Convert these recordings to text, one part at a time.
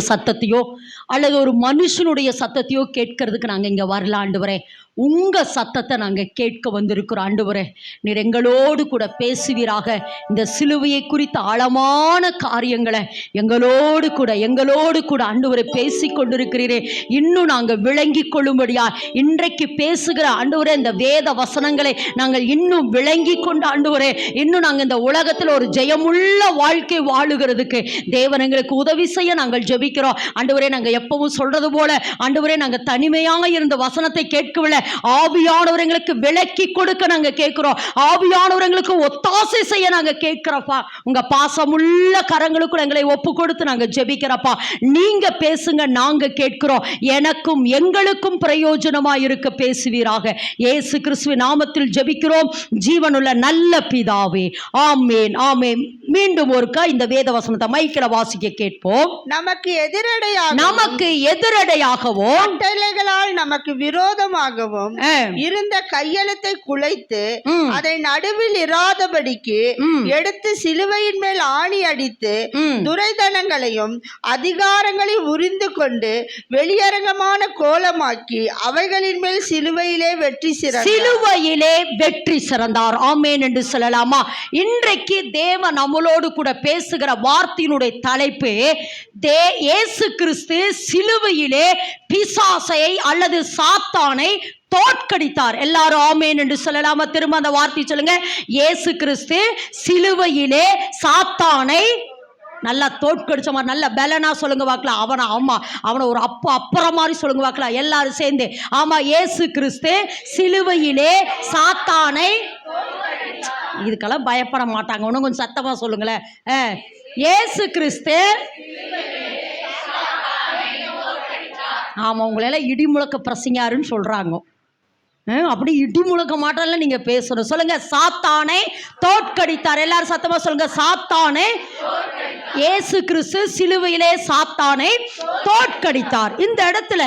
சத்தத்தையோ அல்லது ஒரு மனுஷனுடைய சத்தத்தையோ கேட்கறதுக்கு நாங்கள் இங்கே வரல ஆண்டவரே. உங்கள் சத்தத்தை நாங்கள் கேட்க வந்திருக்கிறோம் ஆண்டவரே. நீர் எங்களோடு கூட பேசுவீராக. இந்த சிலுவையை குறித்த ஆழமான காரியங்களை எங்களோடு கூட ஆண்டவரை பேசி கொண்டிருக்கிறீரே. இன்னும் நாங்கள் விளங்கி கொள்ளும்படியா இன்றைக்கு பேசுகிற ஆண்டவரே இந்த வேத வசனங்களை நாங்கள் இன்னும் விளங்கி கொண்டு ஆண்டவரே, இன்னும் நாங்கள் இந்த உலகத்தில் ஒரு ஜெயமுள்ள வாழ்க்கை வாழுகிறதுக்கு தேவன் எங்களுக்கு உதவி செய்ய நாங்கள் ஜெபிக்கிறோம் ஆண்டவரே. நாங்கள் எப்பவும் சொல்றது போல ஆண்டவரே, நாங்கள் தனிமையாக இருந்த வசனத்தை கேட்கவில்லை. ஆவியானவர் எங்களுக்கு விளக்கி கொடுக்க நாங்க கேட்கிறோம். ஆவியானவர் எங்களுக்கு ஒத்தாசை செய்ய நாங்க கேட்கிறப்பா. உங்க பாசமுள்ள கரங்களுக்கு எங்களை ஒப்பு கொடுத்து நாங்க ஜெபிக்கிறப்பா. நீங்க பேசுங்க, நாங்க கேட்கிறோம். எனக்கும் எங்களுக்கும் பிரயோஜனமா இருக்க பேசுவீராக. இயேசு கிறிஸ்துவின் நாமத்தில் ஜெபிக்கிறோம் ஜீவனுள்ள நல்ல பிதாவே, ஆமேன் ஆமேன். மீண்டும் ஒருக்கா இந்த வேத வசனத்தை மைக்கில வாசிக்க கேட்போம். நமக்கு எதிரடையாகவோ கட்டளைகளால் நமக்கு விரோதமாகவும் இருந்த கையெழுத்தை குலைத்து அதை நடுவில் இராதபடிக்கு எடுத்து சிலுவையின் மேல் ஆணி அடித்து துரைதனங்களையும் அதிகாரங்களையும் உரிந்து கொண்டு வெளியரங்கமான கோலமாக்கி அவைகளின் மேல் சிலுவையிலே வெற்றி சிறந்தார். ஆமேன் என்று சொல்லலாமா? இன்றைக்கு தேவன் நம்மளோடு கூட பேசுகிற வார்த்தையினுடைய தலைப்பு இயேசு கிறிஸ்து சிலுவையிலே பிசாசை அல்லது சாத்தானை தோற்கடித்தார். எல்லாரும் ஆமேன் என்று சொல்லலாமா? திரும்ப அந்த வார்த்தை சொல்லுங்க. இயேசு கிறிஸ்து சிலுவையிலே சாத்தானை நல்லா தோற்கடிச்ச மாதிரி நல்ல பலனா சொல்லுங்க பார்க்கலாம். அவனை ஒரு அப்புறம் மாதிரி சொல்லுங்க பார்க்கலாம் எல்லாரும் சேர்ந்து. ஆமா, இயேசு கிறிஸ்து சிலுவையிலே சாத்தானை, இதுக்கெல்லாம் பயப்பட மாட்டாங்க. இன்னும் கொஞ்சம் சத்தமா சொல்லுங்களேன். இயேசு கிறிஸ்து, ஆமா, உங்களெல்லாம் இடி முழக்க பிரசங்கியாருன்னு சொல்றாங்க. அப்படி இடி முழக்க மாட்டால நீங்க பேசணும். சொல்லுங்க, சாத்தானை தோற்கடித்தார். எல்லாரும் சத்தமா சொல்லுங்க, சாத்தானை. இயேசு கிறிஸ்து சிலுவையிலே சாத்தானை தோற்கடித்தார். இந்த இடத்துல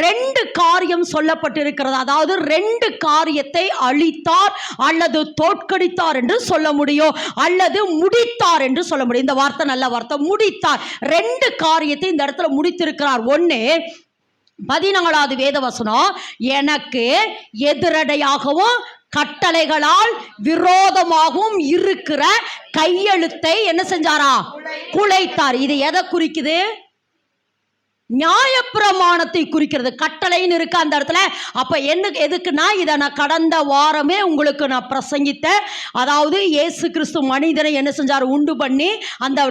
ரெண்டு காரியம் சொல்லப்பட்டிருக்கிறது. அதாவது ரெண்டு காரியத்தை அழித்தார் அல்லது தோற்கடித்தார் என்று சொல்ல முடியும், அல்லது முடித்தார் என்று சொல்ல முடியும். இந்த வார்த்தை நல்ல வார்த்தை, முடித்தார். ரெண்டு காரியத்தை இந்த இடத்துல முடித்திருக்கிறார். ஒன்று, 14வது வேத வசனம், எனக்கு எதிரடையாகவும் கட்டளைகளால் விரோதமாகவும் இருக்கிற கையெழுத்தை என்ன செஞ்சாரா? குலைத்தார். இது எதை குறிக்குது? நியாயப்பிரமாணத்தை குறிக்கிறது. கட்டளைன்னு இருக்கு அந்த இடத்துல. அப்ப என்ன எதுக்குன்னா, இதை நான் கடந்த வாரமே உங்களுக்கு நான் பிரசங்கித்தேன். அதாவது இயேசு கிறிஸ்து மனிதனை என்ன செஞ்சார்? உண்டு பண்ணி அந்த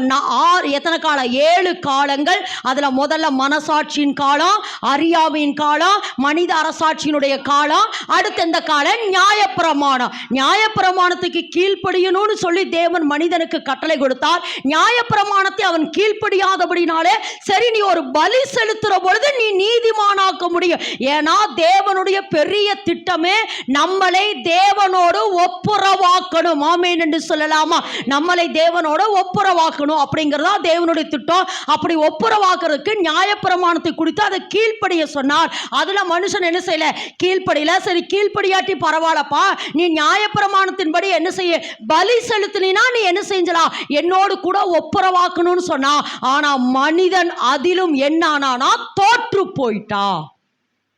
எத்தனை காலம்? 7 காலங்கள். அதுல முதல்ல மனசாட்சியின் காலம், அறியாமையின் காலம், மனித அரசாட்சியினுடைய காலம், அடுத்த இந்த காலம் நியாயப்பிரமாணம். நியாயப்பிரமாணத்துக்கு கீழ்ப்படியணும்னு சொல்லி தேவன் மனிதனுக்கு கட்டளை கொடுத்தார். நியாயப்பிரமாணத்தை அவன் கீழ்ப்படியாதபடினாலே, சரி நீ ஒரு பலி செலுத்துற பொழுது நீ நீதிமானாக்க முடியும். ஏன்னா தேவனுடைய பெரிய திட்டமே நம்மளை தேவனோடு ஒப்புரவாக்கணும். ஆமென் என்று சொல்லலாமா? நம்மளை தேவனோடு ஒப்புரவாக்கணும் அப்படிங்கிறதா தேவனுடைய திட்டம். அப்படி ஒப்புரவாக்குறதுக்கு நியாயப்பிரமாணத்தை குறித்து அதை கீழ்ப்படிய சொன்னார். அதுல மனுஷன் என்ன செய்யல? கீழ்ப்படியல. சரி, கீழ்ப்படியாட்டி பரவாயில்லப்பா, நீ நியாயப்பிரமாணத்தின்படி என்ன செய்ய? பலி செலுத்தினா நீ என்ன செஞ்சலாம்? என்னோடு கூட ஒப்புரவாக்கணும்னு சொன்னா. ஆனா மனிதன் அதிலும் என்ன ஆனானா? தோற்று போயிட்டா.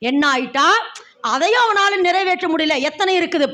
என்ன ஆயிட்டா? அதையும் அவனால நிறைவேற்ற முடியல. எத்தனை இருக்குது?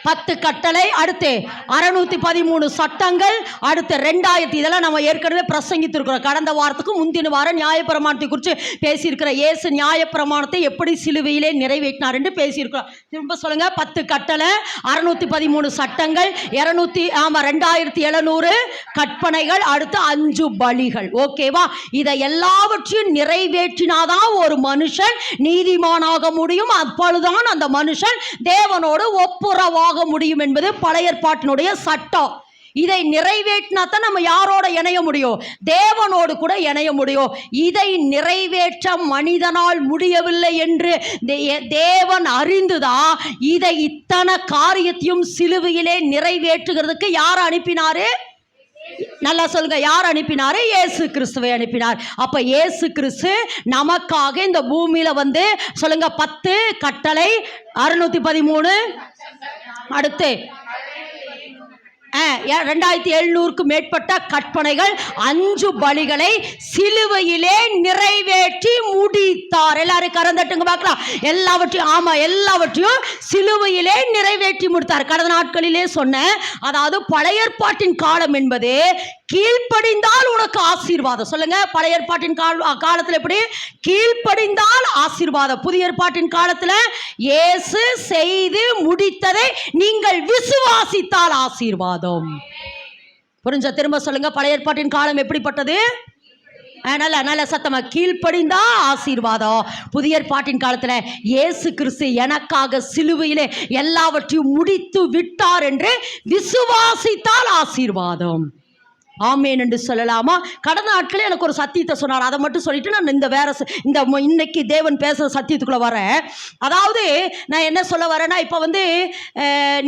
10 கட்டளை, அடுத்து 613 சட்டங்கள், அடுத்து 2000. இதெல்லாம் நம்ம ஏற்கனவே பிரசங்கித்திருக்கிறோம். கடந்த வாரத்துக்கு முந்தின வாரம் நியாயப்பிரமாணத்தை குறித்து பேசியிருக்கிற. இயேசு நியாயப்பிரமாணத்தை எப்படி சிலுவையிலே நிறைவேற்றினார் என்று பேசியிருக்கிறோம். திரும்ப சொல்லுங்க. 10 கட்டளை, 613 சட்டங்கள், 2700 கற்பனைகள், அடுத்து 5 பலிகள். ஓகேவா? இதை எல்லாவற்றையும் நிறைவேற்றினாதான் ஒரு மனுஷன் நீதிமானாக முடியும். அப்பொழுதுதான் அந்த மனுஷன் தேவனோடு ஒப்புரவாக முடியும் என்பது பழைய ஏற்பாட்டினுடைய சட்டம். இதை நிறைவேற்றினா தான் நம்ம யாரோட இணைய முடியும்? தேவனோடு கூட இணைய முடியும். இதை நிறைவேற்ற மனிதனால் முடியவில்லை என்று தேவன் அறிந்துதான் இதை இத்தனை காரியத்தையும் சிலுவையிலே நிறைவேற்றுகிறதுக்கு யார் அனுப்பினாரு? நல்லா சொல்லுங்க, யார் அனுப்பினாரு? இயேசு கிறிஸ்துவை அனுப்பினார். அப்ப இயேசு கிறிஸ்து நமக்காக இந்த பூமியில வந்து சொல்லுங்க, 10 கட்டளை, 613, அடுத்து 2700க்கும் மேற்பட்ட கற்பனைகள் 5 பலிகளை சிலுவையிலே நிறைவேற்றி முடித்தார். எல்லாரும் கரந்தட்டுங்க பார்க்கலாம். எல்லாவற்றையும் சிலுவையிலே நிறைவேற்றி முடித்தார். கடந்த நாட்களிலே சொன்ன, அதாவது பழைய ஏற்பாட்டின் காலம் என்பது கீழ்ப்படிந்தால் உனக்கு ஆசீர்வாதம். சொல்லுங்க, பழைய ஏற்பாட்டின் காலத்தில் எப்படி? கீழ்ப்படிந்தால் ஆசீர்வாதம். புதிய ஏற்பாட்டின் காலத்தில் இயேசு செய்து முடித்ததை நீங்கள் விசுவாசித்தால் ஆசீர்வாதம். புரிஞ்ச? திரும்ப சொல்லுங்க, பழைய ஏற்பாட்டின் காலம் எப்படிப்பட்டது? நல்ல சத்தமா, கீழ்ப்படிந்தா ஆசீர்வாதம். புதிய ஏற்பாட்டின் காலத்தில் இயேசு கிறிஸ்து எனக்காக சிலுவையிலே எல்லாவற்றையும் முடித்து விட்டார் என்று விசுவாசித்தால் ஆசீர்வாதம். ஆமேன் என்று சொல்லலாமா? கடந்த நாட்களே எனக்கு ஒரு சத்தியத்தை சொன்னார். அதை மட்டும் சொல்லிட்டு நான் இந்த இன்னைக்கு தேவன் பேசுகிற சத்தியத்துக்குள்ளே வரேன். அதாவது நான் என்ன சொல்ல வரேன்னா, இப்போ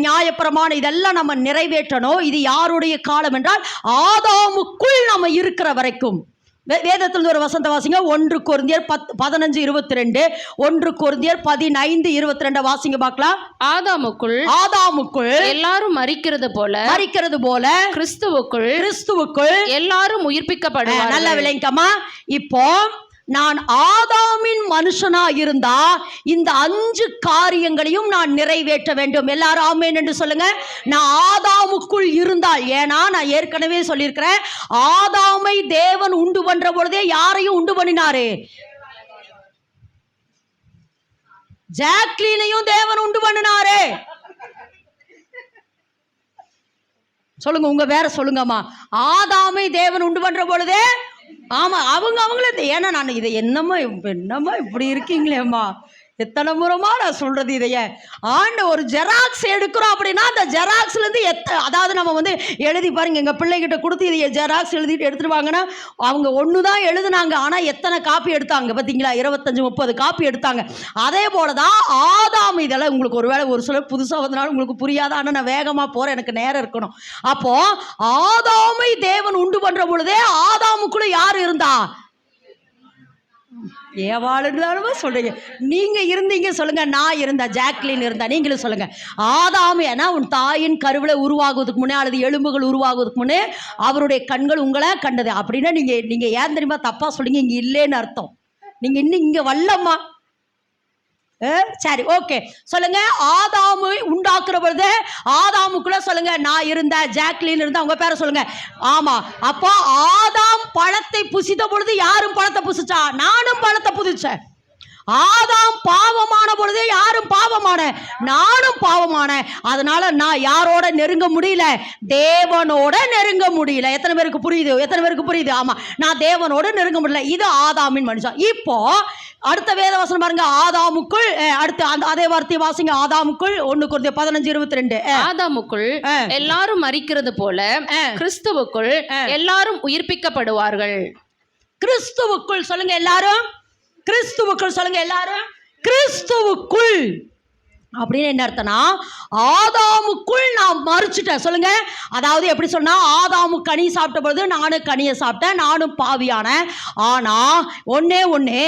நியாயப்பிரமாணம் இதெல்லாம் நம்ம நிறைவேற்றணும். இது யாருடைய காலம் என்றால் ஆதாமுக்குள் நம்ம இருக்கிற வரைக்கும். வேதத்தில் ஒரு வசந்த வாசிங்க. 1 கொரிந்தியர் 15:22, 1 கொரிந்தியர் 15:22 வாசிங்க பார்க்கலாம். ஆதாமுக்குள் எல்லாரும் மரிக்கிறது போல கிறிஸ்துவுக்குள் எல்லாரும் உயிர்ப்பிக்கப்படுவார்கள். நல்ல விளைங்கம்மா. இப்போ நான் ஆதாமின் மனுஷனா இருந்தா இந்த 5 காரியங்களையும் நான் நிறைவேற்ற வேண்டும். எல்லாரும் ஆமென் என்று சொல்லுங்க. நான் ஆதாமுக்குள் இருந்தால், ஏன்னா நான் ஏற்கனவே சொல்லியிருக்கிறேன், ஆதாமை தேவன் உண்டு பண்ற பொழுதே யாரையும் உண்டு பண்ணினாரு? ஜாக்லினையும் தேவன் உண்டு பண்ணினாரு. சொல்லுங்க, உங்க வேற சொல்லுங்கம்மா. ஆதாமை தேவன் உண்டு பண்ற பொழுதே, ஆமா, அவங்களே. ஏன்னா நான் இதை என்னம்மா இப்படி இருக்கீங்களேம்மா, எத்தனை முறைமா நான் சொல்றது இதைய. ஒரு ஜெராக்ஸ் எடுக்கிறோம் அப்படின்னா அந்த ஜெராக்ஸ்ல இருந்து அதாவது நம்ம எழுதி பாருங்க, எங்க பிள்ளைகிட்ட கொடுத்து இதைய ஜெராக்ஸ் எழுதிட்டு எடுத்துட்டு வாங்கன்னா அவங்க ஒண்ணுதான் எழுதுனாங்க, ஆனா எத்தனை காப்பி எடுத்தாங்க பாத்தீங்களா? 25-30 காப்பி எடுத்தாங்க. அதே போலதான் ஆதாம். இதெல்லாம் உங்களுக்கு ஒருவேளை ஒரு சில புதுசா வந்தனாலும் உங்களுக்கு புரியாத, ஆனா நான் வேகமா போறேன், எனக்கு நேரம் இருக்கணும். அப்போ ஆதாமை தேவன் உண்டு பண்ற பொழுதே ஆதாமுக்குள்ள யார் இருந்தா? ஏவாளுன்னு சொல்றீங்க. நீங்க இருந்தீங்க சொல்லுங்க. நான் இருந்தா, ஜாக்லின் இருந்தா, நீங்களும் சொல்லுங்க. ஆதாம், ஏன்னா உன் தாயின் கருவில உருவாகுவதுக்கு முன்னே அல்லது எலும்புகள் உருவாகுவதுக்கு முன்னே அவருடைய கண்கள் உங்களை கண்டது. அப்படின்னா நீங்க ஏன் தெரியுமா தப்பா சொல்றீங்க? இங்க இல்லேன்னு அர்த்தம். நீங்க இன்னும் இங்க வரலம்மா. சரி, ஓகே, சொல்லுங்க. ஆதாமு உண்டாக்குற பொழுது ஆதாமுக்குள்ள சொல்லுங்க நான் இருந்த, ஜாக்லின் இருந்தா, உங்க பேரை சொல்லுங்க. ஆமா. அப்போ ஆதாம் பழத்தை புசித்த பொழுது யாரும் பழத்தை புசிச்சா? நானும் பழத்தை புசிச்சேன். ஆதாம் பாவமான பொழுது யாரும் பாவமான? நானும் பாவமான. அதனால நான் யாரோட நெருங்க முடியல? தேவனோட நெருங்க முடியல. எத்தனை பேருக்கு புரியுது? ஆமா, நான் தேவனோட நெருங்க முடியல. இது ஆதாமின் மனுஷன். இப்போ அடுத்த வேத வசனம் பாருங்க. ஆதாமுக்குள், அடுத்து அதே வார்த்தையை வாசிங்க. ஆதாமுக்குள் 1 கொரிந்தியர் 15:22. ஆதாமுக்குள் எல்லாரும் மரிக்கிறது போல கிறிஸ்துவுக்குள் எல்லாரும் உயிர்ப்பிக்கப்படுவார்கள். கிறிஸ்துவுக்குள் சொல்லுங்க எல்லாரும். கிறிஸ்துவுக்குள் சொல்லுங்க எல்லாரும். கிறிஸ்துவுக்குள் அப்படின்னு என்ன அர்த்தம்னா, ஆதாமுக்குள் நான் மறிச்சிட்டேன். சொல்லுங்க. அதாவது எப்படி சொன்னா, ஆதாமு கனி சாப்பிட்ட பொழுது நானும் கனியை சாப்பிட்டேன், நானும் பாவியான. ஆனா ஒண்ணே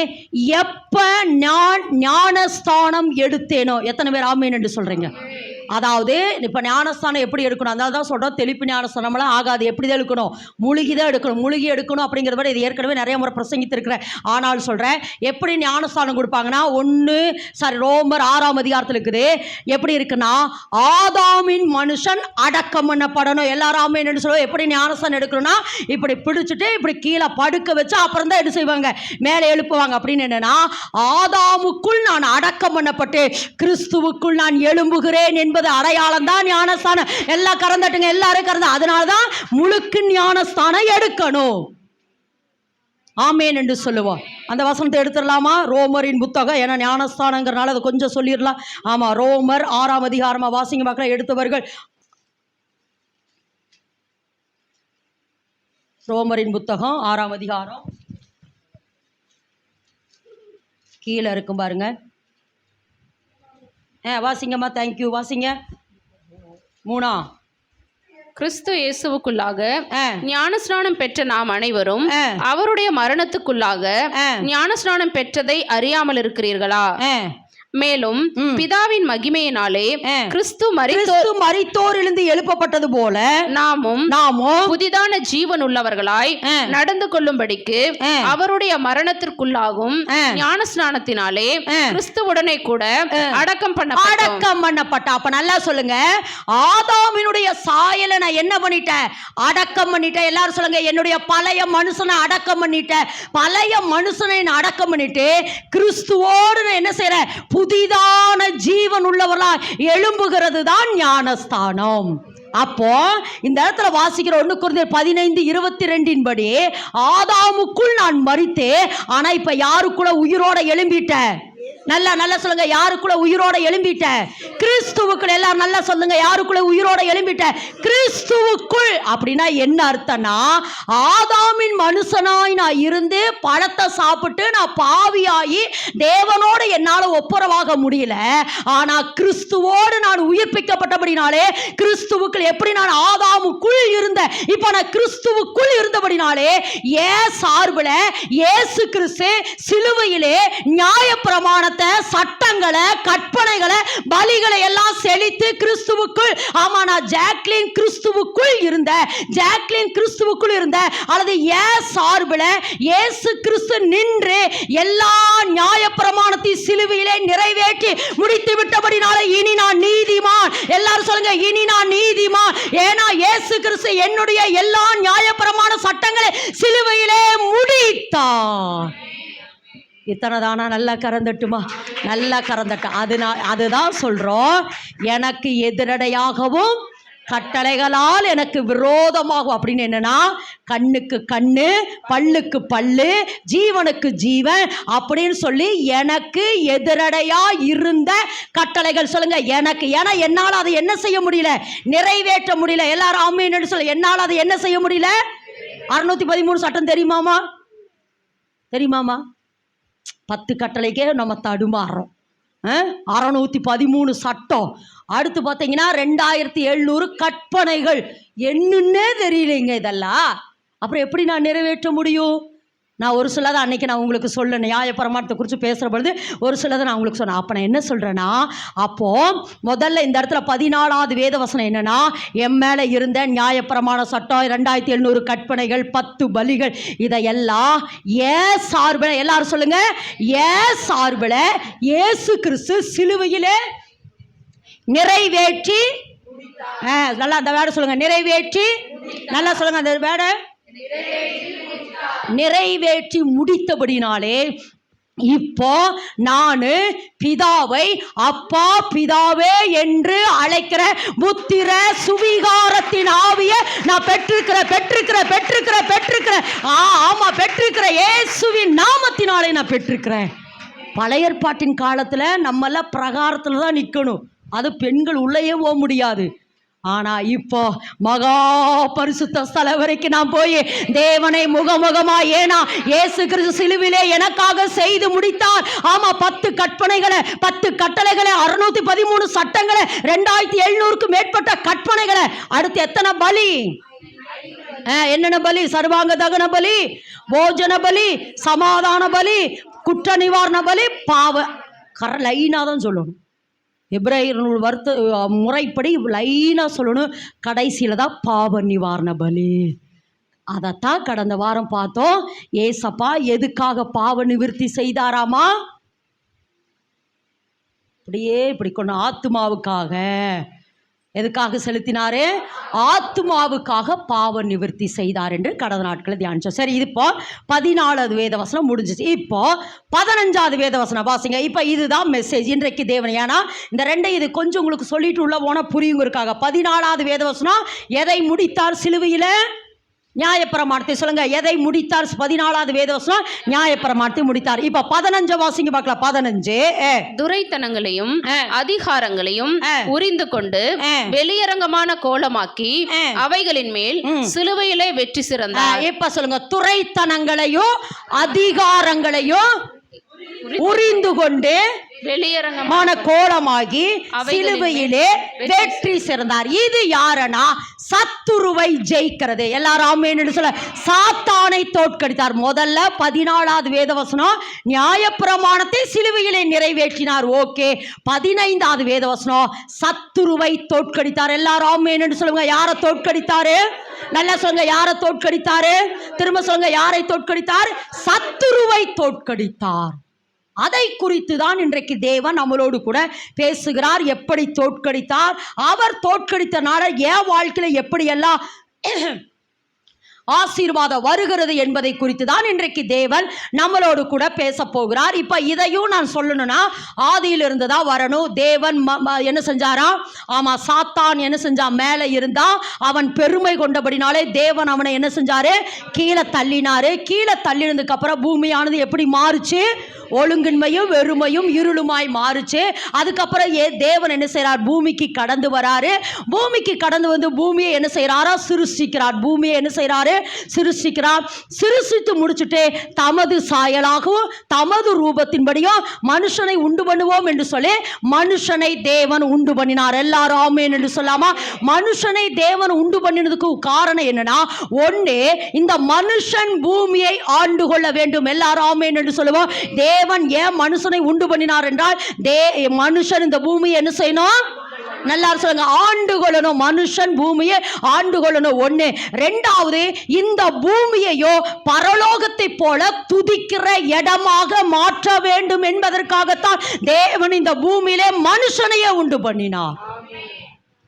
எப்ப நான் ஞானஸ்தானம் எடுத்தேனோ, எத்தனை பேர் ஆமேன் என்று சொல்றீங்க? அதாவது இப்போ ஞானஸ்தானம் எப்படி எடுக்கணும்? அதனால தான் சொல்கிறோம், தெளிப்பு ஞானஸ்தானம்லாம் ஆகாது. எப்படி தான் எடுக்கணும்? மூழ்கி தான் எடுக்கணும். மூழ்கி எடுக்கணும் அப்படிங்கிறத விட இது ஏற்கனவே நிறைய முறை பிரசங்கித்திருக்கிறேன். ஆனால் சொல்கிறேன், எப்படி ஞானஸ்தானம் கொடுப்பாங்கன்னா, ரோமர் 6ஆம் அதிகாரத்தில் இருக்குது. எப்படி இருக்குன்னா, ஆதாமின் மனுஷன் அடக்கம் பண்ணப்படணும். எல்லாரும் ஆமென் என்று சொல்லுவோம். எப்படி ஞானஸ்தானம் எடுக்கணும்னா, இப்படி பிடிச்சிட்டு இப்படி கீழே படுக்க வச்சு அப்புறம் தான் என்ன செய்வாங்க? மேலே எழுப்புவாங்க. அப்படின்னு என்னன்னா, ஆதாமுக்குள் நான் அடக்கம் பண்ணப்பட்டு கிறிஸ்துவுக்குள் நான் எழும்புகிறேன் என்பது அடையாளம் தான் ஞானஸ்தானம். எல்லாம் கறந்துட்டுங்க, எல்லாரும் கறந்து. அதனாலதான் முழுக்கு ஞானஸ்தானம் எடுக்கணும். ஆமேன் என்று சொல்லுவோம். அந்த வசனத்தை எடுத்துடலாமா? ரோமரின் புத்தகம், ஏன்னா ஞானஸ்தானங்கிறனால அதை கொஞ்சம் சொல்லிடலாம். ஆமா, ரோமர் 6ஆம் அதிகாரமா வாசிங்க பார்க்கலாம். எடுத்தவர்கள் ரோமரின் புத்தகம் 6ஆம் அதிகாரம் கீழே இருக்கும் பாருங்க. வாசிங்கம்மா. தேங்க்யூ. வாசிங்க. 3. கிறிஸ்து இயேசுவுக்குள்ளாக ஞானஸ்நானம் பெற்ற நாம் அனைவரும் அவருடைய மரணத்துக்குள்ளாக ஞானஸ்நானம் பெற்றதை அறியாமல் இருக்கிறீர்களா? மேலும் பிதாவின் மகிமையினாலே கிறிஸ்து மரித்தோரிலிருந்து எழுப்பப்பட்டது போல நாமும் புதிதான ஜீவன் உள்ளவர்களாய் நடந்து கொள்ளும்படிக்கு அவருடைய மரணத்திற்குள்ளாகும் ஞானஸ்நானத்தினாலே கிறிஸ்துவுடனே கூட அடக்கம் பண்ணப்பட்ட. அப்ப நல்லா சொல்லுங்க, ஆதாமினுடைய சாயலை நான் என்ன பண்ணிட்டேன்? அடக்கம் பண்ணிட்டேன். எல்லாரும் சொல்லுங்க, என்னுடைய பழைய மனுஷனை அடக்கம் பண்ணிட்டேன். பழைய மனுஷனை நான் அடக்கம் பண்ணிட்டு கிறிஸ்துவோடு நான் என்ன செய்றேன்? புதிதான ஜீவன் உள்ளவர்களா எழும்புகிறது தான் ஞானஸ்தானம். அப்போ இந்த இடத்துல வாசிக்கிற 1 கொரிந்தியர் 15:22 படி ஆதாமுக்குள் நான் மரித்தேன், ஆனா இப்ப யாருக்குள்ள உயிரோட எழும்பிட்டேன்? நல்லா சொல்லுங்க, யாருக்குள்ள உயிரோட எழும்பிட்ட? கிறிஸ்துவுக்குள். எல்லாரும் நல்லா சொல்லுங்க, யாருக்குள்ள உயிரோட எழும்பிட்ட? கிறிஸ்துவுக்குள். அப்படின்னா என்ன அர்த்தம்னா, ஆதாமின் மனுஷனாய் நான் இருந்து பழத்தை சாப்பிட்டு நான் பாவியாகி தேவனோடு என்னால ஒப்புரவாக முடியல. ஆனா கிறிஸ்துவோடு நான் உயிர்ப்பிக்கப்பட்டபடினாலே, கிறிஸ்துவுக்குள் எப்படி நான் ஆதாமுக்குள் இருந்தேன், இப்ப நான் கிறிஸ்துவுக்குள் இருந்தபடினாலே ஏன் சார்பில் இயேசு கிறிஸ்து சிலுவையிலே நியாயப்பிரமாண சட்டங்களை கற்பனைகளை பலிகளை எல்லாம் செலுத்தி கிறிஸ்துவுக்குள். ஆமா, நான் ஜாக்லின் கிறிஸ்துவுக்குள் இருந்த அல்லது சார்பில் இயேசு கிறிஸ்து நின்று எல்லா நியாயப்பிரமாணத்தையும் சிலுவையிலே நிறைவேற்றி முடித்து விட்டபடினால இனி நான் நீதிமான். எல்லாரும் சொல்லுங்க, இனி நான் நீதிமான். ஏன்னா இயேசு கிறிஸ்து என்னுடைய எல்லா நியாயப்பிரமாண சட்டங்களை சிலுவையிலே முடித்தார். இத்தனை தானா? நல்லா கறந்துட்டுமா? நல்லா கறந்துட்ட. அதுதான் சொல்றோம், எனக்கு எதிரடையாகவும் கட்டளைகளால் எனக்கு விரோதமாகும். அப்படின்னு என்னன்னா, கண்ணுக்கு கண்ணு, பல்லுக்கு பல்லு, ஜீவனுக்கு ஜீவன் அப்படின்னு சொல்லி எனக்கு எதிரடையா இருந்த கட்டளைகள். சொல்லுங்க, எனக்கு. ஏன்னா என்னால் அதை என்ன செய்ய முடியல? நிறைவேற்ற முடியல. எல்லாரும் ஆமென் சொல்ல. என்னால் அதை என்ன செய்ய முடியல? 613 சட்டம் தெரியுமாமா? 10 கட்டளைக்கே நம்ம தடுமாறுறோம். 613 சட்டம். அடுத்து பார்த்தீங்கன்னா 2700 கற்பனைகள். என்னன்னே தெரியலைங்க இதெல்லாம். அப்புறம் எப்படி நான் நிறைவேற்ற முடியும்? நான் ஒரு சிலதை அன்னைக்கு நான் உங்களுக்கு சொல்ல நியாயப்பிரமாணத்தை குறித்து பேசுகிற பொழுது ஒரு சிலதை நான் உங்களுக்கு சொன்னேன். அப்போ நான் என்ன சொல்கிறேன்னா, அப்போது முதல்ல இந்த இடத்துல 14வது வேதவசனம் என்னென்னா, என் மேலே இருந்த நியாயப்பிரமாண சட்டம், 2700 கற்பனைகள், 10 பலிகள், இதையெல்லாம் ஏன் சார்பில், எல்லாரும் சொல்லுங்கள், ஏன் சார்பில் இயேசு கிறிஸ்து சிலுவையிலே நிறைவேற்றி. நல்லா அந்த வேடை சொல்லுங்கள், நிறைவேற்றி. நல்லா சொல்லுங்கள் அந்த வேடை. நிறைவேற்றி முடித்தபடினாலே இப்போ நான் பிதாவை அப்பா பிதாவே என்று அழைக்கிற புத்திர சுவிகாரத்தின் ஆவியை நான் பெற்றிருக்கிறேன். ஆமா, பெற்றிருக்கிறேன். இயேசுவின் நாமத்தினாலே நான் பெற்றிருக்கிறேன். பழைய ஏற்பாட்டின் காலத்துல நம்மள பிரகாரத்துல தான் நிக்கணும். அது பெண்கள் உள்ளேயே போக முடியாது. ஆனா இப்போ மகா பரிசுத்த ஸ்தலம் வரைக்கும் நான் போய் தேவனை முகமுகமா, ஏனா இயேசு கிறிஸ்து சிலுவிலே எனக்காக செய்து முடித்தார். ஆமா, 10 கற்பனைகளை, 10 கட்டளைகளை, 613 சட்டங்களை, 2700க்கு மேற்பட்ட கற்பனைகளை. அடுத்து எத்தனை பலி? என்னென்ன பலி? சர்வாங்க தகன பலி, போஜன பலி, சமாதான பலி, குற்ற நிவாரண பலி, பாவ லைனா தான் சொல்லணும். எபிரேயர் முறைப்படி லைனாக சொல்லணும். கடைசியில் தான் பாவ நிவாரண பலி. அதைத்தான் கடந்த வாரம் பார்த்தோம். ஏசப்பா எதுக்காக பாவ நிவர்த்தி செய்தாராமா? இப்படி கொண்டு ஆத்துமாவுக்காக. எதுக்காக செலுத்தினாரு? ஆத்துமாவுக்காக பாவ நிவர்த்தி செய்தார் என்று கடந்த நாட்களில் தியானிச்சோம். சரி, இப்போ 14வது வேதவசனம் முடிஞ்சிச்சு. இப்போ 15வது வேதவசனம் வாசிங்க. இப்போ இதுதான் மெசேஜ் இன்றைக்கு தேவன். ஏன்னா இந்த ரெண்டையும் இது கொஞ்சம் உங்களுக்கு சொல்லிட்டு உள்ள போனால் புரியுங்கிறதுக்காக. 14வது வேதவசனம் எதை முடித்தார் சிலுவையில்? நியாயப்பிரமாணத்தை. சொல்லுங்க, எதை முடித்தார்? 14வது வேதவசனம் நியாயப்பிரமாணத்தை முடித்தார். இப்ப 15 வாசிங்க பார்க்கலாம். 15 துரைத்தனங்களையும் அதிகாரங்களையும் உரிந்து கொண்டு வெளியரங்கமான கோலமாக்கி அவைகளின் மேல் சிலுவையிலே வெற்றி சிறந்தார். இப்ப சொல்லுங்க, துரைத்தனங்களையும் அதிகாரங்களையும் உரிந்து கொண்டு வெளியரங்கமான கோலமாகி சிலுவையிலே வெற்றி சிறந்தார். இது யாரனா சத்துருவை ஜெயிக்கிறது. எல்லாரும் ஆமென் சொல்ல. சாத்தானை தோற்கடித்தார். முதல்ல 14வது வேதவசனம் நியாயப்பிரமாணத்தை சிலுவையிலே நிறைவேற்றினார். ஓகே. 15வது வேதவசனம் சத்துருவை தோற்கடித்தார். எல்லாரும் ஆமென் சொல்லுங்க. யாரை தோற்கடித்தாரு? நல்லா சொல்லுங்க. யாரை தோற்கடித்தாரு? திரும்ப சொல்லுங்க. யாரை தோற்கடித்தார்? சத்துருவை தோற்கடித்தார். அதை குறித்து தான் இன்றைக்கு தேவன் நம்மளோடு கூட பேசுகிறார். எப்படி தோற்கடித்தார், அவர் தோற்கடித்தனால என் வாழ்க்கையில எப்படியெல்லாம் ஆசீர்வாதம் வருகிறது என்பதை குறித்து தான் இன்றைக்கு தேவன் நம்மளோடு கூட பேச போகிறார். இப்ப இதையும் நான் சொல்லணும்னா ஆதியிலிருந்து தான் வரணும். தேவன் என்ன செஞ்சாரா? ஆமா, சாத்தான் என்ன செஞ்சான்? மேலே இருந்தா அவன் பெருமை கொண்டபடினாலே தேவன் அவனை என்ன செஞ்சாரு? கீழே தள்ளினாரு. கீழே தள்ளினதுக்கு அப்புறம் பூமியானது எப்படி மாறுச்சு? ஒழுங்கின்மையும் வெறுமையும் இருளுமாய் மாறுச்சு. அதுக்கப்புறம் தேவன் என்ன செய்யறார்? பூமிக்கு கடந்து வராரு. பூமிக்கு கடந்து வந்து பூமியை என்ன செய்யறாரா? சிருஷ்டிக்கிறார். பூமியை என்ன செய்யறாரு? சிருஷ்டிக்கிறார். சிருஷ்டித்து முடிச்சுட்டு தமது சாயலாகவும் தமது ரூபத்தின்படியும் மனுஷனை உண்டு பண்ணுவோம் என்று சொல்லி மனுஷனை தேவன் உண்டு பண்ணினார். எல்லாரும் ஆமென் என்று சொல்லாமா? மனுஷனை தேவன் உண்டு பண்ணினதுக்கு காரணம் என்னன்னா, ஒண்ணு, இந்த மனுஷன் பூமியை ஆண்டு கொள்ள வேண்டும். எல்லாரும் ஆமென் என்று சொல்லுவோம். தேவன் ஏன் மனுஷனை உண்டு பண்ணினார் என்றால், மனுஷன் இந்த பூமியை என்ன செய்யணும்? நல்லா சொல்லுங்க. ஆண்டு கொள்ளணும். மனுஷன் பூமியை ஆண்டு கொள்ளணும். ஒண்ணு. ரெண்டாவது, இந்த பூமியையோ பரலோகத்தை போல துதிக்கிற இடமாக மாற்ற வேண்டும் என்பதற்காகத்தான் தேவன் இந்த பூமியிலே மனுஷனையே உண்டு பண்ணினார்.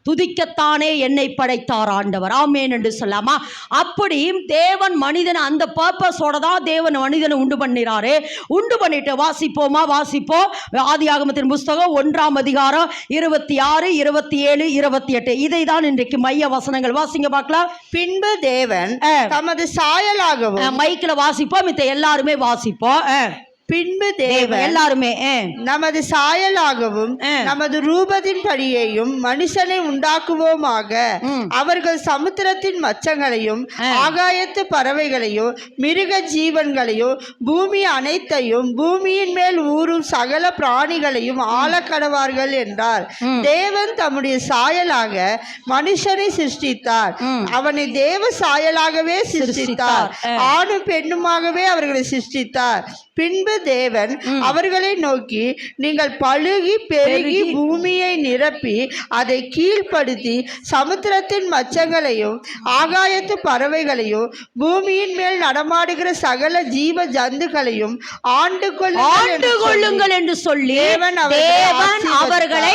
துதிக்கத்தானே என்னை படைத்தார் ஆண்டவர். ஆமென் என்று சொல்லாமா? அப்படி தேவன் மனிதனை அந்த பர்பஸோட தான் தேவன் மனிதனை உண்டு பண்ணிறாரு. உண்டு பண்ணிட்டு வாசிப்போமா? வாசிப்போம். ஆதியாகமத்தின் புஸ்தகம் 1ஆம் அதிகாரம் 26, 27, 28. இதை தான் இன்றைக்கு மைய வசனங்கள். வாசிங்க பார்க்கலாம். பின்பு தேவன் தமது சாயலாகவும், மைக்கில் வாசிப்போம், மித்த எல்லாருமே வாசிப்போம். பின்பு தேவன் எல்லாருமே நமது சாயலாகவும் நமது ரூபத்தின் படியையும் மனுஷனை உண்டாக்குவோமாக, அவர்கள் சமுத்திரத்தின் மச்சங்களையும் ஆகாயத்து பறவைகளையும் மிருக ஜீவன்களையும் பூமி அனைத்தையும் பூமியின் மேல் ஊறும் சகல பிராணிகளையும் ஆளக்கடவார்கள் என்றார். தேவன் தம்முடைய சாயலாக மனுஷனை சிருஷ்டித்தார். அவனை தேவ சாயலாகவே சிருஷ்டித்தார். ஆணும் பெண்ணுமாகவே அவர்களை சிருஷ்டித்தார். பின்பு தேவன் அவர்களை நோக்கி, நீங்கள் பலுகி பெருகி பூமியை நிரப்பி அதை கீழ்ப்படுத்தி சமுத்திரத்தின் மச்சங்களையும் ஆகாயத்து பறவைகளையும் பூமியின் மேல் நடமாடுகிற சகல ஜீவ ஜந்துக்களையும் ஆண்டு கொள்ளுங்கள் என்று சொல்லி தேவன் அவர்களை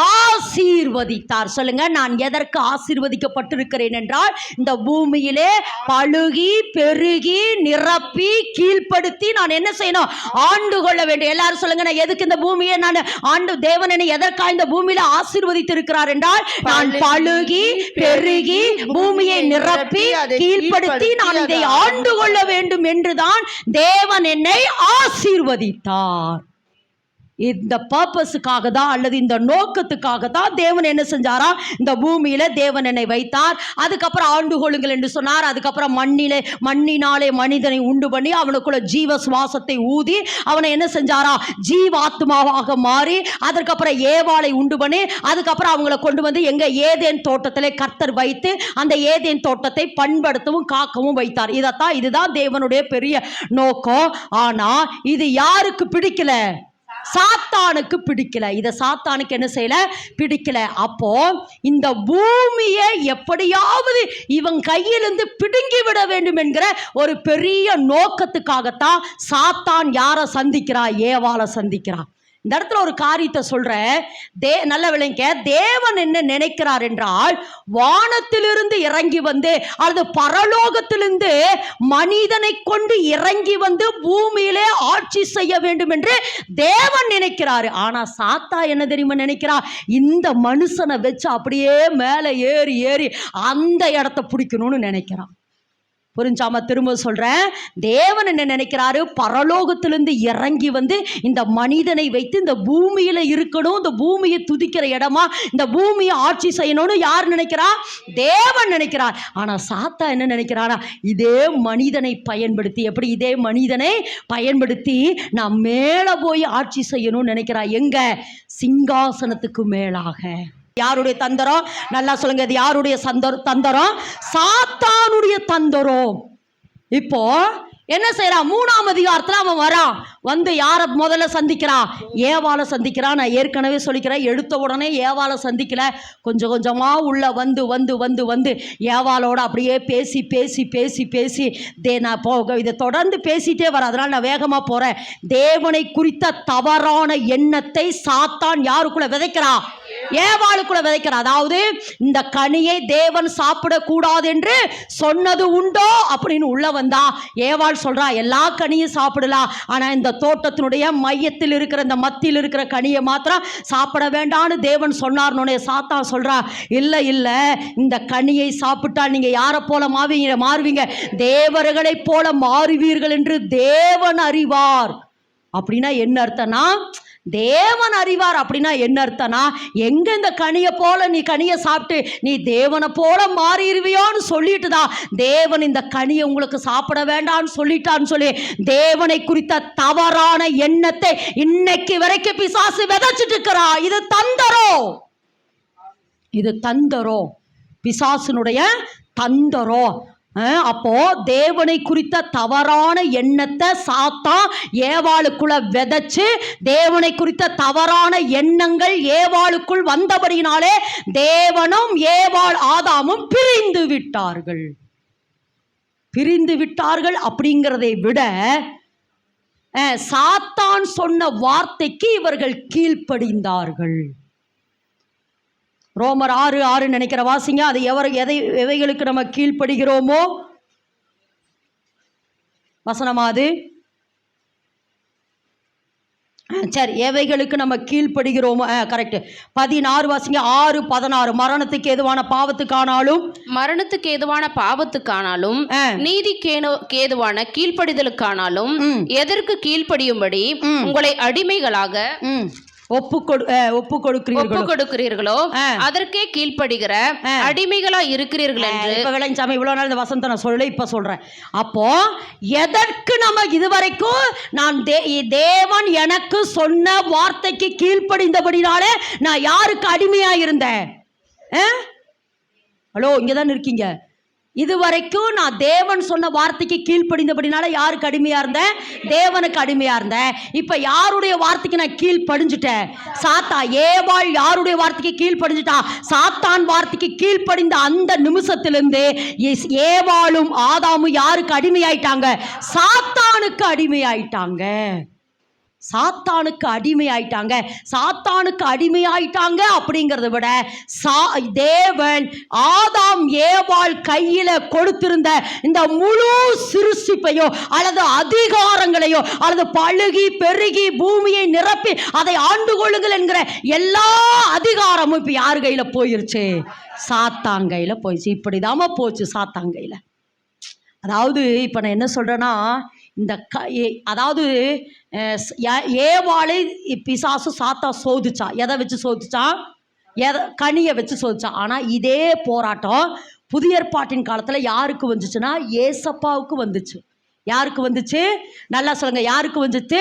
ஆசீர்வதித்தார். சொல்லுங்க. நான் எதற்கு ஆசீர்வதிக்கப்பட்டிருக்கிறேன் என்றால், இந்த பூமியிலே பலுகி பெருகி நிரப்பி கீழ்ப்படுத்தி நான் என்ன செய்யணும்? ஆண்டு கொள்ள வேண்டும். எல்லாரும் சொல்லுங்க. நான் எதுக்கு இந்த பூமியை நான் ஆண்டு? தேவன் என்னை எதற்காக இந்த பூமியில ஆசீர்வதித்து இருக்கிறார் என்றால், நான் பலுகி பெருகி பூமியை நிரப்பி கீழ்ப்படுத்தி நான் இதை ஆண்டு கொள்ள வேண்டும் என்றுதான் தேவன் என்னை ஆசீர்வதித்தார். இந்த பர்பஸுக்காக தான், அல்லது இந்த நோக்கத்துக்காக தான் தேவன் என்ன செஞ்சாரா? இந்த பூமியில தேவன் என்னை வைத்தார். அதுக்கப்புறம் ஆண்டு கொள்ளுங்கள் என்று சொன்னார். அதுக்கப்புறம் மண்ணினாலே மனிதனை உண்டு பண்ணி அவனுக்குள்ள ஜீவ சுவாசத்தை ஊதி அவனை என்ன செஞ்சாரா? ஜீவாத்மாவாக மாறி, அதற்கப்புறம் ஏவாளை உண்டு பண்ணி, அதுக்கப்புறம் அவங்களை கொண்டு வந்து எங்க ஏதேன் தோட்டத்திலே கர்த்தர் வைத்து அந்த ஏதேன் தோட்டத்தை பண்படுத்தவும் காக்கவும் வைத்தார். இதுதான் தேவனுடைய பெரிய நோக்கம். ஆனா இது யாருக்கு பிடிக்கல? சாத்தானுக்கு பிடிக்கல. இத சாத்தானுக்கு என்ன செய்யல? பிடிக்கல. அப்போ இந்த பூமியை எப்படியாவது இவன் கையிலிருந்து பிடுங்கி விட வேண்டும் என்கிற ஒரு பெரிய நோக்கத்துக்காகத்தான் சாத்தான் யாரை சந்திக்கிறான்? ஏவாளை சந்திக்கிறான். இந்த இடத்துல ஒரு காரியத்தை சொல்றேன். நல்ல விளங்க. தேவன் என்ன நினைக்கிறார் என்றால், வானத்திலிருந்து இறங்கி வந்து அல்லது பரலோகத்திலிருந்து மனிதனை கொண்டு இறங்கி வந்து பூமியிலே ஆட்சி செய்ய வேண்டும் என்று தேவன் நினைக்கிறாரு. ஆனா சாத்தா என்ன தெரியுமா நினைக்கிறா? இந்த மனுஷனை வச்சு அப்படியே மேலே ஏறி ஏறி அந்த இடத்தை பிடிக்கணும்னு நினைக்கிறான். புரிஞ்சாம திரும்ப சொல்றேன். தேவன் என்ன நினைக்கிறாரு, பரலோகத்திலிருந்து இறங்கி வந்து இந்த மனிதனை வைத்து இந்த பூமியில இருக்கணும், இந்த பூமியை துதிக்கிற இடமா இந்த பூமியை ஆட்சி செய்யணும்னு யார் நினைக்கிறா? தேவன் நினைக்கிறார். ஆனா சாத்தா என்ன நினைக்கிறாரா, இதே மனிதனை பயன்படுத்தி, எப்படி இதே மனிதனை பயன்படுத்தி நான் மேல போய் ஆட்சி செய்யணும்னு நினைக்கிறா. எங்க? சிங்காசனத்துக்கு மேலாக. யாருடைய தந்திரம்? நல்லா சொல்லுங்க, இது யாருடைய தந்திரம்? சாத்தானுடைய தந்திரம். இப்போ என்ன செய்யறான்? 3ஆம் அதிகாரத்தில் அவன் வரான். வந்து யாரை முதல்ல சந்திக்கிறான்? ஏவாளை சந்திக்கிறான். நான் ஏற்கனவே சொல்லிக்கிறேன், எடுத்த உடனே ஏவாளை சந்திக்கல, கொஞ்சம் கொஞ்சமாக உள்ள வந்து வந்து வந்து வந்து ஏவாளோட அப்படியே பேசி பேசி பேசி பேசி நான் இதை தொடர்ந்து பேசிட்டே வர, அதனால் நான் வேகமாக போகிறேன். தேவனை குறித்த தவறான எண்ணத்தை சாத்தான் யாருக்குள்ள விதைக்கிறான்? ஏவாளுக்குள்ள விதைக்கிறான். அதாவது இந்த கனியை தேவன் சாப்பிடக்கூடாது என்று சொன்னது உண்டோ அப்படின்னு உள்ள வந்தா ஏவாள் சொல்றா, எல்லா கனியும் சாப்பிடலாம், ஆனா இந்த தோட்டத்தினுடைய மையத்தில் இருக்கிற இந்த மத்தியில் இருக்கிற கனியை மாத்திரம் சாப்பிட வேண்டான்னு தேவன் சொன்னார்னு சாத்தான் சொல்றா, இல்ல இல்ல, இந்த கனியை சாப்பிட்டா நீங்க யாரை போல மாறுவீங்க, தேவர்களை போல மாறுவீர்கள் என்று தேவன் அறிவார். அப்படின்னா என்ன அர்த்தம்னா, தேவன் அறிவார் அப்படின்னா என்ன அர்த்தம்னா, எங்க இந்த கனியை போல நீ கனியை சாப்பிட்டு நீ தேவனை போல மாறிடுவியோன்னு சொல்லிட்டு தான் தேவன் இந்த கனியை உங்களுக்கு சாப்பிட வேண்டாம்னு சொல்லிட்டான்னு சொல்லி தேவனை குறித்த தவறான எண்ணத்தை இன்னைக்கு வரைக்கும் பிசாசு விதைச்சிட்டு இருக்கிறா. இது தந்தரம், இது தந்தரம், பிசாசுனுடைய தந்தரம். அப்போ தேவனை குறித்த தவறான எண்ணத்தை சாத்தான் ஏவாளுக்குள்ள விதைச்சு, தேவனை குறித்த தவறான எண்ணங்கள் ஏவாளுக்குள் வந்தபடினாலே தேவனும் ஏவாள் ஆதாமும் பிரிந்து விட்டார்கள். பிரிந்து விட்டார்கள் அப்படிங்கிறதை விட சாத்தான் சொன்ன வார்த்தைக்கு இவர்கள் கீழ்ப்படிந்தார்கள். ரோமர் 6:6 நினைக்கிற வாசிங்க. அது எவைகளுக்கு நம்ம கீழ்ப்படுகிறோமோ வசனமாது, சரி, எவைகளுக்கு நம்ம கீழ்ப்படுகிறோமோ, கரெக்ட். 16 வாசிங்க. 6:16 மரணத்துக்கு ஏதுவான பாவத்துக்கானாலும், மரணத்துக்கு ஏதுவான பாவத்துக்கானாலும், நீதிக்கேதுவான கீழ்ப்படிதலுக்கானாலும் எதற்கு கீழ்ப்படியும்படி உங்களை அடிமைகளாக ஒப்பு கொடுக்கிறீர்களோ அதற்கே கீழ்ப்படுகிற அடிமைகளா இருக்கிறீர்கள் என்று. இவ்வளவு நாள் இந்த வசனத்தை நான் சொல்ல இப்ப சொல்றேன். அப்போ எதற்கு நம்ம இதுவரைக்கும் நான் தேவன் எனக்கு சொன்ன வார்த்தைக்கு கீழ்ப்படிந்தபடினாலே நான் யாருக்கு அடிமையா இருந்தேன்? ஹலோ, இங்கதான் இருக்கீங்க. இதுவரைக்கும் நான் தேவன் சொன்ன வார்த்தைக்கு கீழ்ப்படிந்தபடினால யாருக்கு அடிமையா இருந்தேன்? தேவனுக்கு அடிமையா இருந்தேன். இப்ப யாருடைய வார்த்தைக்கு நான் கீழ்ப்படிஞ்சுட்டேன்? சாத்தா. ஏவாள் யாருடைய வார்த்தைக்கு கீழ்ப்படிஞ்சுட்டா? சாத்தான் வார்த்தைக்கு கீழ்ப்படிந்த அந்த நிமிஷத்திலிருந்து ஏவாளும் ஆதாமும் யாருக்கு அடிமையாயிட்டாங்க? சாத்தானுக்கு அடிமையாயிட்டாங்க. சாத்தானுக்கு அடிமையாயிட்டாங்க. சாத்தானுக்கு அடிமையாயிட்டாங்க அப்படிங்கிறத விட தேவன் ஆதாம் ஏவாள் கையில கொடுத்திருந்த இந்த முழு சிருஷ்டிப்பையோ அல்லது அதிகாரங்களையோ அல்லது பழுகி பெருகி பூமியை நிரப்பி அதை ஆண்டு கொள்ளுங்கள் என்கிற எல்லா அதிகாரமும் இப்ப யார் கையில போயிருச்சு? சாத்தான் கையில போயிடுச்சு. இப்படிதாம போச்சு சாத்தான் கையில. அதாவது இப்போ நான் என்ன சொல்கிறேன்னா, இந்த அதாவது ஏவாளை பிசாசு சாத்தா சோதிச்சான். எதை வச்சு சோதிச்சான்? கனியை வச்சு சோதிச்சான். ஆனால் இதே போராட்டம் புதிய ஏற்பாட்டின் காலத்தில் யாருக்கு வந்துச்சுன்னா ஏசப்பாவுக்கு வந்துச்சு. யாருக்கு வந்துச்சு? நல்லா சொல்லுங்க, யாருக்கு வந்துச்சு?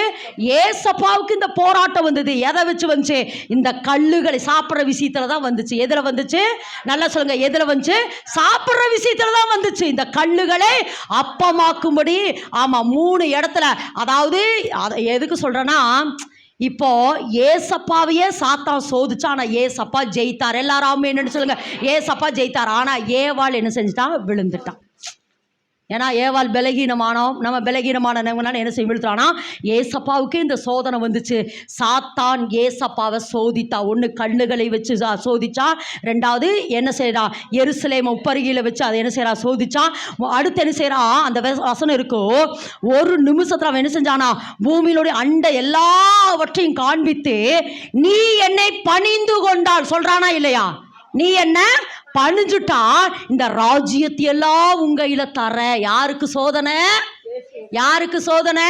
ஏசப்பாவுக்கு இந்த போராட்டம் வந்தது. எதை வச்சு வந்துச்சு? இந்த கல்லுகளை சாப்பிட்ற விஷயத்துல தான் வந்துச்சு. எதில் வந்துச்சு? நல்லா சொல்லுங்க, எதில் வந்துச்சு? சாப்பிட்ற விஷயத்துல தான் வந்துச்சு. இந்த கல்லுகளை அப்பமாக்கும்படி. ஆமாம், 3 இடத்துல. அதாவது எதுக்கு சொல்கிறேன்னா, இப்போ ஏசப்பாவையே சாத்தான் சோதிச்சா, ஆனால் ஏசப்பா ஜெயித்தார். எல்லாரும் என்னன்னு சொல்லுங்க, ஏசப்பா ஜெயித்தார். ஆனால் ஏவாள் என்ன செஞ்சுட்டான்? விழுந்துட்டான். ஏன்னா ஏவாள் பலகீனமானோம், நம்ம பலகீனமானவங்கனால என்ன செய்ய விழுத்தானா? ஏசப்பாவுக்கு இந்த சோதனை வந்துச்சு. சாத்தான் ஏசப்பாவை சோதித்தா. ஒன்று கல்லுகளை வச்சு சோதிச்சா, 2வது என்ன செய்யறா? எருசலேம் உப்பருகில வச்சு அதை என்ன செய்யறா? சோதிச்சா. அடுத்து என்ன செய்யறா? அந்த வசனம் இருக்கும், ஒரு நிமிஷத்துல அவன் என்ன செஞ்சானா? பூமியினுடைய அண்டை எல்லாவற்றையும் காண்பித்து, நீ என்னை பணிந்து கொண்டால் சொல்றானா இல்லையா? நீ என்ன பணிஞ்சுட்டா இந்த ராஜ்யத்தை எல்லாம் உங்க கையில தர. யாருக்கு சோதனை? யாருக்கு சோதனை?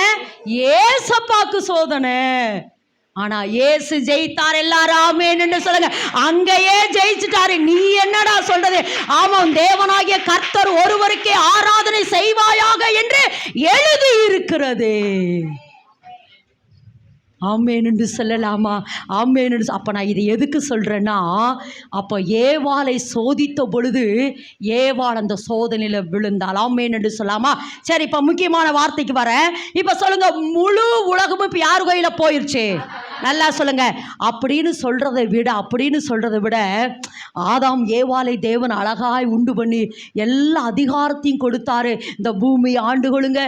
ஏசப்பாக்கு சோதனை. ஆனா ஏசு ஜெயித்தார். எல்லாரும் ஆமென்னு சொல்லுங்க. அங்கேயே ஜெயிச்சுட்டாரு. நீ என்னடா சொல்றது? ஆமாம், தேவனாகிய கர்த்தர் ஒருவருக்கே ஆராதனை செய்வாயாக என்று எழுதி இருக்கிறது. ஆமென்னு சொல்லலாமா? ஆமென்னு. அப்போ நான் இதை எதுக்கு சொல்கிறேன்னா, அப்போ ஏவாளை சோதித்த பொழுது ஏவாள் அந்த சோதனையில் விழுந்தாள். ஆமென்னு சொல்லாமா? சரி, இப்போ முக்கியமான வார்த்தைக்கு வரேன். இப்போ சொல்லுங்க, முழு உலகமும் இப்போ யார் கையில் போயிடுச்சு? நல்லா சொல்லுங்க. அப்படின்னு சொல்கிறத விட ஆதாம் ஏவாளை தேவன் அழகாய் உண்டு பண்ணி எல்லா அதிகாரத்தையும் கொடுத்தாரு. இந்த பூமி ஆண்டு கொள்ளுங்க,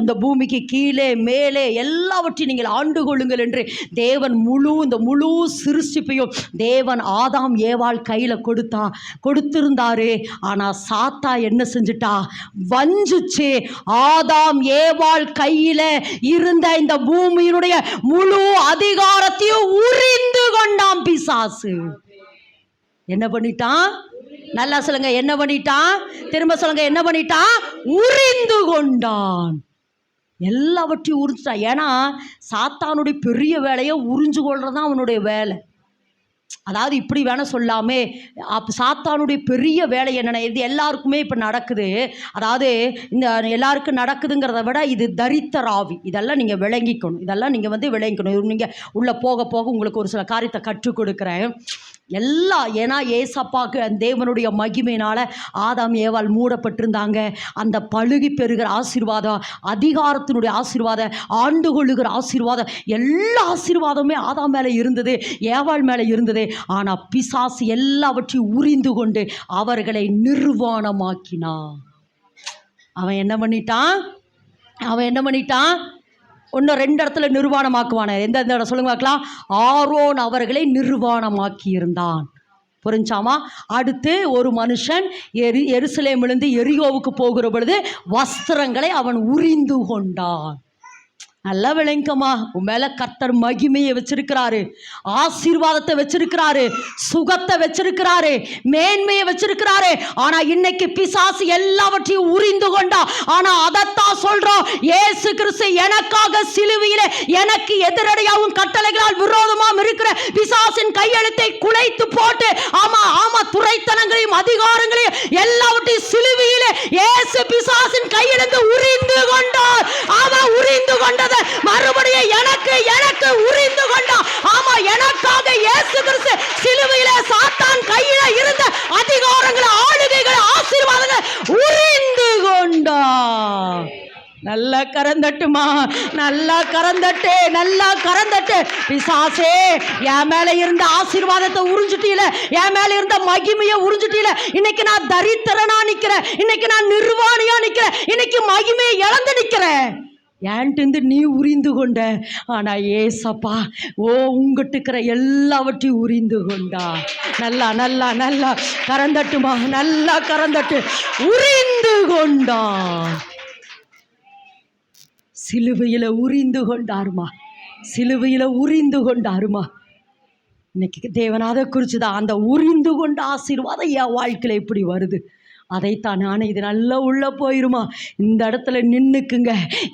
இந்த பூமிக்கு கீழே மேலே எல்லாவற்றையும் நீங்கள் ஆண்டு கொள்ளுங்கள் என்று தேவன் இந்த முழு சிருஷ்டிப்பையும் தேவன் ஆதாம் ஏவாள் கையில் கொடுத்திருந்தாரு. ஆனால் சாத்தா என்ன செஞ்சுட்டா? வஞ்சிச்சு ஆதாம் ஏவாள் கையில் இருந்த இந்த பூமியினுடைய முழு அதிகாரத்தையும் உரிந்து கொண்டான் பிசாசு. என்ன பண்ணிட்டான்? நல்லா சொல்லுங்க, என்ன பண்ணிட்டான்? திரும்ப சொல்லுங்க, என்ன பண்ணிட்டான்? உரிந்து கொண்டான். எல்லாவற்றையும் உறிஞ்சிட்டான். ஏன்னா சாத்தானுடைய பெரிய வேலையை உறிஞ்சு கொள்றதுதான் அவனுடைய வேலை. அதாவது இப்படி வேணால் சொல்லாமே, சாத்தானுடைய பெரிய வேலை என்னென்ன, இது எல்லாருக்குமே இப்போ நடக்குது. அதாவது இந்த எல்லாருக்கும் நடக்குதுங்கிறத விட இது தரித்திர ஆவி. இதெல்லாம் நீங்கள் விளங்கிக்கணும். விளங்கிக்கணும். நீங்கள் உள்ளே போக போக உங்களுக்கு ஒரு சில காரியத்தை கற்றுக் கொடுக்குறேன். ஏன்னா ஏசப்பாக்கு அந்த தேவனுடைய மகிமையினால் ஆதாம் ஏவாள் மூடப்பட்டிருந்தாங்க. அந்த பழுகி பெறுகிற ஆசீர்வாதம், அதிகாரத்தினுடைய ஆசீர்வாதம், ஆண்டு கொள்ளுகிற ஆசீர்வாதம், எல்லா ஆசீர்வாதமே ஆதாம் மேலே இருந்தது, ஏவாள் மேலே இருந்தது. ஆனால் பிசாசு எல்லாவற்றையும் உரிந்து கொண்டு அவர்களை நிர்வாணமாக்கினான். அவன் என்ன பண்ணிட்டான்? இன்னும் 2 இடத்துல நிர்வாணமாக்குவான. எந்த இடம் சொல்லுங்க பார்க்கலாம்? ஆரோன் அவர்களை நிர்வாணமாக்கி இருந்தான். புரிஞ்சாமா? அடுத்து ஒரு மனுஷன் எருசலேமிலிருந்து எரிகோவுக்கு போகிற பொழுது வஸ்திரங்களை அவன் உரிந்து கொண்டான். நல்லா விளங்கம்மா. உன் மேல கர்த்தர் மகிமையை வச்சிருக்கிறாரு, ஆசீர்வாதத்தை வச்சிருக்கிறாரு, சுகத்தை வச்சிருக்கிறாரு, மேன்மையை வச்சிருக்கிறாரு. ஆனா இன்னைக்கு பிசாசு எல்லாவற்றையும் உரிந்து கொண்டா. ஆனா அதைத்தான் சொல்றோம், இயேசு கிறிஸ்து எனக்காக சிலுவையில எனக்கு எதிரடையாகவும் கட்டளைகளால் விரோதமாகவும் இருக்கிற பிசாசின் கையெழுத்தை குலைத்து போட்டு, ஆமா துரைத்தனங்களையும் அதிகாரங்களையும் எல்லாவற்றையும் சிலுவையில இயேசு பிசாசின் கையிலிருந்து உரிந்து கொண்டார். அவன் உரிந்து கொண்டது மறுபடியும் எனக்கு உரிந்து கொண்டான். ஆமா, எனக்காக இயேசு கிறிஸ்து சிலுவையில சாத்தான் கையில இருந்த அதிகாரங்களை, ஆளுகைகளை, ஆசீர்வாதங்களை உரிந்து கொண்டான். நல்லா கரந்தட்டுமா? நல்லா கரந்தட்டு. பிசாசே, என் மேல இருந்த ஆசீர்வாதத்தை உறிஞ்சிட்டீல, என் மேல இருந்த மகிமையை உறிஞ்சிட்டீல. இன்னைக்கு நான் தரித்திரனா நிக்கிறேன், இன்னைக்கு நான் நிர்வாணியா நிக்கிறேன், இன்னைக்கு மகிமையை இழந்து நிக்கிறேன். ஏன்ட்டு நீ உரிந்து கொண்ட. ஆனா ஏசப்பா உங்ககிட்ட இருக்கிற எல்லாவற்றையும் உரிந்து கொண்டா. நல்லா கரந்தட்டுமா? நல்லா கரந்தட்டு. உரிந்து கொண்டா. சிலுவையில உரிந்து கொண்டாருமா. இன்னைக்கு தேவனாத குறிச்சுதான் அந்த உரிந்து கொண்ட ஆசீர்வாதம் என் வாழ்க்கையில இப்படி வருது. அதைத்தான் நானே இது நல்லா உள்ளே போயிருமா. இந்த இடத்துல நின்றுக்குங்க.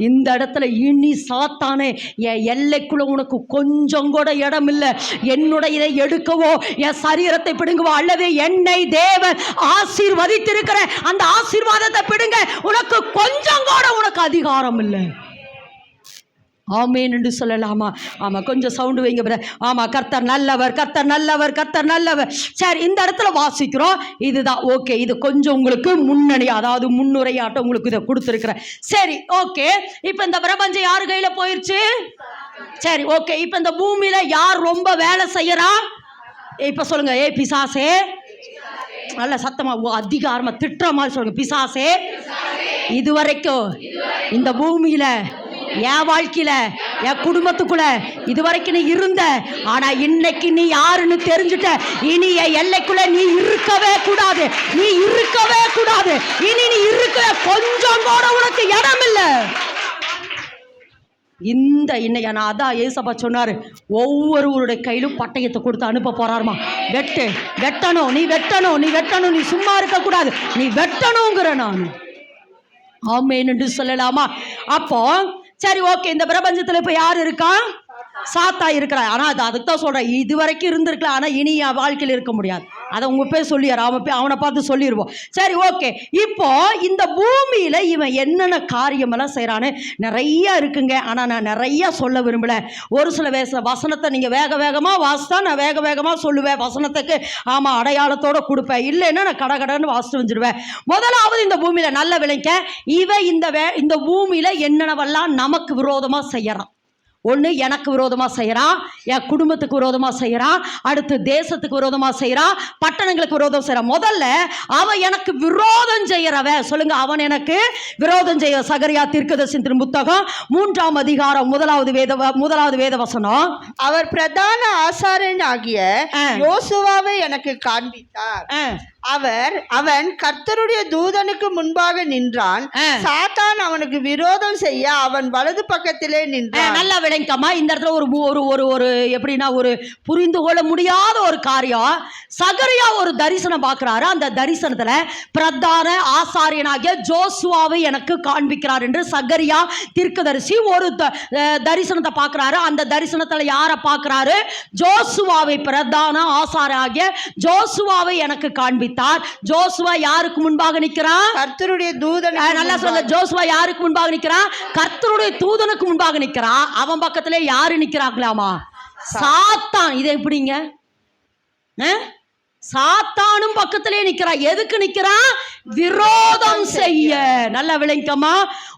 இந்த இடத்துல இனி சாத்தானே என் எல்லைக்குள்ள உனக்கு கொஞ்சம் கூட இடம் இல்லை. என்னுடைய இதை எடுக்கவோ, என் சரீரத்தை பிடுங்கவோ, அல்லது என்னை தேவன் ஆசீர்வதித்திருக்கிற அந்த ஆசீர்வாதத்தை பிடுங்க உனக்கு கொஞ்சம் கூட உனக்கு அதிகாரம் இல்லை. ஆமேன் என்று சொல்லலாமா? ஆமாம், கொஞ்சம் சவுண்டு வைங்க பிரதர். ஆமாம், கர்த்தர் நல்லவர். சரி, இந்த இடத்துல வாசிக்கிறோம். இதுதான் ஓகே. இது கொஞ்சம் உங்களுக்கு முன்னணி, அதாவது முன்னுரையாட்டம் உங்களுக்கு இதை கொடுத்துருக்குறேன். சரி, ஓகே. இப்போ இந்த பிரபஞ்சம் யார் கையில் போயிடுச்சு? சரி, ஓகே. இப்போ இந்த பூமியில யார் ரொம்ப வேலை செய்யறா? இப்போ சொல்லுங்க, பிசாசே. நல்ல சத்தமா அதிகாரமா திட்டுற மாதிரி சொல்லுங்க, பிசாசே. இதுவரைக்கும் இந்த பூமியில, என் வாழ்க்கையில, என் குடும்பத்துக்குள்ள இதுவரைக்கும் நீ இருந்த. ஆனா இன்னைக்கு நீ யாருன்னு தெரிஞ்சுட்ட. இனி என் எல்லைக்குள்ள நீ இருக்கவே கூடாது. இனி நீ இருக்க கொஞ்சம் கூட உனக்கு இடம் இல்லை. இன்னைக்கு நான் அதான் ஏசப்பா சொன்னாரு, ஒவ்வொருவருடைய கையிலும் பட்டயத்தை கொடுத்து அனுப்ப போறாருமா. வெட்டணும், நீ வெட்டணும், நீ வெட்டணும், நீ சும்மா இருக்கக்கூடாது, நீ வெட்டணுங்கிற நான். ஆமென் என்று சொல்லலாமா? அப்போ சரி, ஓகே, இந்த பிரபஞ்சத்தில் இப்போ யார் இருக்கா? சாத்தா இருக்கிறா. ஆனால் அதுக்கு தான் சொல்கிறேன், இது வரைக்கும் இருந்திருக்கலாம், ஆனால் இனி என் வாழ்க்கையில் இருக்க முடியாது. அதை உங்க போய் சொல்லிடுற, அவனை பார்த்து சொல்லிடுவோம். சரி, ஓகே. இப்போ இந்த பூமியில் இவன் என்னென்ன காரியமெல்லாம் செய்கிறான்னு நிறைய இருக்குங்க. ஆனால் நான் நிறைய சொல்ல விரும்பலை. ஒரு சில வசனத்தை நீங்கள் வேக வேகமாக வாசித்தா நான் வேக வேகமாக சொல்லுவேன். வசனத்துக்கு ஆமாம் அடையாளத்தோடு கொடுப்பேன், இல்லைன்னா நான் கடகடன்னு வாசிட்டு வந்துடுவேன். முதலாவது இந்த பூமியில் நல்ல விளைக்க இவன் இந்த பூமியில் என்னென்னவெல்லாம் நமக்கு விரோதமாக செய்யறான். ஒன்று எனக்கு விரோதமாக செய்கிறான், என் குடும்பத்துக்கு விரோதமாக செய்கிறான், அடுத்து தேசத்துக்கு விரோதமாக செய்கிறான், பட்டணங்களுக்கு விரோதம் செய்கிறான். முதல்ல அவன் எனக்கு விரோதம் செய்கிறவன் சொல்லுங்க, அவன் எனக்கு விரோதம் செய்ய. சகரியா தீர்க்கதரிசியின் புத்தகம் 3ஆம் அதிகாரம் 1வது வேத வசனம். அவர் பிரதான ஆசாரியன் ஆகிய யோசுவாவை எனக்கு காண்பித்தார். அவன் கர்த்தருடைய தூதனுக்கு முன்பாக நின்றான். சாத்தான் அவனுக்கு விரோதம் செய்ய அவன் வலது பக்கத்திலே நின்றான். நல்லா விளங்கமா. இந்த இடத்துல ஒரு எப்படின்னா ஒரு புரிந்து கொள்ள முடியாத ஒரு காரியம். சகரியா ஒரு தரிசனம் பார்க்கிறாரு. அந்த தரிசனத்துல பிரதான ஆசாரியனாகிய ஜோசுவாவை எனக்கு காண்பிக்கிறார் என்று சகரியா தீர்க்கதரிசி ஒரு தரிசனத்தை பார்க்கிறாரு. அந்த தரிசனத்துல யாரை பார்க்கிறாரு? ஜோசுவாவை, பிரதான ஆசாரியனாகிய ஜோசுவாவை எனக்கு காண்பித்தார். ஜோசுவா யாருக்கு முன்பாக நிற்கிறான்? கர்த்தருடைய தூதன். நல்லா சொல்லுங்க, ஜோசுவா யாருக்கு முன்பாக நிற்கிறான்? கர்த்தருடைய தூதனுக்கு முன்பாக நிற்கிறான். அவன் பக்கத்துல யாரு நிற்கிறாங்களாமா? சாத்தான். இது எப்படிங்க? சாத்தானும் பக்கத்திலே நிற்கிறான். எதுக்கு நிற்கிறான்? விரோதம் செய்ய. நல்லா விளங்கமா.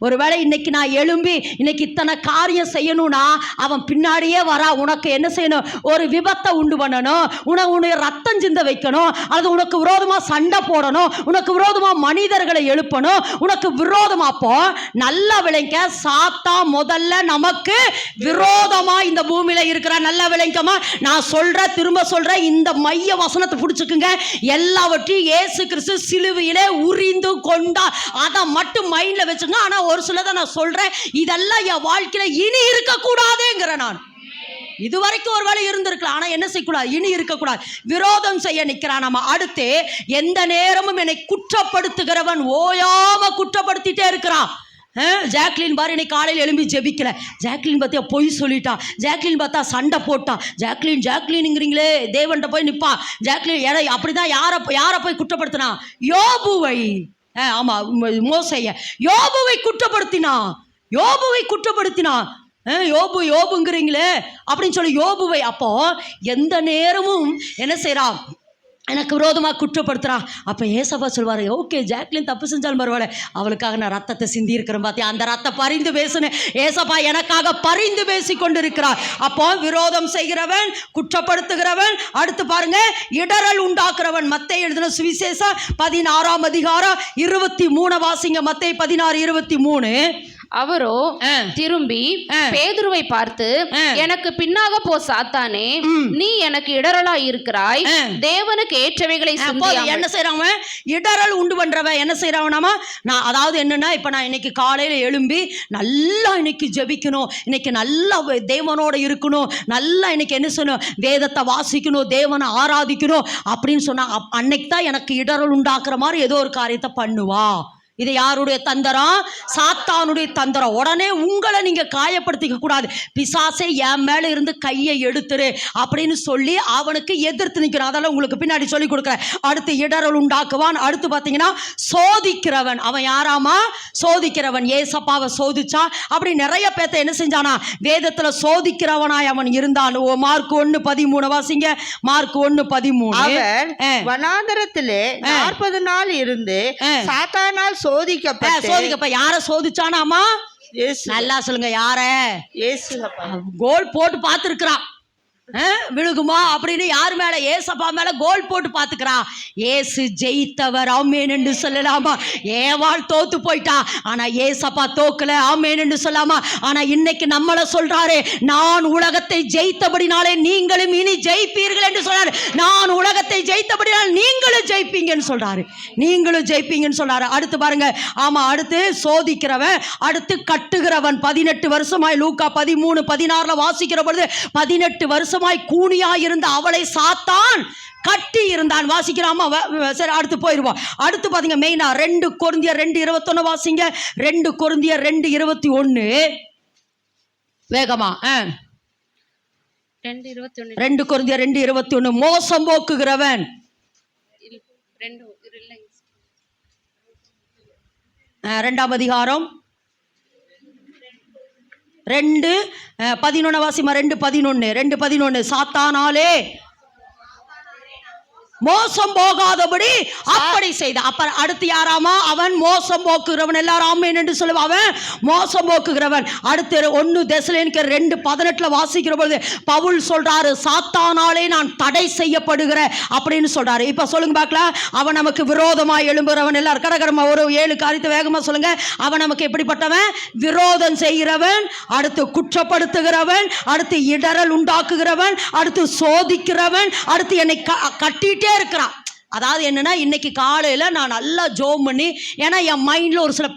ஒருவேளை இன்னைக்கு நான் எழும்பி இன்னைக்கு இத்தனை காரியம் செய்யணும்னா அவன் பின்னாடியே வரா. உனக்கு என்ன செய்யணும்? ஒரு விபத்தை உண்டு பண்ணணும், உனக்கு ரத்தம் சிந்த வைக்கணும், அது உனக்கு விரோதமா சண்டை போடணும், உனக்கு விரோதமா மனிதர்களை எழுப்பணும், உனக்கு விரோதமா. அப்போ நல்லா விளங்க, சாத்தா முதல்ல நமக்கு விரோதமா இந்த பூமியில இருக்கிற. நல்லா விளங்கமா. நான் சொல்றேன், திரும்ப சொல்றேன், இந்த மைய வசனத்தை பிடிச்சுக்குங்க. எல்லாவற்றையும் இயேசு கிறிஸ்து சிலுவையிலே உரிந்து கொண்டா, அதை மட்டும் மைண்ட்ல வச்சுங்க. ஆனா ஒரு சிலதை நான் சொல்றேன், இதெல்லாம் என் வாழ்க்கையில இனி இருக்க கூடாதுங்கிற. நான் இதுவரைக்கும் ஒரு வேளை இருந்திருக்கலாம், ஆனா என்ன செய்யக்கூடாது? இனி இருக்கக்கூடாது. விரோதம் செய்ய நிற்கிறான். நம்ம அடுத்து எந்த நேரமும் என்னை குற்றப்படுத்துகிறவன் ஓயாம குற்றப்படுத்திட்டே இருக்கிறான். ஜாக்லின் பாரு, இன்னைக்கு காலையில் எழும்பி ஜெபிக்கல. ஜாக்லின் பார்த்தியா பொய் சொல்லிட்டான். ஜாக்லின் பார்த்தா சண்டை போட்டான். ஜாக்லின்ங்கிறீங்களே, தேவன்கிட்ட போய் நிற்பான். ஜாக்லின் அப்படிதான் யாரை போய் குற்றப்படுத்தினான்? யோபுவை. ஆமா, மோசைய யோபுவை குற்றப்படுத்தினான். யோபுங்கிறீங்களே அப்படின்னு சொல்லி யோபுவை. அப்போ எந்த நேரமும் என்ன செய்யறான்? எனக்கு விரோதமாக குற்றப்படுத்துகிறான். அப்போ ஏசப்பா சொல்வார், ஓகே ஜாக்லின் தப்பு செஞ்சாலும் பரவாயில்ல, அவளுக்காக நான் ரத்தத்தை சிந்தி இருக்கிறேன் பார்த்தியா, அந்த ரத்தம் பரிந்து பேசுனேன். ஏசப்பா எனக்காக பரிந்து பேசி கொண்டு இருக்கிறார். அப்போ விரோதம் செய்கிறவன், குற்றப்படுத்துகிறவன், அடுத்து பாருங்க இடரல் உண்டாக்குறவன். மத்தேயு எழுதின சுவிசேஷம் 16ஆம் அதிகாரம் 23 வாசிங்க. மத்தேயு 16:23. அவரோ திரும்பி பேதுருவை பார்த்து, எனக்கு பின்னாக போ சாத்தானே, நீ எனக்கு இடரலா இருக்கிறாய், தேவனுக்கு ஏற்றவைகளை என்ன செய்யறான்? இடரல் உண்டு பண்றவன் என்ன செய்யறான்? நான் அதாவது என்னன்னா, இப்ப நான் இன்னைக்கு காலையில எழும்பி நல்லா இன்னைக்கு ஜெபிக்கணும், இன்னைக்கு நல்லா தேவனோட இருக்கணும், நல்லா இன்னைக்கு என்ன செய்யணும்? வேதத்தை வாசிக்கணும், தேவனை ஆராதிக்கணும் அப்படின்னு சொன்னா அன்னைக்கு தான் எனக்கு இடரல் உண்டாக்குற மாதிரி ஏதோ ஒரு காரியத்தை பண்ணுவா. இது யாருடைய தந்திரம்? சாத்தானுடைய தந்திரம். உடனே உங்களை நீங்க காயப்படுத்திக்க கூடாது. பிசாசே என் மேல இருந்து கையை எடுத்துரு அப்படின்னு சொல்லி அவனுக்கு எதிர்த்து நிற்கிறான். அதெல்லாம் உங்களுக்கு பின்னாடி சொல்லி கொடுக்குறேன். அடுத்து இடரல் உண்டாக்குவான். அடுத்து பார்த்தீங்கன்னா சோதிக்கிறவன். அவன் யாராமா? சோதிக்கிறவன். ஏசப்பாவை சோதிச்சா. அப்படி நிறைய பேர்த்த என்ன செஞ்சானா? வேதத்துல சோதிக்கிறவனாய் அவன் இருந்தான். மார்க் 1:13 வாசிங்க. மார்க் 1:13. அவன் வனாந்தரத்திலே 40 நாள் இருந்து சாத்தானால் சோதிக்கப்ப. யார சோதிச்சானாமா? நல்லா சொல்லுங்க, யார? கோல் போட்டு பார்த்திருக்கிறான். விழுகுமா அப்படின்னு யார் மேல? ஏசப்பா மேல கோல் போட்டு பாத்துக்கிறா. ஏசு ஜெயித்தவர், ஆமேன் என்று சொல்லலாமா? ஏவாள் தோத்து போயிட்டா, ஆனா ஏசப்பா தோக்கல, ஆமேன் என்று சொல்லாமா? ஆனா இன்னைக்கு நம்மள சொல்றாரு, நான் உலகத்தை ஜெயித்தபடினாலே நீங்களும் இனி ஜெயிப்பீர்கள் என்று சொல்றாரு. நான் உலகத்தை ஜெயித்தபடினால் நீங்களும் ஜெயிப்பீங்கன்னு சொல்றாரு. நீங்களும் ஜெயிப்பீங்கன்னு சொல்றாரு. அடுத்து பாருங்க, ஆமா, அடுத்து சோதிக்கிறவன், அடுத்து கட்டுகிறவன். 18 வருஷமாய் லூக்கா 13:16 வாசிக்கிற பொழுது 18 வருஷமாய் கூனியாய் இருந்த அவளை சாத்தான் கட்டி இருந்தான். வாசிக்கிறாமா? சரி, அடுத்து போயிருவோம். அடுத்து பாத்தீங்க மெயினா 2 கொரிந்தியர் 2:21 வாசிங்க. 2 கொரிந்தியர் 2:21 வேகமா. 2 கொரிந்தியர் 2:21 மோசம் போக்குகிறவன், 2ஆம் அதிகாரம் 2:11 வாசிமா. 2:11 சாத்தானாலே மோசம் போகாதபடி அப்படி செய்த. அப்ப அடுத்து யாராமா? அவன் மோசம் போக்குகிறவன். எல்லாரும் ஆமென் என்று சொல்லுவான். அவன் மோசம் போக்குகிறவன். அடுத்து 1 தெசலோனிக்கர் 2:18 வாசிக்கிற பொழுது பவுல் சொல்றாரு, சாத்தானாலே நான் தடை செய்யப்படுகிற அப்படின்னு சொல்றாரு. இப்ப சொல்லுங்க பார்க்கலாம், அவன் நமக்கு விரோதமாய் எழும்புகிறவன். எல்லாரும் கடகரமா ஒரு 7 காரியத்தை வேகமா சொல்லுங்க. அவன் நமக்கு எப்படிப்பட்டவன்? விரோதம் செய்கிறவன், அடுத்து குற்றப்படுத்துகிறவன், அடுத்து இடரல் உண்டாக்குகிறவன், அடுத்து சோதிக்கிறவன், அடுத்து என்னை கட்டிட்டே இருக்கிறான். அதாவது என்னன்னா, இன்னைக்கு காலையில் நான் நல்லா ஜோம் பண்ணி, ஏன்னா என் மைண்டில் ஒரு சில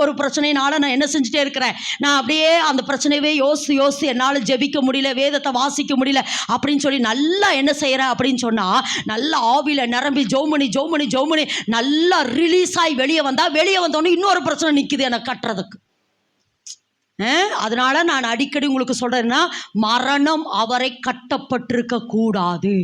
ஒரு பிரச்சனையினால நான் என்ன செஞ்சுட்டே இருக்கிறேன், நான் அப்படியே அந்த பிரச்சனையவே யோசித்து என்னால் ஜெபிக்க முடியல, வேதத்தை வாசிக்க முடியல அப்படின்னு சொல்லி நல்லா என்ன செய்கிறேன் அப்படின்னு சொன்னால், நல்லா ஆவியில் நிரம்பி ஜோம் பண்ணி நல்லா ரிலீஸ் ஆகி வெளியே வந்தோடனே இன்னொரு பிரச்சனை நிற்குது எனக்கு கட்டுறதுக்கு. அதனால நான் அடிக்கடி உங்களுக்கு சொல்கிறேன்னா, மரணம் அவரை கட்டப்பட்டிருக்க கூடாது.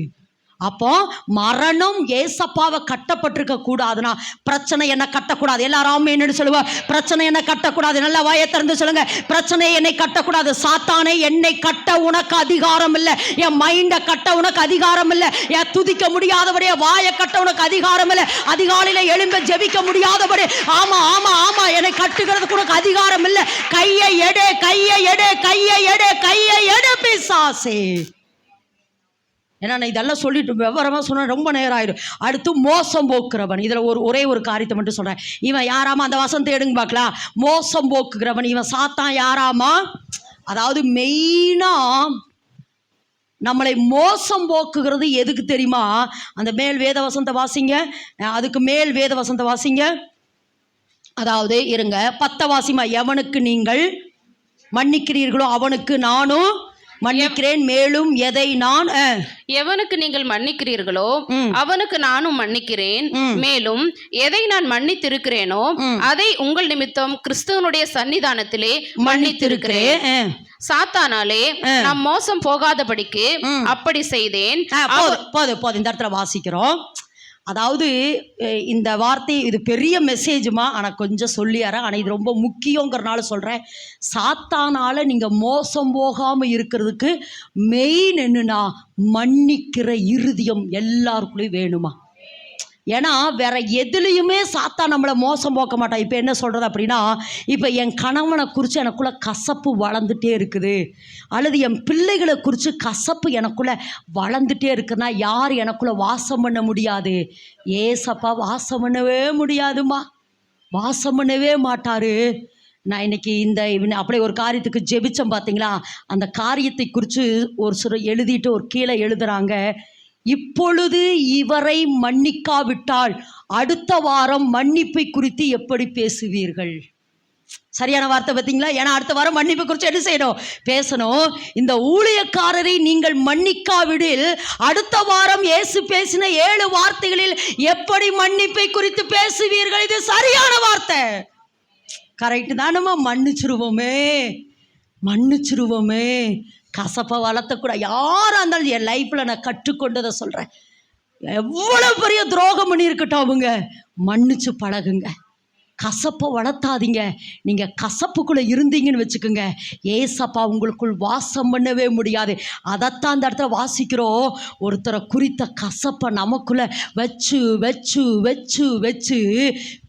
அப்போ மரணம் ஏசப்பாவை கட்டப்பட்டிருக்க கூடாதுன்னா பிரச்சனை என்ன கட்டக்கூடாது. எல்லாரும் என்னன்னு சொல்லுவா, பிரச்சனை என்ன கட்டக்கூடாது. நல்லா வாயை திறந்து சொல்லுங்க, பிரச்சனை என்னை கட்டக்கூடாது. சாத்தானை என்னை கட்ட உனக்கு அதிகாரம் இல்லை. என் மைண்டை கட்ட உனக்கு அதிகாரம் இல்லை. என் துதிக்க முடியாதபடியே வாயை கட்ட உனக்கு அதிகாரம் இல்லை. அதிகாலையில எழும்ப ஜெபிக்க முடியாதபடி ஆமா ஆமா ஆமா என்னை கட்டுகிறதுக்கு உனக்கு அதிகாரம் இல்லை. கையை எடு, கையை எடு, கையை எடு, கையை எடு பிசாசே. ஏன்னா நான் இதெல்லாம் சொல்லிட்டு விவரமாக சொன்ன ரொம்ப நேரம் ஆயிடும். அடுத்து மோசம் போக்குறவன். இதில் ஒரே ஒரு காரியத்தை மட்டும் சொல்கிறேன். இவன் யாராமா? அந்த வசனத்தை எடுங்க பார்க்கலாம். மோசம் போக்குகிறவன் இவன் சாத்தான். யாராமா? அதாவது மெயினாக நம்மளை மோசம் போக்குகிறது எதுக்கு தெரியுமா? அந்த மேல் வேத வசனத்தை வாசிங்க. அதுக்கு மேல் வேத வசனத்தை வாசிங்க. அதாவது இருங்க 10 வாசிமா. எவனுக்கு நீங்கள் மன்னிக்கிறீர்களோ அவனுக்கு நானும் மன்னிக்கிறேன், மேலும் எதை நான் எவனுக்கு நீங்கள் மன்னிக்கிறீர்களோ அவனுக்கு நானும் மன்னிக்கிறேன், மேலும் எதை நான் மன்னித்திருக்கிறேனோ அதை உங்கள் நிமித்தம் கிறிஸ்துவனுடைய சன்னிதானத்திலே மன்னித்திருக்கிறேன். சாத்தானாலே நாம் மோசம் போகாதபடிக்கு அப்படி செய்தேன். போதும் இந்த இடத்துல வாசிக்கிறோம். அதாவது இந்த வார்த்தை இது பெரிய மெசேஜுமா, ஆனால் கொஞ்சம் சொல்லியாரேன். ஆனால் இது ரொம்ப முக்கியங்கிறனால சொல்கிறேன். சாத்தானால் நீங்கள் மோசம் போகாமல் இருக்கிறதுக்கு மெயின் என்னன்னா, மன்னிக்கிற இருதயம் எல்லாருக்குள்ளேயும் வேணுமா. ஏன்னா வேற எதுலேயுமே சாத்தா நம்மளை மோசம் போக்க மாட்டான். இப்போ என்ன சொல்கிறது அப்படின்னா, இப்போ என் கணவனை குறித்து எனக்குள்ளே கசப்பு வளர்ந்துட்டே இருக்குது, அல்லது என் பிள்ளைகளை குறித்து கசப்பு எனக்குள்ளே வளர்ந்துட்டே இருக்குன்னா யார் எனக்குள்ளே வாசம் பண்ண முடியாது? ஏசப்பா வாசம் பண்ணவே முடியாதுமா, வாசம் பண்ணவே மாட்டார். நான் இன்னைக்கு அப்படி ஒரு காரியத்துக்கு ஜெபிச்சேன் பார்த்தீங்களா, அந்த காரியத்தை குறித்து ஒரு சிலர் எழுதிட்டு ஒரு கீழே எழுதுகிறாங்க, இப்பொழுது இவரை மன்னிக்காவிட்டால் அடுத்த வாரம் மன்னிப்பை குறித்து எப்படி பேசுவீர்கள்? சரியான வார்த்தை பார்த்தீங்களா? ஏன்னா அடுத்த வாரம் மன்னிப்பு குறித்து என்ன செய்யணும்? பேசணும். இந்த ஊழியக்காரரை நீங்கள் மன்னிக்காவிடில் அடுத்த வாரம் இயேசு பேசின 7 வார்த்தைகளில் எப்படி மன்னிப்பை குறித்து பேசுவீர்கள்? இது சரியான வார்த்தை. கரெக்டு தானம்மா? மன்னிச்சிருவோமே. கசப்பை வளர்த்தக்கூட யாராக இருந்தாலும் என் லைஃப்பில் நான் கற்றுக்கொண்டதை சொல்கிறேன். எவ்வளோ பெரிய துரோகம் பண்ணி இருக்கட்டும், அவங்க மன்னிச்சு பழகுங்க. கசப்பை வளர்த்தாதீங்க. நீங்கள் கசப்புக்குள்ளே இருந்தீங்கன்னு வச்சுக்கோங்க, ஏசப்பா உங்களுக்குள் வாசம் பண்ணவே முடியாது. அதைத்தான் அந்த இடத்துல வாசிக்கிறோம். ஒருத்தரை குறித்த கசப்பை நமக்குள்ளே வச்சு வச்சு வச்சு வச்சு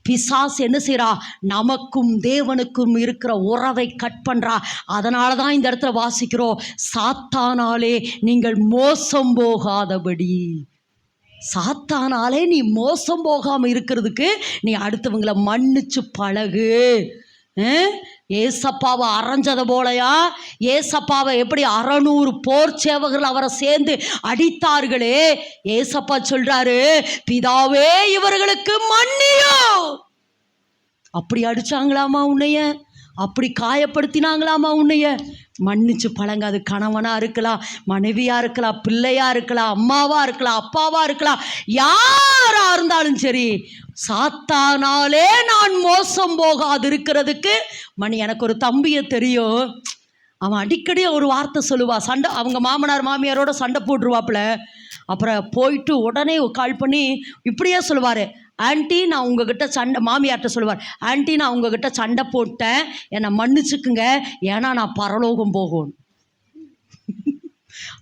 பிசாசு என்ன செய்றா, நமக்கும் தேவனுக்கும் இருக்கிற உறவை கட் பண்றா. அதனால தான் இந்த இடத்துல வாசிக்கிறோம், சாத்தானாலே நீங்கள் மோசம் போகாதபடி. சாத்தானாலே நீ மோசம் போகாம இருக்கிறதுக்கு நீ அடுத்தவங்களை மன்னிச்சு பழகு. ஏசப்பாவை அரைஞ்சதை போலையா, ஏசப்பாவை எப்படி 600 போர் சேவகர்கள் அவரை சேர்ந்து அடித்தார்களே, ஏசப்பா சொல்றாரு, பிதாவே இவர்களுக்கு மன்னியோ. அப்படி அடிச்சாங்களாமா உன்னைய, அப்படி காயப்படுத்தினாங்களாமா உன்னைய, மன்னிச்சு பழங்க. அது கணவனாக இருக்கலாம், மனைவியாக இருக்கலாம், பிள்ளையாக இருக்கலாம், அம்மாவாக இருக்கலாம், அப்பாவாக இருக்கலாம், யாராக இருந்தாலும் சரி. சாத்தானாலே நான் மோசம் போகாது இருக்கிறதுக்கு எனக்கு ஒரு தம்பியை தெரியும். அவன் அடிக்கடி ஒரு வார்த்தை சொல்லுவா, சண்டை, அவங்க மாமனார் மாமியாரோட சண்டை போட்டுருவாப்புல. அப்புறம் போயிட்டு உடனே கால் பண்ணி இப்படியே சொல்லுவார், ஆன்ட்டி நான் உங்ககிட்ட சண்டை, மாமியார்கிட்ட சொல்லுவார், ஆன்ட்டி நான் உங்ககிட்ட சண்டை போட்டேன், என்னை மன்னிச்சுக்குங்க, ஏன்னா நான் பரலோகம் போகணும்.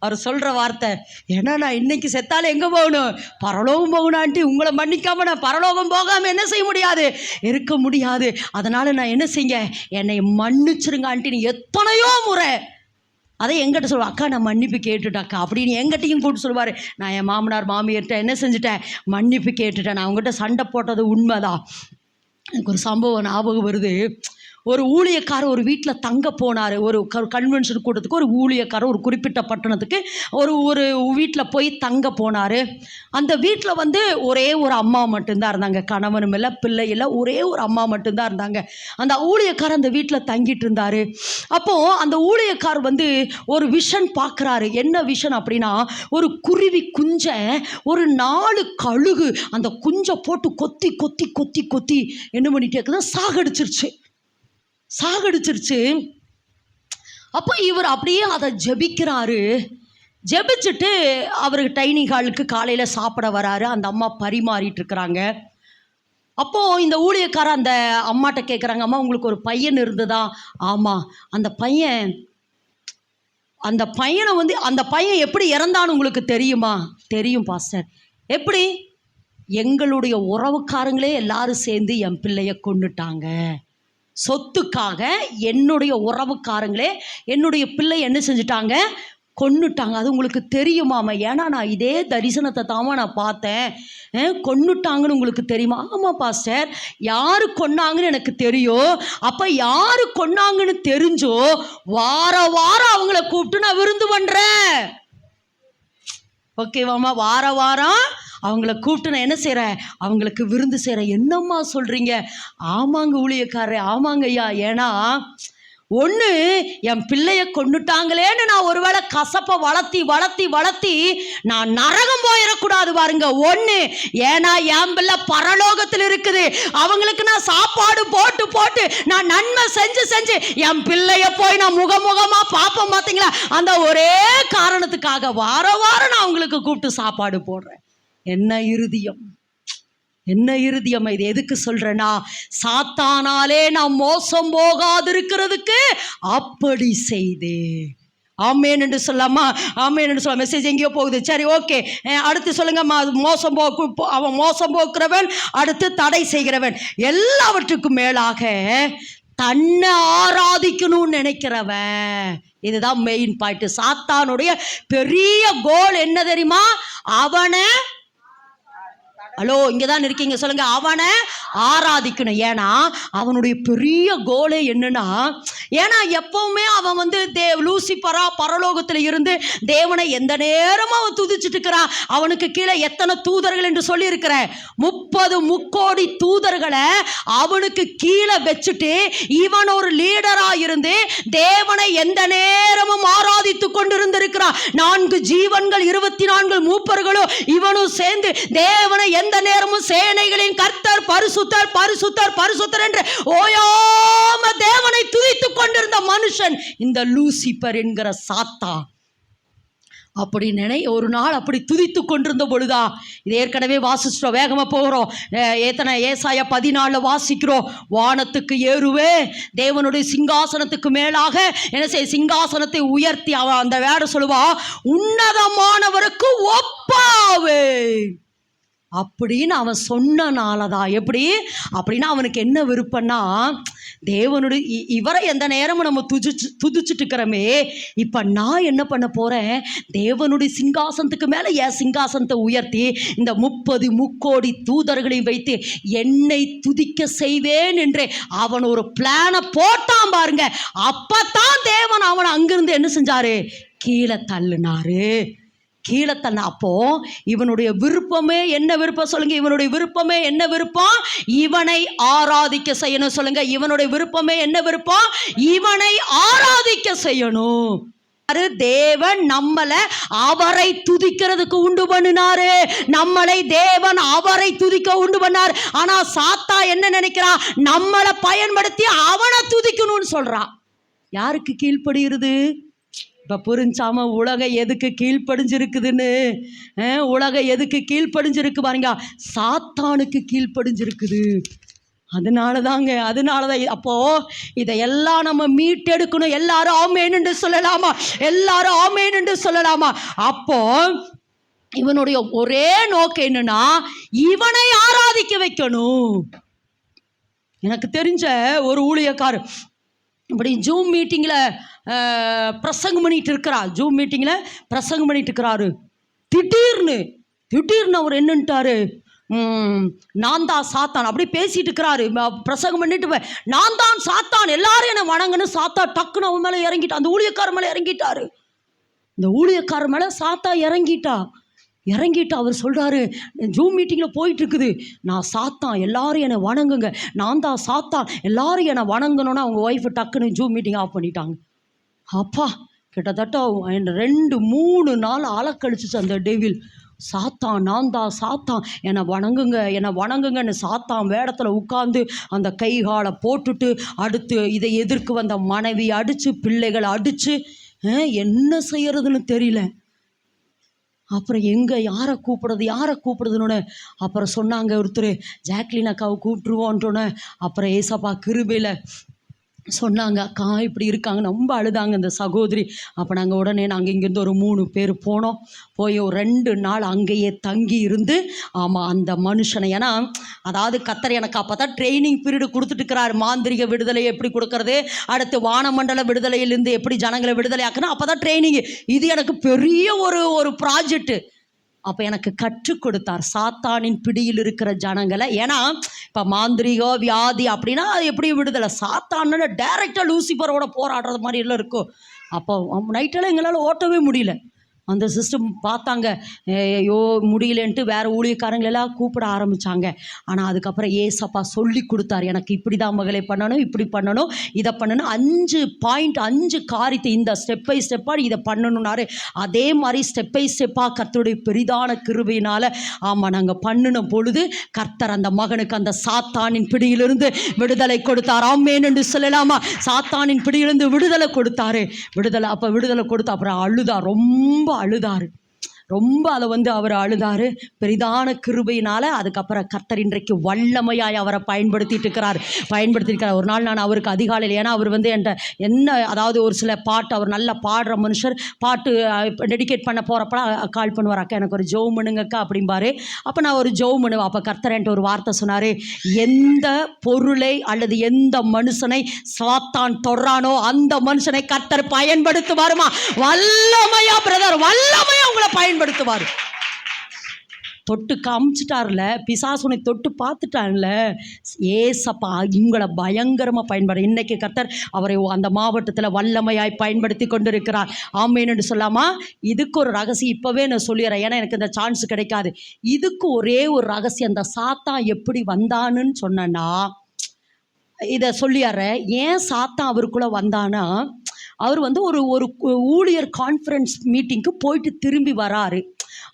அவர் சொல்கிற வார்த்தை, ஏன்னா நான் இன்னைக்கு செத்தாலும் எங்கே போகணும், பரலோகம் போகணும் ஆண்டி, உங்களை மன்னிக்காமல் நான் பரலோகம் போகாமல் என்ன செய்ய முடியாது, இருக்க முடியாது. அதனால் நான் என்ன செய்ய, என்னை மன்னிச்சிருங்க ஆண்டி. நீ எத்தனையோ முறை அதை எங்கிட்ட சொல்லுவா, அக்கா நான் மன்னிப்பு கேட்டுட்டாக்கா அப்படின்னு எங்கிட்டையும் கூப்பிட்டு சொல்லுவார். நான் என் மாமனார் மாமியார்கிட்ட என்ன செஞ்சுட்டேன், மன்னிப்பு கேட்டுட்டேன், நான் அவங்ககிட்ட சண்டை போட்டது உண்மைதான். எனக்கு ஒரு சம்பவம் ஞாபகம் வருது. ஒரு ஊழியக்காரர் ஒரு வீட்டில் தங்க போனார். ஒரு கன்வென்ஷன் கூட்டத்துக்கு ஒரு ஊழியக்காரர் ஒரு குறிப்பிட்ட பட்டணத்துக்கு ஒரு வீட்டில் போய் தங்க போனார். அந்த வீட்டில் ஒரே ஒரு அம்மா மட்டும்தான் இருந்தாங்க, கணவனும் இல்லை பிள்ளை இல்லை, ஒரே ஒரு அம்மா மட்டும்தான் இருந்தாங்க. அந்த ஊழியக்காரர் அந்த வீட்டில் தங்கிட்டு இருந்தார். அப்போது அந்த ஊழியக்காரர் ஒரு விஷன் பார்க்குறாரு. என்ன விஷன் அப்படின்னா, ஒரு குருவி குஞ்சை ஒரு 4 கழுகு அந்த குஞ்சை போட்டு கொத்தி கொத்தி கொத்தி கொத்தி என்ன பண்ணிட்டே இருக்குதா, சாகடிச்சிருச்சு. அப்போ இவர் அப்படியே அதை ஜெபிக்கிறாரு. ஜெபிச்சுட்டு அவருக்கு டைனிங் ஹாலுக்கு காலையில் சாப்பிட வராரு. அந்த அம்மா பரிமாறிட்டு இருக்கிறாங்க. அப்போது இந்த ஊழியக்காரர் அந்த அம்மாட்ட கேட்குறாங்க, அம்மா உங்களுக்கு ஒரு பையன் இருந்ததா? ஆமாம். அந்த பையனை அந்த பையன் எப்படி இறந்தான்னு உங்களுக்கு தெரியுமா? தெரியும் பாஸ்டர். எப்படி? எங்களுடைய உறவுக்காரங்களே எல்லாரும் சேர்ந்து என் பிள்ளைய கொன்னுட்டாங்க. சொத்துக்காக என்னுடைய உறவுக்காரங்களே என்னுடைய பிள்ளை என்ன செஞ்சுட்டாங்க, கொன்னுட்டாங்க. அது உங்களுக்கு தெரியுமாமா? ஏன்னா நான் இதே தரிசனத்தை தாமா நான் பார்த்தேன். கொன்னுட்டாங்கன்னு உங்களுக்கு தெரியுமா? ஆமாம் பாஸ்டர், யாரு கொன்னாங்கன்னு எனக்கு தெரியும். அப்போ யாரு கொன்னாங்கன்னு தெரிஞ்சோ வாரம் அவங்கள கூப்பிட்டு நான் விருந்து பண்ணுறேன். ஓகேவாம்மா? வாரம் அவங்கள கூப்பிட்டு நான் என்ன செய்கிறேன், அவங்களுக்கு விருந்து செய்கிறேன். என்னம்மா சொல்கிறீங்க? ஆமாங்க ஊழியக்காரரே, ஆமாங்க ஐயா. ஏன்னா ஒன்று, என் பிள்ளைய கொன்னுட்டாங்களேன்னு நான் ஒருவேளை கசப்பை வளர்த்தி நான் நரகம் போயிடக்கூடாது பாருங்க. ஒன்று, ஏன்னா என் பிள்ளை பரலோகத்தில் இருக்குது, அவங்களுக்கு நான் சாப்பாடு போட்டு நான் நன்மை செஞ்சு என் பிள்ளைய போய் நான் முகமாக பார்ப்பேன் பார்த்தீங்களா, அந்த ஒரே காரணத்துக்காக வாரம் நான் அவங்களுக்கு கூப்பிட்டு சாப்பாடு போடுறேன். என்ன இருதயம் இது. எதுக்கு சொல்றேன்னா, சாத்தானாலே நான் மோசம் போகாதிருக்கிறதுக்கு அப்படி செய்தே. ஆமேன் என்று சொல்லாமா? ஆமேன் என்று சொல்ல. மெசேஜ் எங்கேயோ போகுது. சரி, ஓகே, அடுத்து சொல்லுங்க. அவன் மோசம் போக்குறவன், அடுத்து தடை செய்கிறவன், எல்லாவற்றுக்கும் மேலாக தன்னை ஆராதிக்கணும்னு நினைக்கிறவன். இதுதான் மெயின் பாயிண்ட். சாத்தானுடைய பெரிய கோல் என்ன தெரியுமா? அவனை, ஹலோ இங்கே தான் இருக்கீங்க, சொல்லுங்க, அவனை ஆராதிக்கணும். ஏன்னா அவனுடைய பெரிய கோலே என்னன்னா, ஏன்னா எப்பவுமே அவன் லூசிபரா பரலோகத்தில் இருந்து தேவனை எந்த நேரமும் அவன் துதிச்சுட்டு இருக்கிறான். அவனுக்கு கீழே எத்தனை தூதர்கள் என்று சொல்லி இருக்கிற 30 முக்கோடி தூதர்களை அவனுக்கு கீழே வச்சுட்டு இவன் ஒரு லீடரா இருந்து தேவனை எந்த நேரமும் ஆராதித்து கொண்டிருந்திருக்கிறான். 4 ஜீவன்கள் 24 மூப்பர்களும் இவனும் சேர்ந்து தேவனை எந்த நேரமும் சேனைகளின் கர்த்தர் பரிசுத்தர் பரிசுத்தர் பரிசுத்தர் என்று ஓயாம தேவனை துதித்துக் கொண்டிருந்த மனுஷன் இந்த லூசிபர் என்கிற சாத்தான். அப்படி ஒரு நாள் அப்படி துதித்து கொண்டிருந்த பொழுதா, இது ஏற்கனவே வாசிச்சிட்டோம், வேகமாக போகிறோம். ஏசாயா 14 வாசிக்கிறோம். வானத்துக்கு ஏறுவே, தேவனுடைய சிங்காசனத்துக்கு மேலாக என்ன செய்ய, சிங்காசனத்தை உயர்த்தி அவன் அந்த வேட சொல்லுவா, உன்னதமானவருக்கு ஒப்பாவே. அப்படின்னு அவன் சொன்னனால தான். எப்படி அப்படின்னா அவனுக்கு என்ன விருப்பம்னா, தேவனுடைய இவரை எந்த நேரமும் நம்ம துதிச்சுட்டு இருக்கிறோமே, இப்போ நான் என்ன பண்ண போகிறேன், தேவனுடைய சிங்காசனத்துக்கு மேலே என் சிங்காசனத்தை உயர்த்தி இந்த 30 முக்கோடி தூதர்களையும் வைத்து என்னை துதிக்க செய்வேன் என்று அவன் ஒரு பிளானை போட்டான் பாருங்க. அப்பதான் தேவன் அவனை அங்கிருந்து என்ன செஞ்சாரு, கீழே தள்ளினாரு. கீழே தள்ள. அப்போ இவனுடைய விருப்பமே என்ன விருப்பம் சொல்லுங்க, இவனுடைய விருப்பமே என்ன விருப்பம், இவனை ஆராதிக்க செய்யணும் சொல்லுங்க. இவனுடைய விருப்பமே என்ன விருப்பம், இவனை ஆராதிக்க செய்யணும். தேவன் நம்மளை அவரை துதிக்கிறதுக்கு உண்டு பண்ணினாரு. நம்மளை தேவன் அவரை துதிக்க உண்டு பண்ணார். ஆனா சாத்தா என்ன நினைக்கிறான், நம்மளை பயன்படுத்தி அவனை துதிக்கணும்னு சொல்றான். யாருக்கு கீழ்ப்படுகிறது? இப்போ புரிஞ்சாம உலகம் எதுக்கு கீழ்ப்படிஞ்சிருக்குதுன்னு, உலகம் எதுக்கு கீழ்ப்படிஞ்சிருக்கு பாருங்க, சாத்தானுக்கு கீழ்ப்படிஞ்சிருக்குது. அதனால தான். அப்போ இதையெல்லாம் நம்ம மீட்டெடுக்கணும். எல்லாரும் ஆமேன்னு சொல்லலாமா? எல்லாரும் ஆமேன்னு சொல்லலாமா? அப்போ இவனுடைய ஒரே நோக்கம் என்னன்னா, இவனை ஆராதிக்க வைக்கணும். எனக்கு தெரிஞ்ச ஒரு ஊழியக்காரர் இப்படி ஜூம் மீட்டிங்கில் பிரசங்கம் பண்ணிட்டு இருக்கிறார். ஜூம் மீட்டிங்கில் பிரசங்கம் பண்ணிட்டு இருக்கிறாரு. திடீர்னு அவர் என்னன்ட்டாரு, நான் தான் சாத்தான் அப்படி பேசிட்டு இருக்கிறாரு. பிரசங்கம் பண்ணிட்டு நான் தான் சாத்தான், எல்லாரும் என்னை வணங்கன்னு சாத்தா டக்குன்னு அவன் மேலே இறங்கிட்டா. அந்த ஊழியக்காரர் மேலே இறங்கிட்டாரு. இந்த ஊழியக்காரர் மேலே சாத்தா இறங்கிட்டு அவர் சொல்கிறாரு, ஜூம் மீட்டிங்கில் போயிட்டுருக்குது, நான் சாத்தான், எல்லாரும் என்னை வணங்குங்க, நான் தான் சாத்தான், எல்லாரும் என்னை வணங்கணுன்னா அவங்க ஒய்ஃபு டக்குன்னு ஜூம் மீட்டிங் ஆஃப் பண்ணிட்டாங்க. அப்பா கிட்டத்தட்ட 2-3 நாள் அலக்கழிச்சிச்சு அந்த டெவில். சாத்தான், நான் தான் சாத்தான், என்னை வணங்குங்கன்னு சாத்தான் வேடத்தில் உட்கார்ந்து அந்த கைகாலை போட்டுட்டு அடுத்து இதை எதிர்க்கு வந்த மனைவி அடித்து பிள்ளைகளை அடித்து என்ன செய்யறதுன்னு தெரியல. அப்புறம் யாரை கூப்பிடுறதுன்னு அப்புறம் சொன்னாங்க ஒருத்தர், ஜாக்லின் அக்காவை கூப்பிட்டுருவோன்றோன்னே அப்புறம் ஏசப்பா கிருபையில் சொன்னாங்க, அக்கா இப்படி இருக்காங்க. ரொம்ப அழுதாங்க இந்த சகோதரி. அப்போ நாங்கள் இங்கேருந்து ஒரு 3 பேர் போனோம். போய் ஒரு 2 நாள் அங்கேயே தங்கி இருந்து, ஆமாம் அந்த மனுஷனை, ஏன்னா அதாவது கர்த்தர் எனக்கு அப்போ தான் ட்ரைனிங் பீரியடு கொடுத்துட்டுருக்கிறார். மாந்திரிக விடுதலையை எப்படி கொடுக்கறது, அடுத்து வானமண்டல விடுதலையிலேருந்து எப்படி ஜனங்களை விடுதலை ஆக்கணும், அப்போ தான் ட்ரைனிங்கு. இது எனக்கு பெரிய ஒரு ப்ராஜெக்டு. அப்போ எனக்கு கற்றுக் கொடுத்தார் சாத்தானின் பிடியில் இருக்கிற ஜனங்களை. ஏன்னா இப்போ மாந்திரிகோ வியாதி அப்படின்னா எப்படி விடுதலை, சாத்தான்னு டைரெக்டாக லூசிஃபரோட போராடுறது மாதிரி எல்லாம் இருக்கும். அப்போ நைட்டெல்லாம் எங்களால் ஓட்டவே முடியல. அந்த சிஸ்டம் பார்த்தாங்க, ஐயோ முடியலன்ட்டு வேறு ஊழியக்காரங்களெல்லாம் கூப்பிட ஆரம்பித்தாங்க. ஆனால் அதுக்கப்புறம் ஏசப்பா சொல்லி கொடுத்தார், எனக்கு இப்படி தான் மகளை பண்ணணும், இப்படி பண்ணணும், இதை பண்ணணும், 5 காரியத்தை இந்த ஸ்டெப் பை ஸ்டெப்பாக இதை பண்ணணுன்னாரு. அதே மாதிரி ஸ்டெப் பை ஸ்டெப்பாக கர்த்தருடைய பெரிதான கிருபையினால் ஆமாம் நாங்கள் பண்ணின பொழுது கர்த்தர் அந்த மகனுக்கு அந்த சாத்தானின் பிடியிலிருந்து விடுதலை கொடுத்தார். ஆமேன் என்று சொல்லலாமா? சாத்தானின் பிடியிலிருந்து விடுதலை கொடுத்தாரு. விடுதலை கொடுத்து அப்புறம் அழுதார், ரொம்ப அதை அவர் அழுதாரு பெரிதான கிருபையினால். அதுக்கப்புறம் கர்த்தர் இன்றைக்கு வல்லமையாய் அவரை பயன்படுத்திட்டு இருக்கிறார். ஒரு நாள் நான் அவருக்கு அதிகாலையில், ஏன்னா அவர் என்கிட்ட என்ன அதாவது ஒரு சில பாட்டு, அவர் நல்லா பாடுற மனுஷர், பாட்டு டெடிகேட் பண்ண போகிறப்ப கால் பண்ணுவார், அக்கா எனக்கு ஒரு ஜெபம் பண்ணுங்கக்கா அப்படிம்பாரு. அப்போ நான் ஒரு ஜெபம் பண்ணுவேன். அப்போ கர்த்தர் என்கிட்ட ஒரு வார்த்தை சொன்னார், எந்த பொருளை அல்லது எந்த மனுஷனை சாத்தான் தொடுறானோ அந்த மனுஷனை கர்த்தர் பயன்படுத்துவாருமா. வல்லமையா பிரதர், வல்லமையா உங்களை பயன்படுத்துவார். தொட்டு காமிச்சிட்டார்ல, பிசாசுனை தொட்டு பார்த்துட்டான்ல, ஏசப்பா இவங்களை பயங்கரமாக பயன்படுற. இன்னைக்கு கர்த்தர் அவரை அந்த மாவட்டத்தில் வல்லமையாய் பயன்படுத்தி கொண்டிருக்கிறார். ஆமேன்னு சொல்லாமா? இதுக்கு ஒரு ரகசியம் இப்போவே நான் சொல்லிடுறேன், ஏன்னா எனக்கு இந்த சான்ஸ் கிடைக்காது. இதுக்கு ஒரே ஒரு ரகசியம், அந்த சாத்தான் எப்படி வந்தான்னு சொன்னா இதை சொல்லிடுறேன். ஏன் சாத்தான் அவருக்குள்ளே வந்தானா, அவர் ஒரு ஊழியர் கான்ஃபரன்ஸ் மீட்டிங்க்கு போயிட்டு திரும்பி வராரு.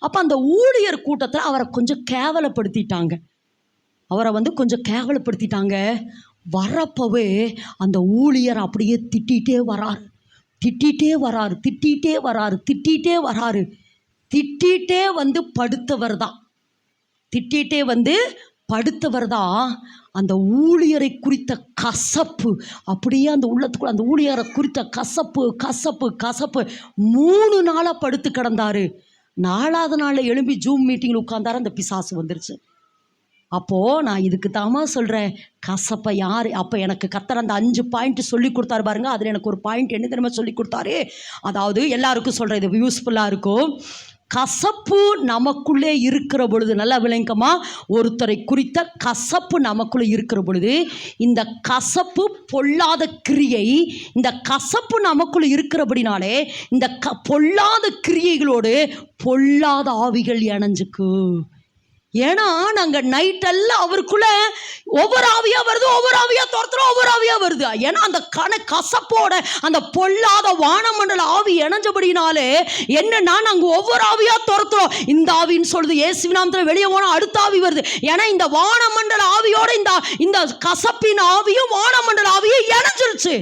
அப்போ அந்த ஊழியர் கூட்டத்தில் அவரை கொஞ்சம் கேவலப்படுத்திட்டாங்க. வரப்பவே அந்த ஊழியர் அப்படியே திட்டிகிட்டே வராரு. படுத்தவர் தான் அந்த ஊழியரை குறித்த கசப்பு அப்படியே அந்த உள்ளத்துக்குள்ள, அந்த ஊழியரை குறித்த கசப்பு 3 நாளாக படுத்து கிடந்தாரு. 4வது நாளில் எழும்பி ஜூம் மீட்டிங்கில் உட்கார்ந்தாரு, அந்த பிசாசு வந்துருச்சு. அப்போது நான் இதுக்கு தாமா சொல்கிறேன், கசப்பை யார் அப்போ எனக்கு கர்த்தர் அந்த 5 பாயிண்ட் சொல்லி கொடுத்தாரு பாருங்க. அதில் எனக்கு ஒரு பாயிண்ட் என்ன தெரியுமா சொல்லி கொடுத்தாரு, அதாவது எல்லாருக்கும் சொல்கிறேன், இது யூஸ்ஃபுல்லாக இருக்கும். கசப்பு நமக்குள்ளே இருக்கிற பொழுது, நல்லா விளங்கமா, ஒருத்தரை குறித்த கசப்பு நமக்குள்ளே இருக்கிற பொழுது, இந்த கசப்பு பொல்லாத கிரியை, இந்த கசப்பு நமக்குள்ளே இருக்கிறபடினாலே இந்த பொல்லாத கிரியைகளோடு பொல்லாத ஆவிகள் இணைஞ்சுக்கு. ஏன்னா நாங்கள் நைட்டெல்லாம் அவருக்குள்ள ஒவ்வொரு ஆவியாக வருது, ஒவ்வொரு ஆவியாக துரத்துறோம், ஒவ்வொரு ஆவியாக வருது. ஏன்னா அந்த கசப்போட அந்த பொல்லாத வானமண்டல ஆவி இணைஞ்சபடினாலே என்னன்னா நாங்கள் ஒவ்வொரு ஆவியாக துரத்துறோம். இந்த ஆவின்னு சொல்லுது, இயேசுவின் நாமத்தில் வெளியே போனால் அடுத்த ஆவி வருது. ஏன்னா இந்த வானமண்டல ஆவியோட இந்த கசப்பின் ஆவியும் வானமண்டல ஆவியும் இணைஞ்சிருச்சு.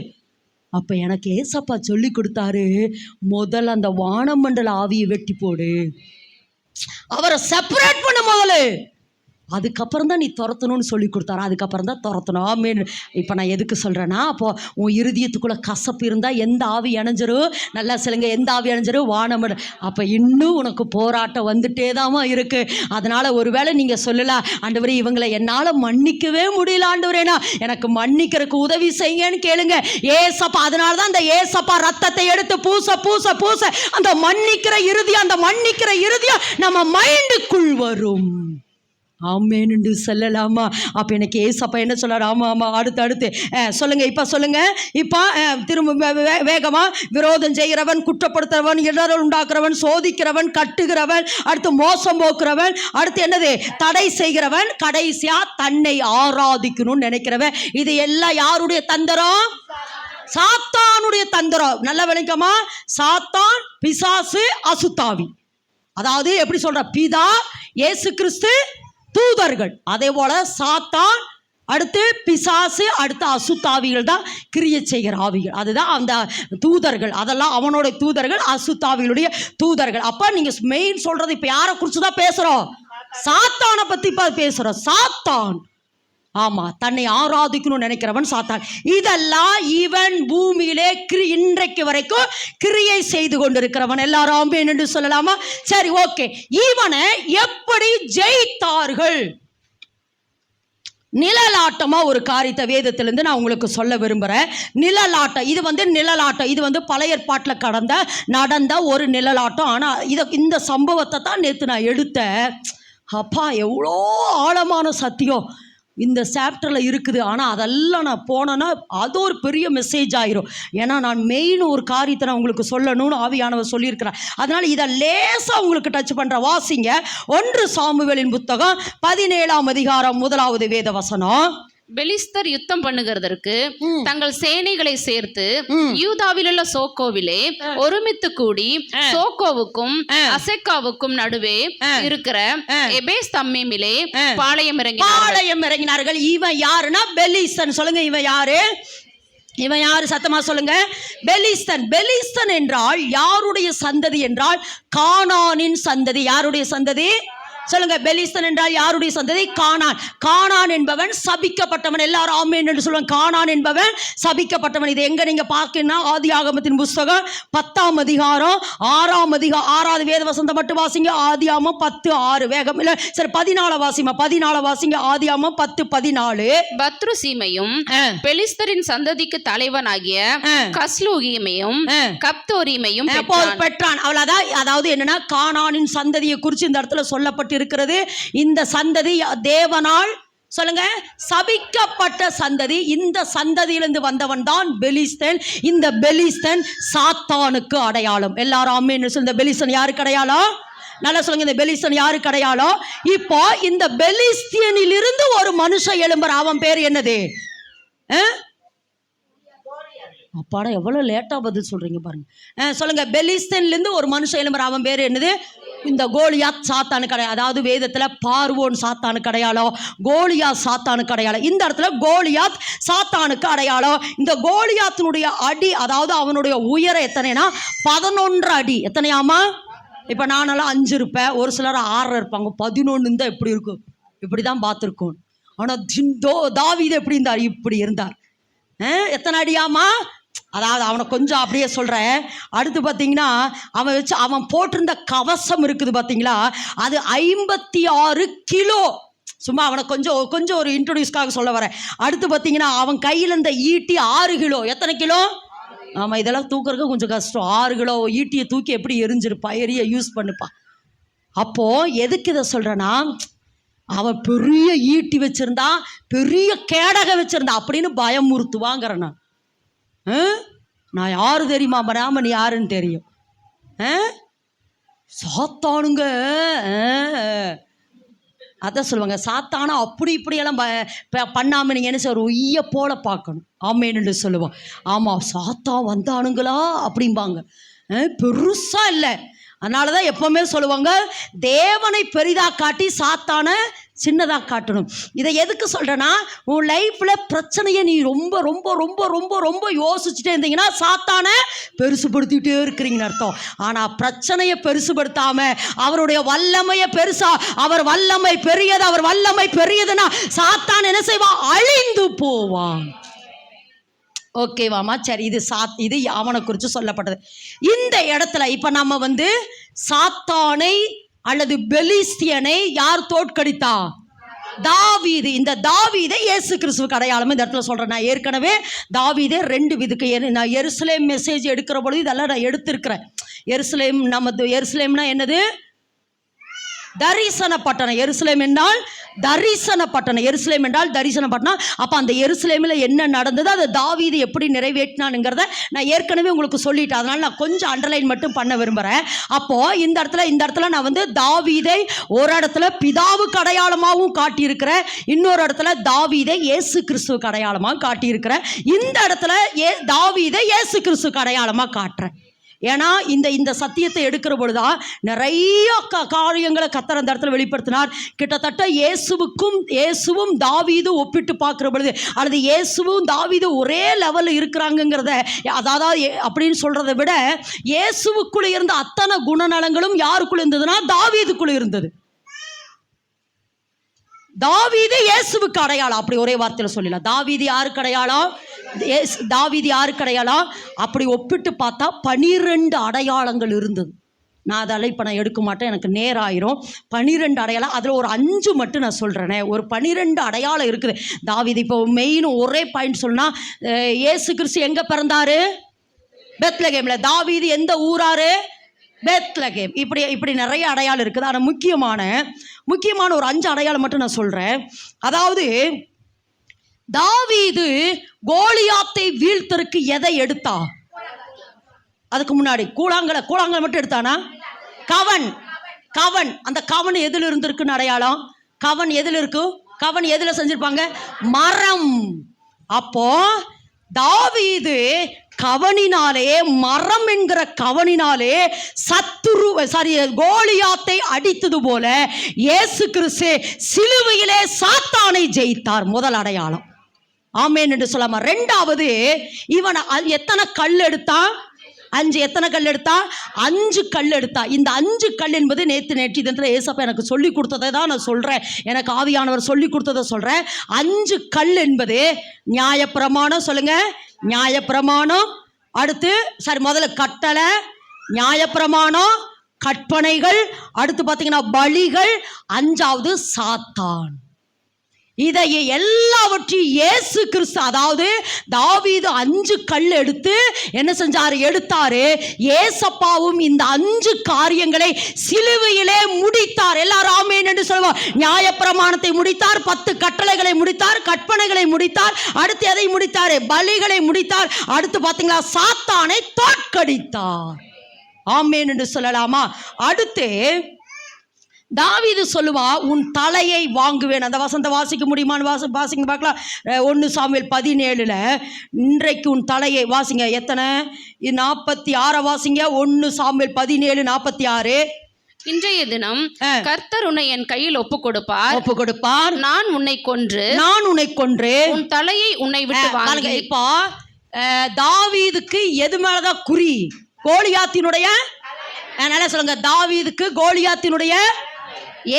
அப்போ எனக்கு ஏசப்பா சொல்லி கொடுத்தாரு, முதல்ல அந்த வானமண்டல ஆவியை வெட்டி போடு, அவரை செப்பரேட் பண்ண முதல்ல, அதுக்கப்புறம் தான் நீ துரத்தணும்னு சொல்லி கொடுத்தாரு. அதுக்கப்புறம் தான் துரத்தணும். ஆமேன். இப்போ நான் எதுக்கு சொல்கிறேன்னா, அப்போது உன் இருதயத்துக்குள்ளே கசப்பு இருந்தால் எந்த ஆவி இணைஞ்சிரும், நல்லா சொல்லுங்க, எந்த ஆவி இணைஞ்சிரும், வானமடு. அப்போ இன்னும் உனக்கு போராட்டம் வந்துட்டே தாமா இருக்குது. அதனால் ஒருவேளை நீங்கள் சொல்லலாம், ஆண்டவரே இவங்களை என்னால் மன்னிக்கவே முடியல ஆண்டவரேனா, எனக்கு மன்னிக்கிறதுக்கு உதவி செய்யுங்கன்னு கேளுங்க. ஏசப்பா, அதனால தான் அந்த ஏசப்பா ரத்தத்தை எடுத்து பூச பூச பூச அந்த மன்னிக்கிற இறுதியம், அந்த மன்னிக்கிற இறுதியம் நம்ம மைண்டுக்குள் வரும். ஆமேன்னு சொல்லலாமா? அப்போ எனக்கு ஏசப்பா என்ன சொல்கிறார்? ஆமாம் அடுத்து சொல்லுங்கள், இப்போ சொல்லுங்கள். இப்போ திரும்ப வேகமாக, விரோதம் செய்கிறவன், குற்றப்படுத்துகிறவன், இடரல் உண்டாக்குறவன், சோதிக்கிறவன், கட்டுகிறவன், அடுத்து மோசம் போக்குறவன், அடுத்து என்னது, தடை செய்கிறவன், கடைசியாக தன்னை ஆராதிக்கணும்னு நினைக்கிறவன். இது எல்லாம் யாருடைய தந்திரம்? சாத்தானுடைய தந்திரம். நல்ல விளக்கமா, சாத்தான், பிசாசு, அசுத்தாவி. அதாவது எப்படி சொல்ற, பிதா, இயேசு கிறிஸ்து, தூதர்கள். அதே போல சாத்தான், அடுத்து பிசாசு, அடுத்து அசுத்தாவிகள் தான் கிரியை செய்கிற ஆவிகள். அதுதான் அந்த தூதர்கள், அதெல்லாம் அவனோட தூதர்கள், அசுத்தாவிகளுடைய தூதர்கள். அப்போ நீங்கள் மெயின் சொல்கிறது இப்போ யாரை குறித்து தான் பேசுகிறோம்? சாத்தானை பற்றி இப்போ பேசுகிறோம். சாத்தான், ஆமாம், தன்னை ஆராதிக்கணும்னு நினைக்கிறவன் சாத்தான். இதெல்லாம் இவன் பூமியிலே இன்றைக்கு வரைக்கும் கிரியை செய்து கொண்டிருக்கிறவன். எல்லாரும் ஆமென் என்று சொல்லலாமா? சரி, ஓகே. இவனை எப்படி ஜெயித்தார்கள்? நிழலாட்டமா ஒரு காரியத்தை வேதத்திலிருந்து நான் உங்களுக்கு சொல்ல விரும்புகிறேன். நிழலாட்டம், இது நிழலாட்டம், இது பழைய ஏற்பாட்டில் நடந்த ஒரு நிழலாட்டம். ஆனால் இந்த சம்பவத்தை தான் நேற்று நான் எடுத்தேன். அப்பா, எவ்வளோ ஆழமான சத்தியம் இந்த சாப்டரில் இருக்குது. ஆனால் அதெல்லாம் நான் போனேன்னா அது ஒரு பெரிய மெசேஜ் ஆயிரும். ஏன்னா நான் மெயின் ஒரு காரியத்தை நான் உங்களுக்கு சொல்லணும்னு ஆவியானவர் சொல்லியிருக்கிறேன். அதனால் இதை லேசாக உங்களுக்கு டச் பண்ணுற. வாசிங்க 1 சாமுவேலின் புத்தகம் 17ஆம் அதிகாரம் 1வது வேத வசனம். பெலிஸ்தர் யுத்தம் பண்ணுகிறதற்கு தங்கள் சேனைகளை சேர்த்து யூதாவில் உள்ள சோக்கோவிலே ஒருமித்து கூடி சோக்கோவுக்கும் அசெக்காவுக்கும் நடுவே இருக்கிற எபேஸ் தம்மீமிலே பாளையம் இறங்கினார்கள். இவன் யாருன்னா பெலிஸ்தன். சொல்லுங்க, இவன் யாரு? இவன் யாரு? சத்தமா சொல்லுங்க. பெலிஸ்தன். பெலிஸ்தன் என்றால் யாருடைய சந்ததி என்றால் கானானின் சந்ததி. யாருடைய சந்ததி? சொல்லுங்க. பெலிஸ்தன் என்றால் யாருடைய சந்ததி? கானான். கானான் என்பவன் சபிக்கப்பட்டவன். எல்லாரும் ஆமென் என்று சொல்லுவாங்க. கானான் என்பவன் சபிக்கப்பட்டவன். இது எங்க நீங்க பார்க்கணும்னா ஆதியாகமத்தின் புஸ்தகம் 10ஆம் அதிகாரம் 6வது வேத வசனத்தை மட்டும் வாசிங்க. ஆதியாகமம் 10:6. வேகம் இல்ல, சரி 14 வாசிமா. 14 வாசிங்க. ஆதியாகமம் 10:14. பத்ருசீமையும் பெலிஸ்தரின் சந்ததிக்கு தலைவனாகிய கஸ்லூகியமையும் கப்தோரிமையும் பெற்றான். அவ்வளவுதான். அதாவது என்னன்னா, கானானின் சந்ததியை குறித்து இந்த இடத்துல சொல்லப்பட்டு இருக்கிறது. இந்த சந்ததி தேவனால், சொல்லுங்க, சபிக்கப்பட்ட சந்ததி. இந்த சந்ததியிலிருந்து வந்தவன் தான் பெலிஸ்தன். இந்த பெலிஸ்தன் சாத்தானுக்கு அடையாளம். எல்லாரும் ஆமென். இந்த பெலிஸ்தன் யாருக்கு அடையாளம்? நல்லா சொல்லுங்க, இந்த பெலிஸ்தன் யாருக்கு அடையாளம்? இப்போ இந்த பெலிஸ்தியனிலிருந்து ஒரு மனுஷன் எழும்புற. அவன் பேர் என்னது? அப்பாடா, எவ்வளோ லேட்டாக பதில் சொல்கிறீங்க பாருங்க. சொல்லுங்க. பெலிஸ்தன்லேருந்து ஒரு மனுஷன் எழும்புற. அவன் பேர் என்னது? இந்த கோலியாத் சாத்தானுக்கு அடையாளம். அதாவது வேதத்தில் பார்வோன் சாத்தானுக்கு அடையாளம், கோலியாத் சாத்தானுக்கு அடையாளம். இந்த இடத்துல கோலியாத் சாத்தானுக்கு அடையாளம். இந்த கோலியாத்தினுடைய அடி, அதாவது அவனுடைய உயரம் எத்தனைனா 11 அடி. எத்தனையாமா? இப்போ நானெல்லாம் 5 இருப்பேன், ஒரு சிலர் 6 இருப்பாங்க. 11 தான் எப்படி இருக்கும்? இப்படி தான் பார்த்துருக்கோம். ஆனால் தாவீது எப்படி இருந்தார்? இப்படி இருந்தார். எத்தனை அடியாமா? அதாவது அவனை கொஞ்சம் அப்படியே சொல்கிறேன். அடுத்து பார்த்தீங்கன்னா அவன் போட்டிருந்த கவசம் இருக்குது பார்த்தீங்களா, அது 56 கிலோ. சும்மா அவனை கொஞ்சம் ஒரு இன்ட்ரோடியூஸ்க்காக சொல்ல வரேன். அடுத்து பார்த்தீங்கன்னா அவன் கையில் இந்த ஈட்டி 6 கிலோ. எத்தனை கிலோ? ஆமாம், இதெல்லாம் தூக்குறதுக்கு கொஞ்சம் கஷ்டம். 6 கிலோ ஈட்டியை தூக்கி எப்படி எரிஞ்சிருப்பா, யூஸ் பண்ணுப்பா. அப்போது எதுக்கு இதை சொல்கிறேன்னா, அவன் பெரிய ஈட்டி வச்சுருந்தான், பெரிய கேடகை வச்சுருந்தான் அப்படின்னு பயமுறுத்துவாங்கிறேன் நான் யாரு தெரியுமா? ராமன் யாருன்னு தெரியும். சாத்தானுங்க அதான் சொல்லுவாங்க, சாத்தானா அப்படி இப்படியெல்லாம் பண்ணாமல் நீங்கள் என்ன சார் ஒய்ய போல பார்க்கணும். ஆமேன்னு சொல்லுவோம். ஆமாம், சாத்தான் வந்தானுங்களா அப்படிம்பாங்க. பெருசாக இல்லை. அதனால தான் எப்போவுமே சொல்லுவாங்க, தேவனை பெரிதாக காட்டி சாத்தானை சின்னதாக காட்டணும். இதை எதுக்கு சொல்கிறேன்னா, உன் லைஃப்பில் பிரச்சனையை நீ ரொம்ப ரொம்ப ரொம்ப ரொம்ப ரொம்ப யோசிச்சுட்டே இருந்தீங்கன்னா சாத்தானை பெருசுபடுத்திகிட்டே இருக்கிறீங்கன்னு அர்த்தம். ஆனால் பிரச்சனையை பெருசுபடுத்தாமல் அவருடைய வல்லமையை அவர் வல்லமை பெரியது, அவர் வல்லமை பெரியதுன்னா சாத்தான் என்ன செய்வான்? அழிந்து போவான். ஓகேவாமா? சரி, இது அவனை குறித்து சொல்லப்பட்டது. இந்த இடத்துல இப்போ நம்ம சாத்தானை அல்லது பெலிஸ்தியனை யார் தோற்கடித்தா? தாவீது. இந்த தாவீதை இயேசு கிறிஸ்துவுக்கு அடையாளம் இந்த இடத்துல சொல்கிறேன். நான் ஏற்கனவே தாவீதே 2 விதுக்கு நான் எருசலேம் மெசேஜ் எடுக்கிற பொழுது இதெல்லாம் நான் எடுத்திருக்கிறேன். எருசலேம்னா என்னது? தரிசன பட்டணம். எருசலேம் என்றால் தரிசன பட்டணம். எருசலேம் என்றால் தரிசன பட்டணம். அப்போ அந்த எருசலேமில் என்ன நடந்தது, அதை தாவீது எப்படி நிறைவேற்றினானுங்கிறத நான் ஏற்கனவே உங்களுக்கு சொல்லிட்டேன். அதனால் நான் கொஞ்சம் அண்டர்லைன் மட்டும் பண்ண விரும்புகிறேன். அப்போது இந்த இடத்துல நான் தாவீதை ஒரு இடத்துல பிதாவுக்கு அடையாளமாகவும் காட்டியிருக்கிறேன், இன்னொரு இடத்துல தாவீதை இயேசு கிறிஸ்துவுக்கு அடையாளமாக காட்டியிருக்கிறேன். இந்த இடத்துல தாவீதை இயேசு கிறிஸ்துவுக்கு அடையாளமாக காட்டுறேன். ஏன்னா இந்த சத்தியத்தை எடுக்கிற பொழுதுதான் நிறைய காரியங்களை கர்த்தர் அந்த இடத்துல வெளிப்படுத்தினார். கிட்டத்தட்ட இயேசுவும் தாவீது ஒப்பிட்டு பார்க்குற பொழுது, அல்லது இயேசுவும் தாவீது ஒரே லெவலில் இருக்கிறாங்கிறத, அதாவது அப்படின்னு சொல்கிறத விட இயேசுவுக்குள்ளே இருந்த அத்தனை குணநலங்களும் யாருக்குள்ளே இருந்ததுன்னா தாவீதுக்குள்ளே இருந்தது. தாவீது இயேசுவுக்கு அடையாளம். அப்படி ஒரே வார்த்தையில் சொல்லலாம். தாவீது யாருக்கு அடையாளம்? தாவீது யாருக்கு அடையாளம்? அப்படி ஒப்பிட்டு பார்த்தா 12 அடையாளங்கள் இருந்தது. நான் அதெல்லாம் இப்போ நான் எடுக்க மாட்டேன், எனக்கு நேரம் ஆயிரும். 12 அடையாளம், அதில் ஒரு 5 மட்டும் நான் சொல்கிறேனே. ஒரு 12 அடையாளம் இருக்குது தாவீது. இப்போ மெயின் ஒரே பாயிண்ட் சொன்னால், இயேசு கிறிஸ்து எங்கே பிறந்தாரு? பெத்லகேமில். தாவீது எந்த ஊராரு? பெத்லகேம். இப்படி நிறைய அடையாளம் இருக்குது. ஆனால் முக்கியமான ஒரு 5 அடையாளம் மட்டும் நான் சொல்கிறேன். அதாவது தாவீது கோலியாத்தை வீழ்த்தருக்கு எதை எடுத்தா? அதுக்கு முன்னாடி கூழாங்கல் மட்டும் எடுத்தானா? கவன். அந்த கவன் எதில் இருந்திருக்குன்னு அடையாளம்? கவன் எதில் இருக்கு? கவன் எதில் செஞ்சிருப்பாங்க? மரம். அப்போ தாவீது மரம் என்கிற கவனினாலே கோலியாத்தை அடித்தது போல இயேசு கிறிஸ்து சிலுவையிலே சாத்தானை ஜெயித்தார். முதல் அடையாளம். ஆமென் என்று சொல்லாம. 2வது, இவன் எத்தனை கல் எடுத்தான்? 5. எத்தனை கல் எடுத்தா? 5 கல் எடுத்தா. இந்த 5 கல் என்பது நேற்று தினத்தில் ஏசப்பா எனக்கு சொல்லி கொடுத்ததை தான் நான் சொல்கிறேன். எனக்கு ஆவியானவர் சொல்லி கொடுத்ததை சொல்கிறேன். 5 கல் என்பது நியாயப்பிரமாணம். சொல்லுங்க, நியாயப்பிரமாணம். அடுத்து முதல்ல கட்டளை, நியாயப்பிரமாணம், கற்பனைகள், அடுத்து பார்த்தீங்கன்னா பலிகள், 5வது சாத்தான். இதை எல்லாவற்றையும் இயேசு கிறிஸ்து, அதாவது தாவீது 5 கல் எடுத்து என்ன செஞ்சாரு? எடுத்தாரு. ஏசப்பாவும் இந்த 5 காரியங்களை சிலுவையிலே முடித்தார். எல்லாரும் ஆமென் என்று சொல்லுவோம். நியாயப்பிரமாணத்தை முடித்தார், 10 கட்டளைகளை முடித்தார், கற்பனைகளை முடித்தார், அடுத்து எதை முடித்தார்? பலிகளை முடித்தார். அடுத்து பார்த்தீங்களா, சாத்தானை தோற்கடித்தார். ஆமென் என்று சொல்லலாமா? அடுத்து தாவீது சொல்லுவா, உன் தலையை வாங்குவேன். அந்த வசனத்தை வாசிக்க முடியுமான்னு வாசிங்க பார்க்கலாம். 1 சாமுவேல் 17 இன்றைக்கு உன் தலையை வாசிங்க. எத்தனை? 46 வாசிங்க. 1 சாமுவேல் 17:46. இன்றைய தினம் கர்த்தர் உன்னை என் கையில் ஒப்பு கொடுப்பார். நான் உன்னை கொன்று உன் தலையை உன்னை விட்டு வாங்கி. இப்போ தாவீதுக்கு எது மேலதான் குறி? கோலியாத்தினுடைய. நல்லா சொல்லுங்க, தாவீதுக்கு கோலியாத்தினுடைய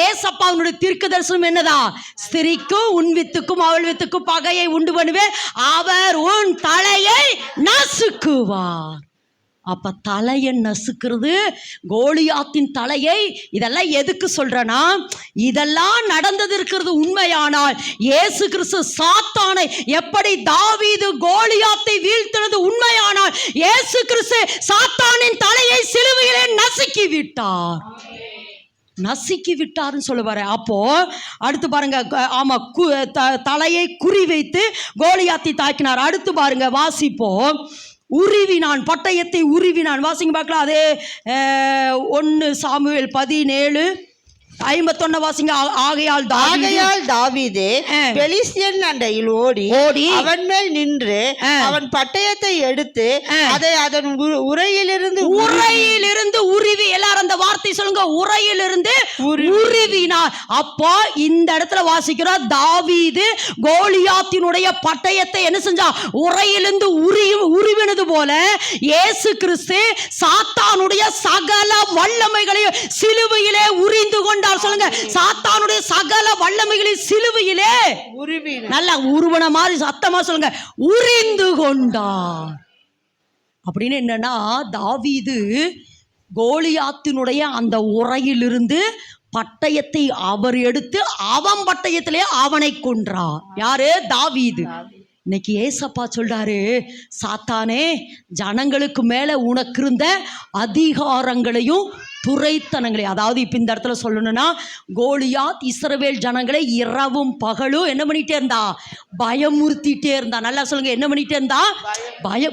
ஏசப்பாவுடைய தீர்க்க தரிசனம் என்னதான்? ஸ்திரிக்கும் உன் வித்துக்கும் அவள் வித்துக்கும் பகையை உண்டு பண்ணுவேன், அவர் உன் தலையை நசுக்குவார். அப்ப தலையை நசுக்கிறது, கோலியாத்தின் தலையை. இதெல்லாம் எதுக்கு சொல்றேன்னா, இதெல்லாம் நடந்தது இருக்கிறது உண்மையானால் இயேசு கிறிஸ்து சாத்தானை எப்படி தாவீது கோலியாத்தை வீழ்த்தினது உண்மையானால் இயேசு கிறிஸ்து சாத்தானின் தலையை சிலுவையிலே நசுக்கி விட்டார். நசுக்கி விட்டாருன்னு சொல்லுவாரு. அப்போ அடுத்து பாருங்க, ஆமா, தலையை குறி வைத்து கோலியாத்தை தாக்கினார். அடுத்து பாருங்க, வாசிப்போம். உருவினான், பட்டயத்தை உருவினான். வாசிங்க பார்க்கலாம். அதே 1 சாமுவேல் 17:51 வாசிங்க. ஆகையால் தாவீது பெலிஸ்தியன் அண்டையில் ஓடி அவன் மேல் நின்று அவன் பட்டயத்தை எடுத்து அதை அதன் உரையிலிருந்து உருவி, எல்லாரும் அந்த வார்த்தை சொல்லுங்க, உரையிலிருந்து உருவினார். அப்போ இந்த இடத்துல வாசிக்கிறோம், தாவீது கோலியாத்தினுடைய பட்டயத்தை என்ன செஞ்சா? உரையிலிருந்து உருவினது போல இயேசு கிறிஸ்து சாத்தானுடைய சகல வல்லமைகளையும் சிலுவையிலே உரிந்து கொண்டார். சொல்லுங்க, சாத்தானுடைய சகல வல்லமைகளை சிலுவையிலே நல்லா உருவன மாதிரி சத்தமா சொல்லுங்க, உரிந்து கொண்டார். அப்படின்னு என்னன்னா, தாவீது கோலியாத்தினுடைய அந்த உரையிலிருந்து பட்டயத்தை அவர் எடுத்து அவன் பட்டயத்திலே அவனை கொன்றார். யாரு? தாவீது. இன்னைக்கு ஏசப்பா சொல்றாரு, சாத்தானே, ஜனங்களுக்கு மேல உனக்கு இருந்த அதிகாரங்களையும் துரைத்தனங்களை, அதாவது இப்போ இந்த இடத்துல சொல்லணும்னா, கோலியாத் இஸ்ரவேல் ஜனங்களை இரவும் பகலும் என்ன பண்ணிட்டே இருந்தா? பயமுறுத்திட்டே இருந்தா. நல்லா சொல்லுங்க, என்ன பண்ணிட்டே இருந்தா?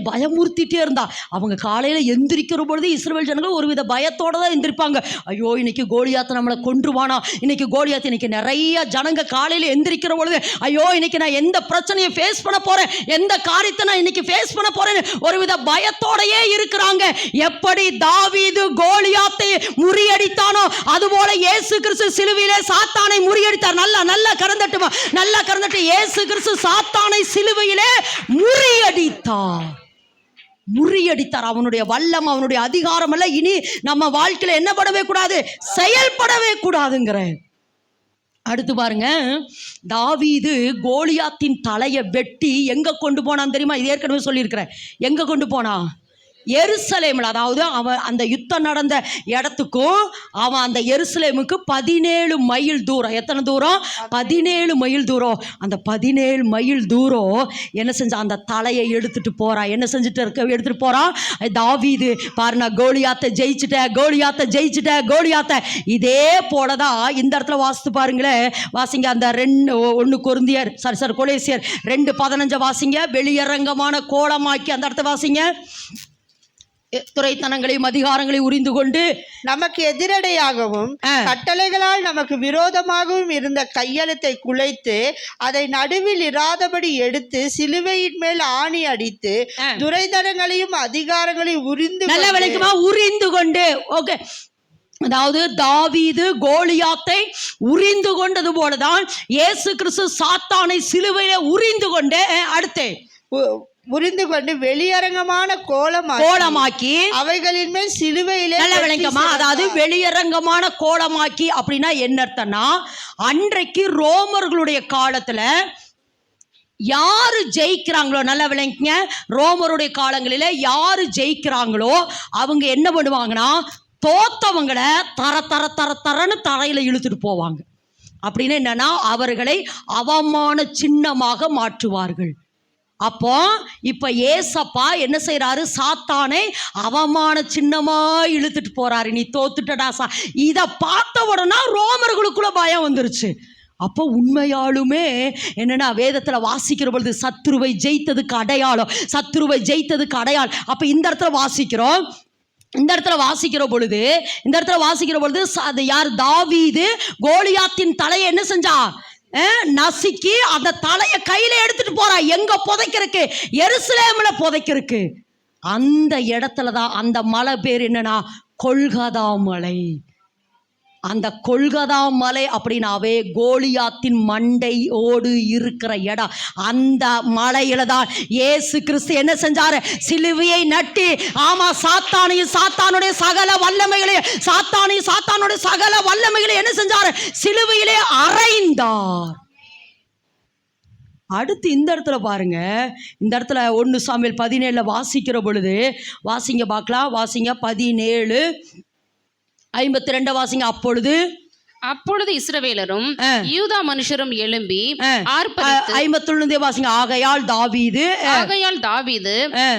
பயமுறுத்திட்டே இருந்தா. அவங்க காலையில் எந்திரிக்கிற பொழுது இஸ்ரவேல் ஜனங்கள் ஒரு வித பயத்தோட தான் எந்திரிப்பாங்க. ஐயோ, இன்னைக்கு கோலியாத்தை நம்மளை கொன்றுவானா, இன்னைக்கு கோலியாத். இன்னைக்கு நிறைய ஜனங்க காலையில் எந்திரிக்கிற பொழுது, ஐயோ, இன்னைக்கு நான் எந்த பிரச்சனையை ஃபேஸ் பண்ண போறேன், எந்த காரியத்தை நான் இன்னைக்கு ஃபேஸ் பண்ண போறேன்னு ஒரு வித பயத்தோடையே இருக்கிறாங்க. எப்படி தாவீது கோலியாத்தை முறியடித்தானோ அதுபோல இயேசு கிறிஸ்து சிலுவையிலே சாத்தானை முறியடித்தார். நல்லா கரந்தட்டுமா, நல்லா கரந்தட்டு. இயேசு கிறிஸ்து சாத்தானை சிலுவையிலே முறியடித்தார். அவனுடைய வல்லம், அவனுடைய அதிகாரம் எல்லாம் இனி நம்ம வாழ்க்கையில என்ன படவே கூடாது, செயல்படவே கூடாதுங்கிற. அடுத்து பாருங்க, தாவீது கோலியாத்தின் தலையை வெட்டி எங்க கொண்டு போனான் தெரியுமா? இது ஏற்கனவே சொல்லியிருக்கிறேன். எங்க கொண்டு போனான்? எருசலேமில். அதாவது அவன் அந்த யுத்தம் நடந்த இடத்துக்கும் அவன் அந்த எருசலேமுக்கு 17 மைல் தூரம். எத்தனை தூரம்? 17 மைல் தூரம். அந்த 17 மைல் தூரம் என்ன செஞ்சான்? அந்த தலையை எடுத்துட்டு போறான். என்ன செஞ்சுட்டு எடுத்துட்டு போறான்? தாவீது பாருங்க, கோலியாத்தை ஜெயிச்சுட்ட. இதே போலதான் இந்த இடத்துல வாசித்து பாருங்களேன். வாசிங்க, அந்த 1 கொரிந்தியர் கொலேசியர் 2:15 வாசிங்க. வெளியரங்கமான கோலமாக்கி அந்த இடத்த வாசிங்க. துரைத்தனங்களையும் அதிகாரங்களையும் உரிந்து கொண்டு நமக்கு எதிரடையாகவும் கட்டளைகளால் நமக்கு விரோதமாகவும் இருந்த கையெழுத்தை குலைத்து அதை நடுவில் இராதபடி எடுத்து சிலுவையின் மேல் ஆணி அடித்து துரைத்தனங்களையும் அதிகாரங்களையும் உரிந்து கொண்டு. ஓகே, அதாவது தாவீது கோலியாத்தை உரிந்து கொண்டது போலதான் இயேசு கிறிஸ்து சாத்தானை சிலுவையில உரிந்து கொண்டு வெளியரங்கமான கோலமாக்கி அவைகளின் மேல் சிலுவையிலே விளங்கமா. அதாவது வெளியரங்கமான கோலமாக்கி அப்படின்னா என்ன அர்த்தம்னா, அன்றைக்கு ரோமர்களுடைய காலத்துல யாரு ஜெயிக்கிறாங்களோ, நல்லா விளங்கிங்க, ரோமருடைய காலங்களில யாரு ஜெயிக்கிறாங்களோ அவங்க என்ன பண்ணுவாங்கன்னா, தோத்தவங்களை தரன்னு தரையில இழுத்துட்டு போவாங்க. அப்படின்னு என்னன்னா, அவர்களை அவமான சின்னமாக மாற்றுவார்கள். அப்போ இப்ப ஏசப்பா என்ன செய்யறாரு? சாத்தானை அவமான சின்னமா இழுத்துட்டு போறாரு. நீ தோத்துட்டடா இதை பார்த்த உடனே ரோமர்களுக்குள்ள பயம் வந்துருச்சு. அப்போ உண்மையாலுமே என்னன்னா, வேதத்துல வாசிக்கிற பொழுது சத்துருவை ஜெயித்ததுக்கு அடையாளம். அப்ப இந்த இடத்துல வாசிக்கிற பொழுது அது யார்? தாவீது கோலியாத்தின் தலையை என்ன செஞ்சா? நசுக்கி அந்த தலையை கையில எடுத்துட்டு போறா. எங்க புதைக்கிறதுக்கு? எருசலேம்ல புதைக்கிறதுக்கு. அந்த இடத்துலதான் அந்த மலை பேர் என்னன்னா, கொல்கதா மலை. அந்த கொல்கதா மலை அப்படின்னாவே கோலியாத்தின் மண்டையோடு இருக்கிற இடம். அந்த மலையில தான் இயேசு கிறிஸ்து என்ன செஞ்சாரு? சிலுவையை நட்டி, ஆமா, சாத்தானையும் சாத்தானுடைய சகல வல்லமைகளையும் சாத்தானுடைய சகல வல்லமைகளையும் என்ன செஞ்சாரு? சிலுவையிலே அறைந்தார். அடுத்து இந்த இடத்துல பாருங்க, இந்த இடத்துல 1 சாமுவேல் 17 வாசிக்கிற பொழுது, வாசிங்க பார்க்கலாம், வாசிங்க 17:52 வாசிங்க. அப்பொழுது இஸ்ரவேலரும் யூதா மனுஷரும் எழும்பி 51 வாசிங்க. ஆகையால் தாவீது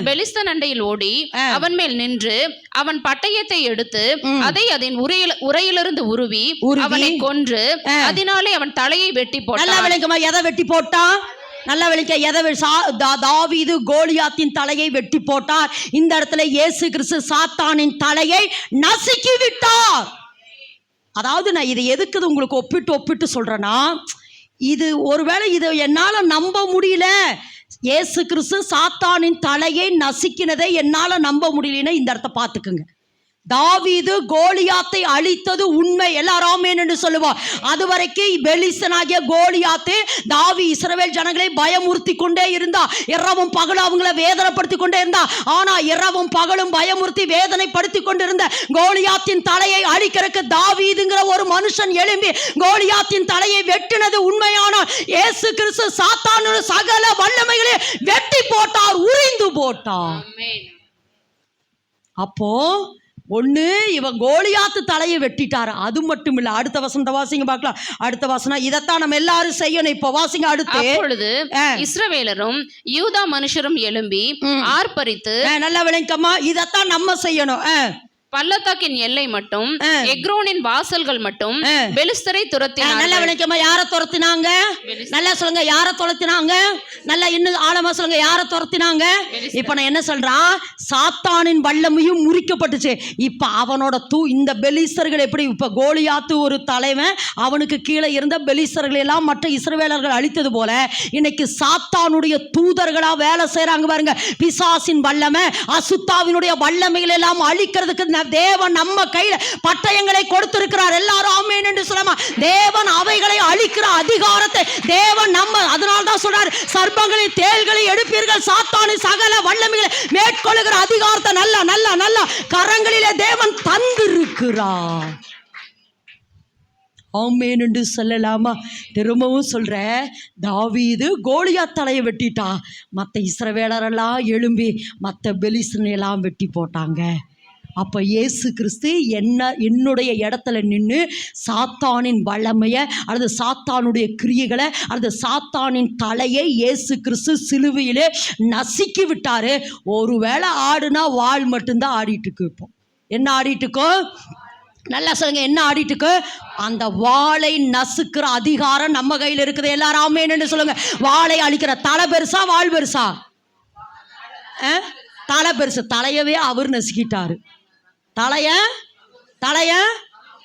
பெலிஸ்தன் அண்டையில் ஓடி அவன் மேல் நின்று அவன் பட்டயத்தை எடுத்து அதை அதன் உரையிலிருந்து உருவி அவனை கொன்று அதனாலே அவன் தலையை வெட்டி போட்டான். நல்லா விளங்குமா? எதை வெட்டி போட்டான்? நல்லா விளக்க. தாவீது கோலியாத்தின் தலையை வெட்டி போட்டார். இந்த இடத்துல இயேசு கிறிஸ்து சாத்தானின் தலையை நசுக்கி விட்டார். அதாவது நான் இதை எதுக்குது உங்களுக்கு ஒப்பிட்டு சொல்றேன்னா, இது ஒருவேளை இதை என்னால நம்ப முடியல, இயேசு கிறிஸ்து சாத்தானின் தலையை நசுக்கினதை என்னால நம்ப முடியலன்னா இந்த இடத்த பார்த்துக்குங்க. தாவீது கோலியாத்தை அழித்தது உண்மை, எல்லாரும் ஆமென் என்று சொல்லுவார். அதுவரைக்கும் பெலிஸ்தனாகிய கோலியாத்து இஸ்ரவேல் ஜனங்களை பயமுறுத்தி கொண்டே இருந்தா, இரவும் பகலும் அவங்களை வேதனைப்படுத்தி கொண்டே இருந்தா. ஆனா இரவும் பகலும் பயமுறுத்தி வேதனைப்படுத்தி கொண்டிருந்த கோலியாத்தின் தலையை அழிக்கிறதுக்கு தாவீதுங்கிற ஒரு மனுஷன் எழும்பி கோலியாத்தின் தலையை வெட்டினது உண்மையானால் இயேசு கிறிஸ்து சாத்தானுடைய சகல வல்லமைகளை வெட்டி போட்டார், உரிந்து போட்டார். அப்போ ஒன்று, இவன் கோலியாத்து தலையை வெட்டிட்டாரு. அது மட்டும் இல்லை, அடுத்த வசனத்தை வாசிங்க பார்க்கலாம். அடுத்த வசனம், இதைத்தான் நம்ம எல்லாரும் செய்யணும். இப்போ வாசிங்க அடுத்து. அப்பொழுது இஸ்ரவேலரும் யூதா மனுஷரும் எழும்பி ஆர்ப்பரித்து, நல்லா விளங்கம்மா, இதைத்தான் நம்ம செய்யணும். பள்ளத்தாக்கின் எல்லை மட்டும் எக்ரோனின் வாசல்கள் மட்டும் பெலிஸ்தரை துரத்தினார்கள். நல்லா விளக்கமா, யாரை துரத்தினாங்க? நல்லா சொல்லுங்க, யாரை துரத்தினாங்க? நல்லா இன்னும் ஆழமா சொல்லுங்க, யாரை துரத்தினாங்க? இப்ப நான் என்ன சொல்றான்? சாத்தானின் வல்லமையும் முறிக்கப்பட்டுச்சு. இப்ப அவனோட இந்த பெலிஸ்தர்கள் எப்படி, இப்ப கோலியாத்து ஒரு தலைவன், அவனுக்கு கீழே இருந்த பெலிஸ்தர்கள் எல்லாம் மற்ற இஸ்ரவேலர்கள் அழித்தது போல இன்னைக்கு சாத்தானுடைய தூதர்களா வேலை செய்யறாங்க பாருங்க. பிசாசின் வல்லமை, அசுத்தாவினுடைய வல்லமைகள் எல்லாம் அழிக்கிறதுக்கு தேவன் நம்ம கையில பட்டயங்களை கொடுத்திருக்கிறார். எல்லாரும் ஆமென் என்று சொல்லமா. தேவன் அவைகளை அழிக்கிற அதிகாரத்தை தேவன் நம்ம, அதனால தான் சொல்றார், சர்ப்பங்களை தேள்களை எடுப்பீர்கள், சாத்தானின் சகல வல்லமைகளை மேற்கொள்ளுகிற அதிகாரத்தை நல்ல நல்ல நல்ல கரங்களிலே தேவன் தந்திருக்கிறார். ஆமென் என்று சொல்லலாமா? திரும்பவும் சொல்ற, தாவீது கோலியாத் தலையை வெட்டிட்டா, மற்ற இஸ்ரவேலரெல்லாம் எழும்பி மற்ற பெலிஸ்தனையெல்லாம் வெட்டி போட்டாங்க. அப்போ இயேசு கிறிஸ்து என்னுடைய இடத்துல நின்று சாத்தானின் வல்லமையை அல்லது சாத்தானுடைய கிரியைகளை அல்லது சாத்தானின் தலையை இயேசு கிறிஸ்து சிலுவையிலே நசுக்கி விட்டாரு. ஒருவேளை ஆடுனா வாள் மட்டும்தான் ஆடிட்டு இருக்கும். என்ன ஆடிட்டு இருக்கோம்? நல்லா சொல்லுங்க, என்ன ஆடிட்டு இருக்கு? அந்த வாளை நசுக்கிற அதிகாரம் நம்ம கையில் இருக்குது. எல்லாரும் ஆமென்னு சொல்லுங்க. வாளை அழிக்கிற தலை பெருசா வாள் பெருசா? தலை பெருசு. தலையவே அவர் நசுக்கிட்டாரு. தலைய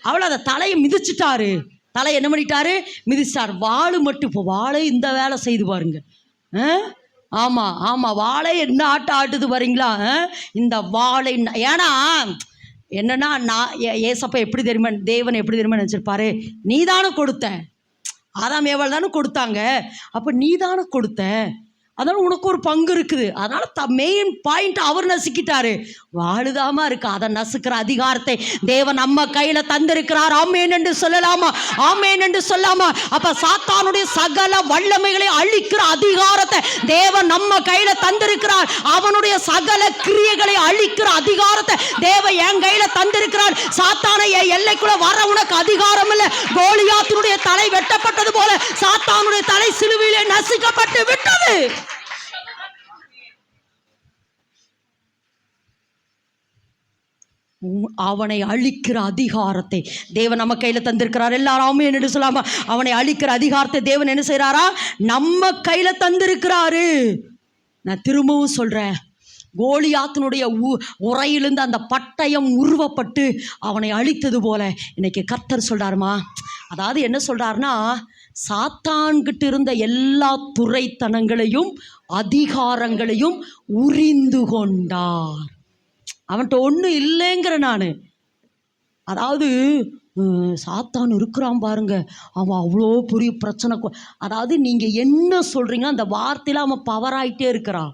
அவ்வளோ, அந்த தலையை மிதிச்சிட்டாரு. தலை என்ன பண்ணிட்டாரு? மிதிச்சிட்டார். வாள் மட்டும், இப்போ வாழை இந்த வேலை செய்து பாருங்க. ஆமாம் ஆமாம், வாழை என்ன ஆட்டுது பாருங்களா? இந்த வாழை, ஏன்னா என்னன்னா, நான் ஏசப்பா எப்படி தெரியுமா, தேவன் எப்படி தெரியுமா நினச்சிருப்பாரு? நீ தானே கொடுத்த, ஆதாம் ஏவாள் தானே கொடுத்தாங்க, அப்போ நீ தானே கொடுத்த, அதனால உனக்கு ஒரு பங்கு இருக்குது. அதனால மெயின் பாயிண்ட் அவர் நசுக்கிட்டாரு. வாழுதாமா இருக்கு, அதை நசுக்கிற அதிகாரத்தை தேவன் நம்ம கையில தந்திருக்கிறார். ஆமென் என்று சொல்லலாமா? ஆமென் என்று சொல்லாமா? அப்ப சாத்தானுடைய சகல வல்லமைகளை அழிக்கிற அதிகாரத்தை தேவன் நம்ம கையில தந்திருக்கிறார். அவனுடைய சகல கிரியைகளை அழிக்கிற அதிகாரத்தை தேவன் என் கையில தந்திருக்கிறார். சாத்தானை எல்லைக்குள்ள வர உனக்கு அதிகாரம் இல்லை. கோலியாத்தினுடைய தலை வெட்டப்பட்டது போல சாத்தானுடைய தலை சிலுவையிலே நசுக்கப்பட்டு விட்டது. அவனை அழிக்கிற அதிகாரத்தை தேவன் நம்ம கையில தந்திருக்கிறார். எல்லாரும் என்ன சொல்லாம, அவனை அழிக்கிற அதிகாரத்தை தேவன் என்ன செய்யறாரா? நம்ம கையில தந்திருக்கிறாரு. நான் திரும்பவும் சொல்றேன், கோலியாத்தினுடைய உரையிலிருந்து அந்த பட்டயம் உருவப்பட்டு அவனை அழித்தது போல இன்னைக்கு கர்த்தர் சொல்றாருமா. அதாவது என்ன சொல்றாருன்னா, சாத்தான்கிட்ட இருந்த எல்லா துரைத்தனங்களையும் அதிகாரங்களையும் உரிந்து கொண்டார். அவன்கிட்ட ஒன்றும் இல்லைங்கிற, நான் அதாவது சாத்தான் இருக்கிறான் பாருங்க, அவன் அவ்வளோ பெரிய பிரச்சனை. அதாவது நீங்கள் என்ன சொல்கிறீங்களோ அந்த வார்த்தையில் அவன் பவர் ஆகிட்டே இருக்கிறான்.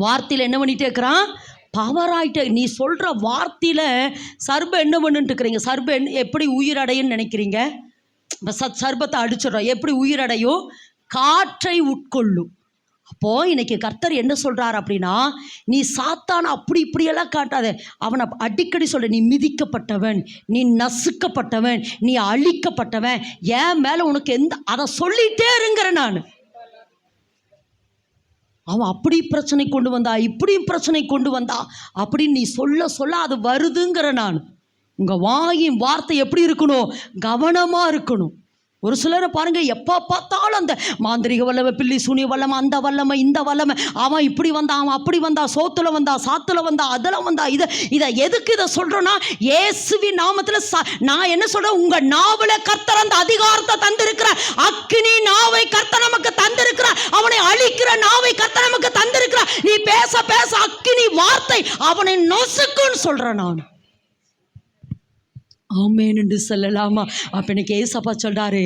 வார்த்தையில் என்ன பண்ணிகிட்டே இருக்கிறான்? பவர் ஆகிட்டே. நீ சொல்கிற வார்த்தையில் சர்பம் என்ன பண்ணுன்ட்டு இருக்கிறீங்க? சர்பம் எப்படி உயிரடையுன்னு நினைக்கிறீங்க? இப்போ சர்பத்தை அடிச்சிடுறோம், எப்படி உயிரடையும்? காற்றை உட்கொள்ளும். அப்போது இன்னைக்கு கர்த்தர் என்ன சொல்கிறார் அப்படின்னா, நீ சாத்தான அப்படி இப்படியெல்லாம் காட்டாத. அவனை அடிக்கடி சொல்ல, நீ மிதிக்கப்பட்டவன், நீ நசுக்கப்பட்டவன், நீ அழிக்கப்பட்டவன், ஏன் மேலே உனக்கு அதை சொல்லிகிட்டே இருங்கிற நான். அவன் அப்படி பிரச்சனை கொண்டு வந்தா, இப்படி பிரச்சனை கொண்டு வந்தா அப்படின்னு நீ சொல்ல சொல்ல அது வருதுங்கிற நான். உங்கள் வாயின் வார்த்தை எப்படி இருக்கணும்? கவனமாக இருக்கணும். ஒரு சிலரை பாருங்க, எப்போ பார்த்தாலும் அந்த மாந்திரிக வல்லமை, பில்லி சூனிய வல்லமை, அந்த வல்லமை, இந்த வல்லமை, அவன் இப்படி வந்தான், அவன் அப்படி வந்தா, சோத்துல வந்தா, சாத்துல வந்தா, அதில் வந்தா. இதை எதுக்கு இதை சொல்கிறேன்னா, இயேசுவின் நாமத்தில் நான் என்ன சொல்கிறேன், உங்கள் நாவில் கர்த்தர் அந்த அதிகாரத்தை தந்திருக்கிற, அக்கினி நாவை கர்த்தர் நமக்கு தந்திருக்கிற, அவனை அழிக்கிற நாவை கர்த்தர் நமக்கு தந்திருக்கிற. நீ பேச பேச அக்கினி வார்த்தை அவனை நொசுக்குன்னு சொல்கிறேன் நான். ஆமேன் என்று சொல்லலாமா? அப்போ இன்னைக்கு ஏசப்பா சொல்கிறாரு,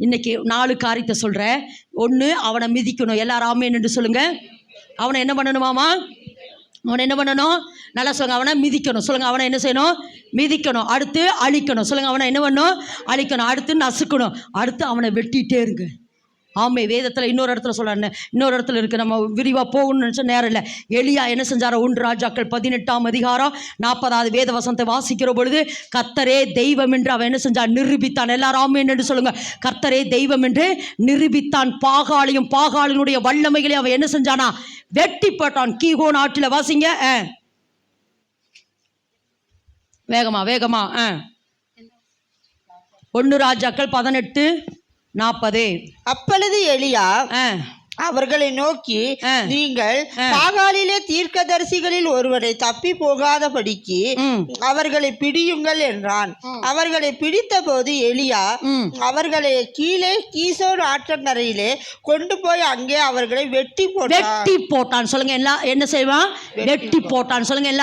இன்னைக்கு 4 காரியத்தை சொல்கிறேன். 1, அவனை மிதிக்கணும். எல்லாரும் ஆமேன் என்று சொல்லுங்க. அவனை என்ன பண்ணணுமாமா? அவனை என்ன பண்ணணும்? நல்லா சொல்லுங்க. அவனை மிதிக்கணும். சொல்லுங்க. அவனை என்ன செய்யணும்? மிதிக்கணும். அடுத்து அழிக்கணும். சொல்லுங்க. அவனை என்ன பண்ணணும்? அழிக்கணும். அடுத்து நசுக்கணும். அடுத்து அவனை வெட்டிகிட்டே இருங்க. ஆமே, வேதத்தில் இன்னொரு இடத்துல சொல்கிறேன், இன்னொரு இடத்துல இருக்குது. நம்ம விரிவாக போகணும்னு நினச்சா நேரம் இல்லை. எலியா என்ன செஞ்சாரோ? 1 ராஜாக்கள் 18ஆம் அதிகாரம் 40வது வேத வசனத்தை வாசிக்கிற பொழுது, கர்த்தரே தெய்வம் என்று அவன் என்ன செஞ்சான்? நிரூபித்தான். எல்லாரும் ஆமென் என்று சொல்லுங்க. கர்த்தரே தெய்வம் என்று நிரூபித்தான். பாகாலையும் பாகாலினுடைய வல்லமைகளையும் அவன் என்ன செஞ்சானா? வெட்டி போட்டான். கீகோ நாட்டில் வாசிங்க. வேகமா வேகமா. 1 ராஜாக்கள் 18:40. அப்பொழுது எலியா அவர்களை நோக்கி, நீங்கள் பாகாலிலே தீர்க்கதரிசிகளில் ஒருவரை தப்பி போகாதபடிக்கு அவர்களை பிடியுங்கள் என்றான். அவர்களை பிடித்த போது எலியா அவர்களை கீழே கீசோன் ஆற்றங்கரையிலே கொண்டு போய் அங்கே அவர்களை வெட்டி போட்டான். சொல்லுங்க. என்ன செய்வான்? வெட்டி போட்டான். சொல்லுங்க.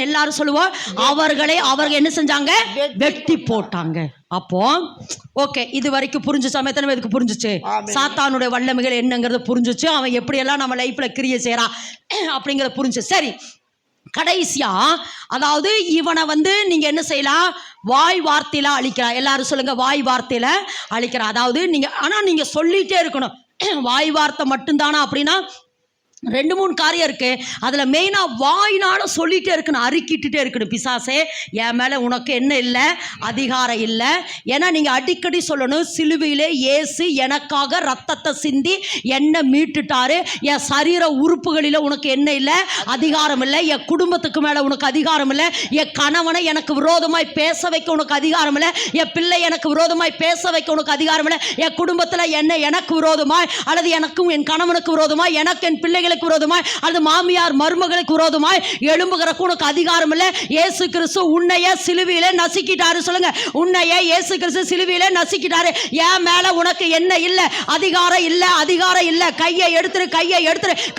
எல்லாரும் சொல்லுவோம். அவர்கள் என்ன செஞ்சாங்க? வெட்டி போட்டாங்க. அப்போ ஓகே, இது வரைக்கும் புரிஞ்சு சமயத்தனமே இதுக்கு புரிஞ்சிச்சு. சாத்தானுடைய வல்லமைகள் என்னங்கிறது புரிஞ்சிச்சு. அவன் எப்படியெல்லாம் நம்ம லைஃப்ல கிரியை செய்யறான் அப்படிங்கிறத புரிஞ்சு. சரி, கடைசியா அதாவது இவனை நீங்க என்ன செய்யலாம்? வாய் வார்த்தையில அழிக்கலாம். எல்லாரும் சொல்லுங்க. வாய் வார்த்தையில அழிக்கிறான். அதாவது நீங்க சொல்லிட்டே இருக்கணும். வாய் வார்த்தை மட்டும்தானா அப்படின்னா 2-3 காரியம் இருக்கு. அதில் மெயினாக வாயினால சொல்லிகிட்டே இருக்கணும், அறிக்கிட்டுட்டே இருக்கணும். பிசாசே, என் மேலே உனக்கு என்ன இல்லை? அதிகாரம் இல்லை. ஏன்னா நீங்கள் அடிக்கடி சொல்லணும், சிலுவையிலே இயேசு எனக்காக ரத்தத்தை சிந்தி என்னை மீட்டுட்டாரு. என் சரீர உறுப்புகளில் உனக்கு என்ன இல்லை? அதிகாரம் இல்லை. என் குடும்பத்துக்கு மேலே உனக்கு அதிகாரம் இல்லை. என் கணவனை எனக்கு விரோதமாய் பேச வைக்க உனக்கு அதிகாரம் இல்லை. என் பிள்ளை எனக்கு விரோதமாய் பேச வைக்க உனக்கு அதிகாரம் இல்லை. என் குடும்பத்தில் எனக்கு விரோதமாய், அல்லது எனக்கும் என் கணவனுக்கு விரோதமாய், எனக்கு என் பிள்ளைகள் விரோதமாய், அது மாமியார் மருமகளுக்கு விரோதமாய் எழும்புகிறக்கு உனக்கு அதிகாரம் இல்லை. இயேசு கிறிஸ்து உன்னைய சிலுவையிலே நசுக்கிட்டாரு. சொல்லுங்க. உன்னைய இயேசு கிறிஸ்து சிலுவையிலே நசுக்கிட்டாரு. என் மேல உனக்கு என்ன இல்லை? அதிகாரம் இல்லை. அதிகாரம் இல்லை.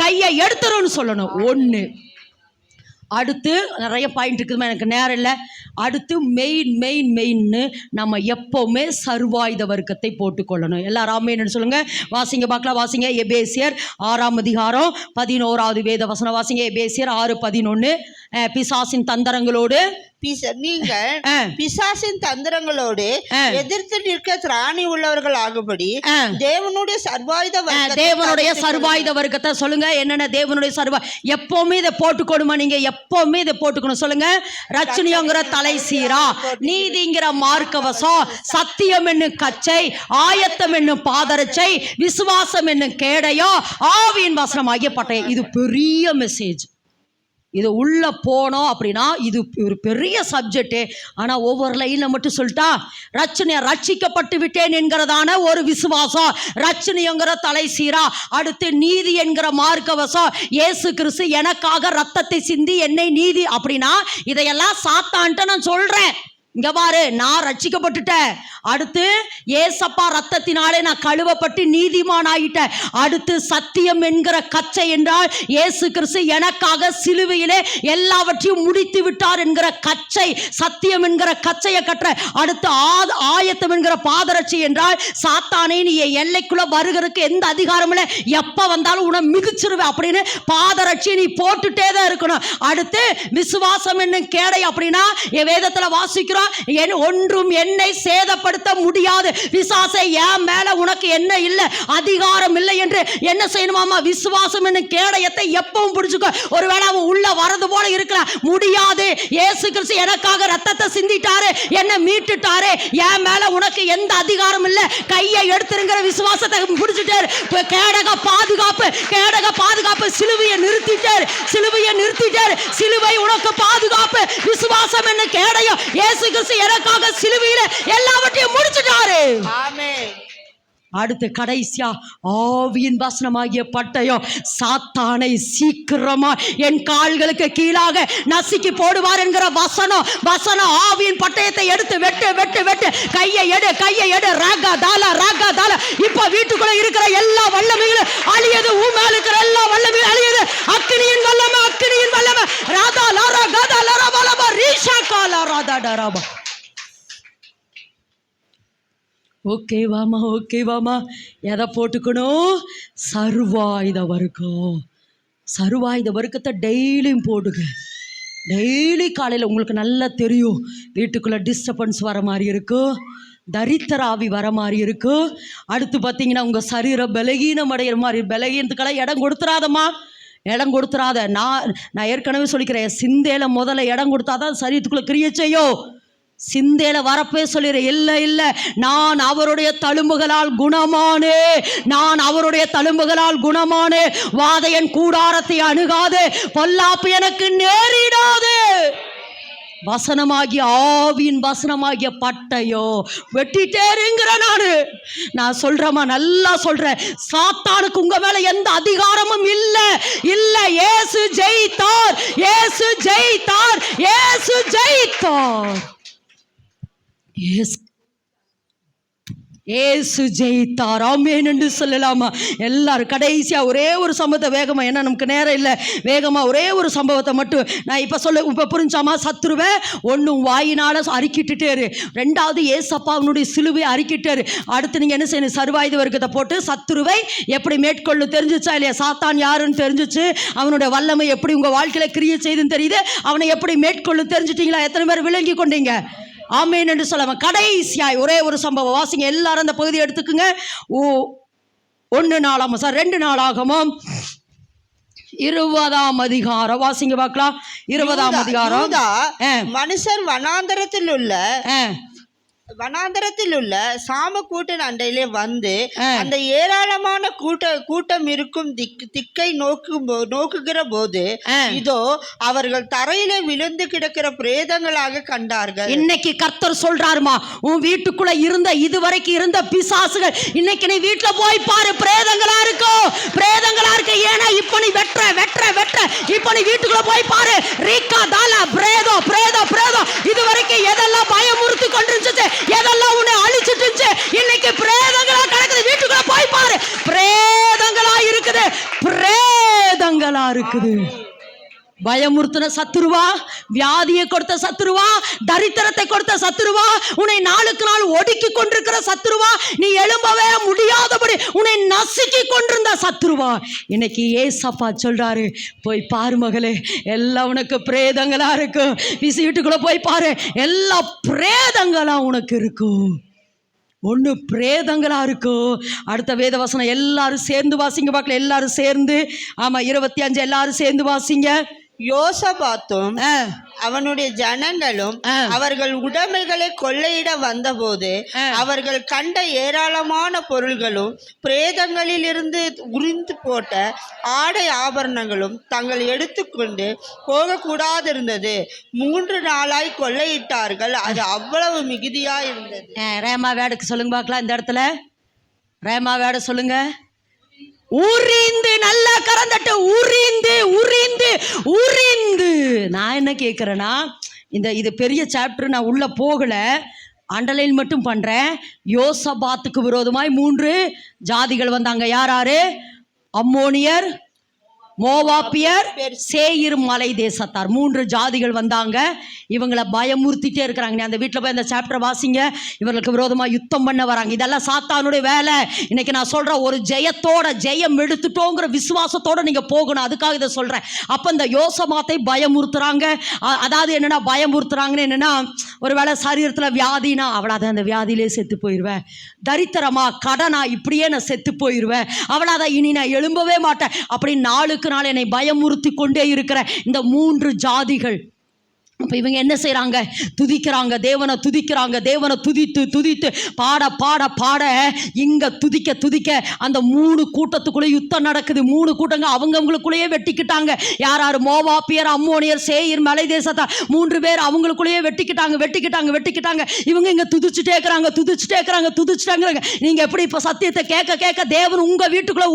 கையை எடுத்துருன்னு சொல்லணும். 1. அடுத்து நிறைய பாயிண்ட் இருக்குதுமா, எனக்கு நேரம் இல்லை. அடுத்து மெயின் நம்ம எப்போவுமே சர்வாயுத வர்க்கத்தை போட்டுக்கொள்ளணும். எல்லாரும் ஆமென் சொல்லுங்க. வாசிங்க பார்க்கலாம். வாசிங்க. எபேசியர் 6ஆம் அதிகாரம் 11வது வேத வசனம் வாசிங்க. எபேசியர் 6:11. பிசாசின் தந்திரங்களோடு நீங்கள் பிசாசின் தந்திரங்களோடு எதிர்த்து நிற்க திராணி உள்ளவர்கள் ஆகும்படி தேவனுடைய சர்வாயுத வர்க்கத்தை சொல்லுங்க. என்னென்ன தேவனுடைய எப்பவுமே இதை போட்டுக்கணுமா? நீங்க எப்பவுமே இதை போட்டுக்கணும். சொல்லுங்க. ரட்சணியங்கிற தலை சீரா, நீதிங்கிற மார்க்கவசம், சத்தியம் என்னும் கச்சை, ஆயத்தம் என்னும் பாதரட்சை, விசுவாசம் என்னும் கேடையோ, ஆவியின் வசனம் ஆகிய பட்டயம். இது பெரிய மெசேஜ். இது உள்ளே போனோம் அப்படின்னா இது ஒரு பெரிய சப்ஜெக்டு. ஆனால் ஒவ்வொரு லைனில் மட்டும் சொல்லிட்டா, ரட்சிக்கப்பட்டு விட்டேன் என்கிறதான ஒரு விசுவாசம், ரட்சணியங்கிற தலை சீரா, அடுத்து நீதி என்கிற மார்க்கவசம், இயேசு கிறிஸ்து எனக்காக ரத்தத்தை சிந்தி என்னை நீதி அப்படின்னா இதையெல்லாம் சாத்தான்ட்டு நான் சொல்கிறேன். இங்க பாரு, நான் ரட்சிக்கப்பட்டுட்டேன். அடுத்து ஏசப்பா ரத்தத்தினாலே நான் கழுவப்பட்டு நீதிமான் ஆயிட்டேன். அடுத்து சத்தியம் என்கிற கச்சை என்றால் இயேசு கிறிஸ்து எனக்காக சிலுவையிலே எல்லாவற்றையும் முடித்து விட்டார் என்கிற கச்சை, சத்தியம் என்கிற கச்சையை கற்ற. அடுத்து ஆயத்தம் என்கிற பாதரட்சி என்றால் சாத்தானே நீ எல்லைக்குள்ள வருகிறதுக்கு எந்த அதிகாரம் இல்லை, எப்ப வந்தாலும் உன்னை மிதிச்சிருவேன் அப்படின்னு பாதரட்சி நீ போட்டுட்டே தான் இருக்கணும். அடுத்து விசுவாசம் என்னும் கேடை அப்படின்னா வேதத்துல வாசிக்கிறோம், ஒன்றும் என்னை சேதப்படுத்த முடியாது. விசுவாசை என் மேல உனக்கு என்ன இல்லை, அதிகாரம் இல்லை என்று என்ன செய்யணுமாமா? விசுவாசம் என்னும் கேடயத்தை எப்பவும் பிடிச்சுக்கோ. ஒருவேளை அவன் உள்ள வரது போல இருக்கலாம், முடியாது. இயேசு கிறிஸ்து எனக்காக ரத்தத்தை சிந்திட்டாரு, என்ன மீட்டுட்டாரு, என் மேல உனக்கு எந்த அதிகாரம் இல்லை, கையை எடுத்துருங்கிற விசுவாசத்தை பிடிச்சிட்டாரு. கேடக பாதுகாப்பு, கேடக பாதுகாப்பு. சிலுவையை நிறுத்திட்டாரு, சிலுவையை நிறுத்திட்டாரு. சிலுவை உனக்கு பாதுகாப்பு. விசுவாசம் என்ன கேடயம். இயேசு கிறிஸ்து எனக்காக சிலுவையில எல்லாவற்றையும் முடிச்சிட்டாரு. ஆமென். அடுத்து கடைசியா ஆவியின் வசனமாகிய பட்டயம். சாத்தானை சீக்கிரமா என் கால்களுக்கு கீழாக நசுக்கி போடுவார் என்கிற வசனம். வசனம் ஆவியின் பட்டயத்தை எடுத்து வெட்டு வெட்டு வெட்டு. கையை எடு, கையை எடு. ராகா தாலா, ராகா தாலா. இப்ப வீட்டுக்குள்ள இருக்கிற எல்லா வல்லமைகளும் அழியது. ஊமையில இருக்கிற எல்லா வல்லமையும் அழியது. அக்கினியின் வல்லமை, அக்கினியின் வல்லமை. ராதா லாரா காதா லாரா வலபா ரீஷா காலா ராதா டராபா. ஓகேவாமா, ஓகேவாமா. எதை போட்டுக்கணும்? சர்வாயுத வர்க்கம். சர்வாயுத வர்க்கத்தை டெய்லியும் போடுங்க. டெய்லி காலையில் உங்களுக்கு நல்லா தெரியும், வீட்டுக்குள்ளே டிஸ்டர்பன்ஸ் வர மாதிரி இருக்கும், தரித்திர ஆவி வர மாதிரி இருக்கும். அடுத்து பார்த்தீங்கன்னா உங்கள் சரீரம் பலகீனம் அடைகிற மாதிரி. பலகீனத்துக்கெல்லாம் இடம் கொடுத்துறாதம்மா, இடம் கொடுத்துறாத. நான் ஏற்கனவே சொல்லிக்கிறேன், சிந்தையில முதல்ல இடம் கொடுத்தாதான் சரீரத்துக்குள்ளே கிரியை செய்யும். சிந்தையில வரப்பே சொல்லிடு, இல்லை இல்லை, நான் அவருடைய தழும்புகளால் குணமானே, நான் அவருடைய தழும்புகளால் குணமானே. வாதையன் கூடாரத்தை அணுகாது, பொல்லாப்பு எனக்கு நேரிடாது. வசனமாகிய ஆவியின் வசனமாகிய பட்டயோ வெட்டிட்டேருங்கிற. நான் சொல்றேம்மா, நல்லா சொல்றேன். சாத்தானுக்கு உங்க மேல எந்த அதிகாரமும் இல்லை, இல்லை. இயேசு ஜெயித்தார், இயேசு ஜெயித்தார், இயேசு ஜெயித்தார். ஏசு ஜெயித்தார். ஆமென் என்று சொல்லலாமா? எல்லாரும் கடைசியா ஒரே ஒரு சம்பவத்தை வேகமா, ஏன்னா நமக்கு நேரம் இல்லை, வேகமா ஒரே ஒரு சம்பவத்தை மட்டும் நான் இப்ப புரிஞ்சாமா? சத்துருவை ஒன்னும் வாயினால அறிக்கிட்டுட்டாரு, ரெண்டாவது ஏசப்பாவுடைய சிலுவை அறிக்கிட்டாரு. அடுத்து நீங்க என்ன செய்யணும்? சர்வாயுத வர்க்கத்தை போட்டு சத்துருவை எப்படி மேற்கொள்ளும் தெரிஞ்சிச்சா இல்லையா? சாத்தான் யாருன்னு தெரிஞ்சிச்சு, அவனுடைய வல்லமை எப்படி உங்க வாழ்க்கையில கிரியை செய்துன்னு தெரியுது, அவனை எப்படி மேற்கொள்ளும் தெரிஞ்சிட்டீங்களா? எத்தனை பேர் விளங்கி கொண்டீங்க? ஆமென் என்று சொல்லலாம். கடைசியாய் ஒரே ஒரு சம்பவம் வாசிங்க எல்லாரும். அந்த பகுதியை எடுத்துக்குங்க. 1 நாளாகமம் 2 நாளாகமம் 20ஆம் அதிகாரம் வாசிங்க பார்க்கலாம். 20ஆம் அதிகாரம். மனுஷர் வனாந்தரத்தில் உள்ள சாம கூட்டின் அண்டையிலே வந்து அந்த ஏராளமான கூட்டம் இருக்கும் திக்கை நோக்குகிற போது இதோ அவர்கள் தரையிலே விழுந்து கிடக்கிற பிரேதங்களாக கண்டார்கள். இன்னைக்கு கர்த்தர் சொல்றாருமா, உன் வீட்டுக்குள்ள இருந்த இதுவரைக்கும் இருந்த பிசாசுகள் இன்னைக்கு நீ வீட்டுல போய் பாரு, பிரேதங்களா இருக்கும், பிரேதங்களா இருக்கு. ஏன்னா இப்ப நீ வெற்ற இப்ப நீ வீட்டுக்குள்ள போய் பாரு. ரீகா தாலா பிரேதோ பிரேதோ பிரேதோ. இதுவரைக்கும் எதெல்லாம் பயமுறுத்தி கொண்டிருந்துச்சு, எதெல்லாம் உன்னை அழிச்சிட்டு இருந்துச்சு, இன்னைக்கு பிரேதங்களா கிடக்குது. வீட்டுக்குள்ள போய் பாரு, பிரேதங்களா இருக்குது, பிரேதங்களா இருக்குது. பயமுறுத்தின சத்துருவா, வியாதியை கொடுத்த சத்துருவா, தரித்திரத்தை கொடுத்த சத்துருவா, உன்னை நாளுக்கு நாள் ஒடுக்கி கொண்டிருக்கிற சத்துருவா, நீ எழும்பவே முடியாதபடி உன்னை நசுக்கி கொண்டிருந்த சத்துருவா, இன்னைக்கு ஏசப்பா சொல்றாரு, போய் பாரு மகளே, எல்லாம் உனக்கு பிரேதங்களா இருக்கும். வீட்டுக்குள்ள போய் பாரு, எல்லா பிரேதங்களா உனக்கு இருக்கும். ஒன்று பிரேதங்களா இருக்கும். அடுத்த வேத வசனம் எல்லாரும் சேர்ந்து வாசிங்க பார்க்கல, எல்லாரும் சேர்ந்து. ஆமா, 25 எல்லாரும் சேர்ந்து வாசிங்க. யோசபாத்தும் அவனுடைய ஜனங்களும் அவர்கள் உடைமைகளை கொள்ளையிட வந்தபோது அவர்கள் கண்ட ஏராளமான பொருள்களும் பிரேதங்களில் இருந்து உரிந்து போட்ட ஆடை ஆபரணங்களும் தங்கள் எடுத்துக்கொண்டு போகக்கூடாதிருந்தது. 3 நாளாய் கொள்ளையிட்டார்கள். அது அவ்வளவு மிகுதியா இருந்தது. ரேமா வேடுக்கு சொல்லுங்க பார்க்கலாம். இந்த இடத்துல ரேமா வேட சொல்லுங்க. உரிந்து, நல்லா கறந்துட்டு, உரிந்து உரிந்து உரிந்து. நான் என்ன கேட்கிறேன்னா, இது பெரிய சாப்டர், நான் உள்ளே போகலை, அண்டர்லைன் மட்டும் பண்ணுறேன். யோசபாத்துக்கு விரோதமாய் 3 ஜாதிகள் வந்தாங்க. யார்? அம்மோனியர், மோவாப்பியர், சேயிர் மலை தேசத்தார். 3 ஜாதிகள் வந்தாங்க. இவங்களை பயமுறுத்திட்டே இருக்கிறாங்க. நீ அந்த வீட்டில் போய் அந்த சாப்டர் வாசிங்க. இவர்களுக்கு விரோதமாக யுத்தம் பண்ண வராங்க. இதெல்லாம் சாத்தானுடைய வேலை. இன்னைக்கு நான் சொல்கிறேன், ஒரு ஜெயம் எடுத்துட்டோங்கிற விசுவாசத்தோடு நீங்கள் போகணும். அதுக்காக இதை சொல்கிறேன். அப்போ இந்த யோசபாத்தை பயமுறுத்துறாங்க. அதாவது என்னென்னா, பயமுறுத்துறாங்கன்னு என்னென்னா, ஒரு வேளை சரீரத்தில் வியாதினா அவளாத அந்த வியாதியிலே செத்து போயிடுவேன், தரித்திரமா கடனா இப்படியே நான் செத்து போயிடுவேன், அவளாத இனி நான் எழும்பவே மாட்டேன் அப்படின்னு நாளுக்கு நாள் என்னை பயமுறுத்தி கொண்டே இருக்கிற இந்த 3 ஜாதிகள். அப்போ இவங்க என்ன செய்கிறாங்க? துதிக்கிறாங்க, தேவனை துதிக்கிறாங்க. தேவனை துதித்து பாட இங்கே துதிக்க அந்த 3 கூட்டத்துக்குள்ளே யுத்தம் நடக்குது. 3 கூட்டங்க அவங்களுக்குள்ளேயே வெட்டிக்கிட்டாங்க. யார்? மோவாப்பியர், அம்மோனியர், சேயிர் மலை தேசத்தார் 3 பேர் அவங்களுக்குள்ளேயே வெட்டிக்கிட்டாங்க. இவங்க இங்கே துதிச்சுட்டே இருக்கிறாங்க. நீங்கள் எப்படி இப்போ சத்தியத்தை கேட்க தேவன் உங்கள் வீட்டுக்குள்ளே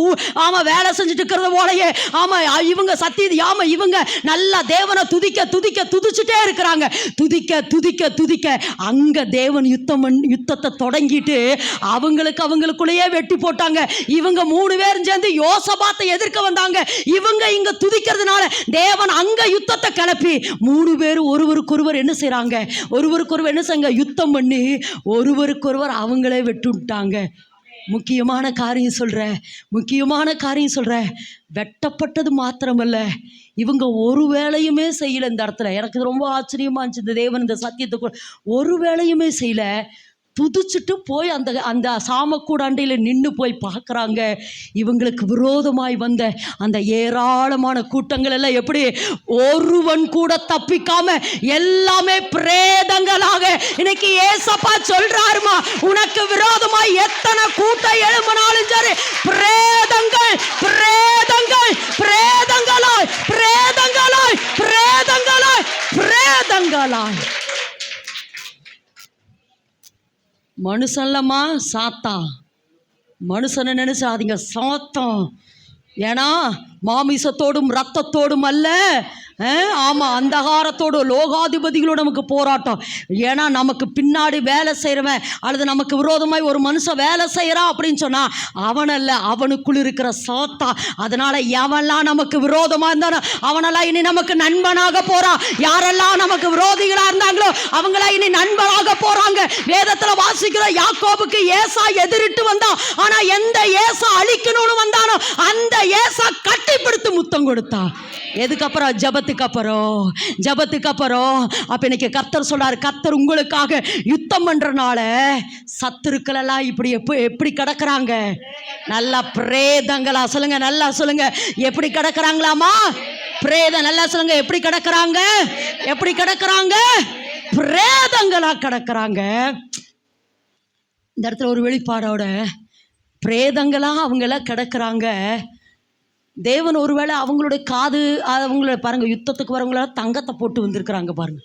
ஆமாம் வேலை செஞ்சுட்டு இருக்கிறது போலயே, ஆமாம் இவங்க சத்தியம், இவங்க நல்லா தேவனை துதிச்சுட்டே இருக்கிறாங்க. துதிக்க அங்க தேவன் யுத்தத்தை தொடங்கிட்டு அவங்களுக்குள்ளேயே வெட்டி போட்டாங்க. இவங்க 3 பேரும் சேர்ந்து யோசபாத்தை எதிர்க்க வந்தாங்க. இவங்க இங்க துதிக்கிறதுனால தேவன் அங்க யுத்தத்தை கிளப்பி 3 பேரும் ஒருவருக்கொருவர் என்ன செய்றாங்க? யுத்தம் பண்ணி ஒருவருக்கொருவர் அவங்களே வெட்டுட்டாங்க. முக்கியமான காரியம் சொல்கிறேன். வெட்டப்பட்டது மாத்திரமல்ல, இவங்க ஒரு வேலையுமே செய்யலை. இந்த இடத்துல எனக்கு ரொம்ப ஆச்சரியமாக இருந்துச்சு. இந்த தேவன் இந்த சத்தியத்துக்கு ஒரு வேலையுமே செய்யலை. துதிச்சுட்டு போய் அந்த சாமக்கூடாண்டையில் நின்று போய் பார்க்குறாங்க. இவங்களுக்கு விரோதமாய் வந்த அந்த ஏராளமான கூட்டங்கள் எல்லாம் எப்படி ஒருவன் கூட தப்பிக்காம எல்லாமே பிரேதங்களாக. இன்னைக்கு ஏசப்பா சொல்றாருமா, உனக்கு விரோதமாய் எத்தனை கூட்டம் எழும்பினாலும் சரி, பிரேதங்களாய் மனுஷன்லம்மா சாத்தான். மனுஷனை நினைச்சாதீங்க, சாத்தான். ஏன்னா மாமிசத்தோடும் இரத்தத்தோடும் அல்ல, ஆமாம் அந்தகாரத்தோடு லோகாதிபதிகளோடு நமக்கு போராட்டம். ஏன்னா நமக்கு பின்னாடி வேலை செய்கிறவன் அல்லது நமக்கு விரோதமாய் ஒரு மனுஷன் வேலை செய்கிறான் அப்படின்னு சொன்னால் அவனல்ல, அவனுக்குள் இருக்கிற சாத்தா. அதனால் எவெல்லாம் நமக்கு விரோதமாக இருந்தானோ அவனெல்லாம் இனி நமக்கு நண்பனாக போகிறான். யாரெல்லாம் நமக்கு விரோதிகளாக இருந்தாங்களோ அவங்களாம் இனி நண்பனாக போகிறாங்க. வேதத்தில் வாசிக்கிற யாக்கோபுக்கு ஏசா எதிரிட்டு வந்தான். ஆனால் எந்த ஏசா அழிக்கணும்னு வந்தானோ அந்த ஏசா கட்டிப்பிடித்து முத்தம் கொடுத்தான். எதுக்கப்புறம்? ஜபத்துக்கு அப்புறம். அப்ப இன்னைக்கு கர்த்தர் சொல்றாரு, கர்த்தர் உங்களுக்காக யுத்தம் பண்றனால சத்துருக்கள் எல்லாம் இப்படி எப்படி கிடக்குறாங்க? நல்லா பிரேதங்களா சொல்லுங்க, நல்லா சொல்லுங்க, எப்படி கிடக்குறாங்களாமா? பிரேதம். நல்லா சொல்லுங்க, எப்படி கிடக்குறாங்க? பிரேதங்களா கிடக்குறாங்க. இந்த இடத்துல ஒரு வெளிப்பாடோட பிரேதங்களா அவங்கெல்லாம் கிடக்குறாங்க. தேவன் ஒருவேளை அவங்களுடைய காது அவங்கள பாருங்க, யுத்தத்துக்கு வரவங்களால தங்கத்தை போட்டு வந்திருக்கிறாங்க பாருங்க.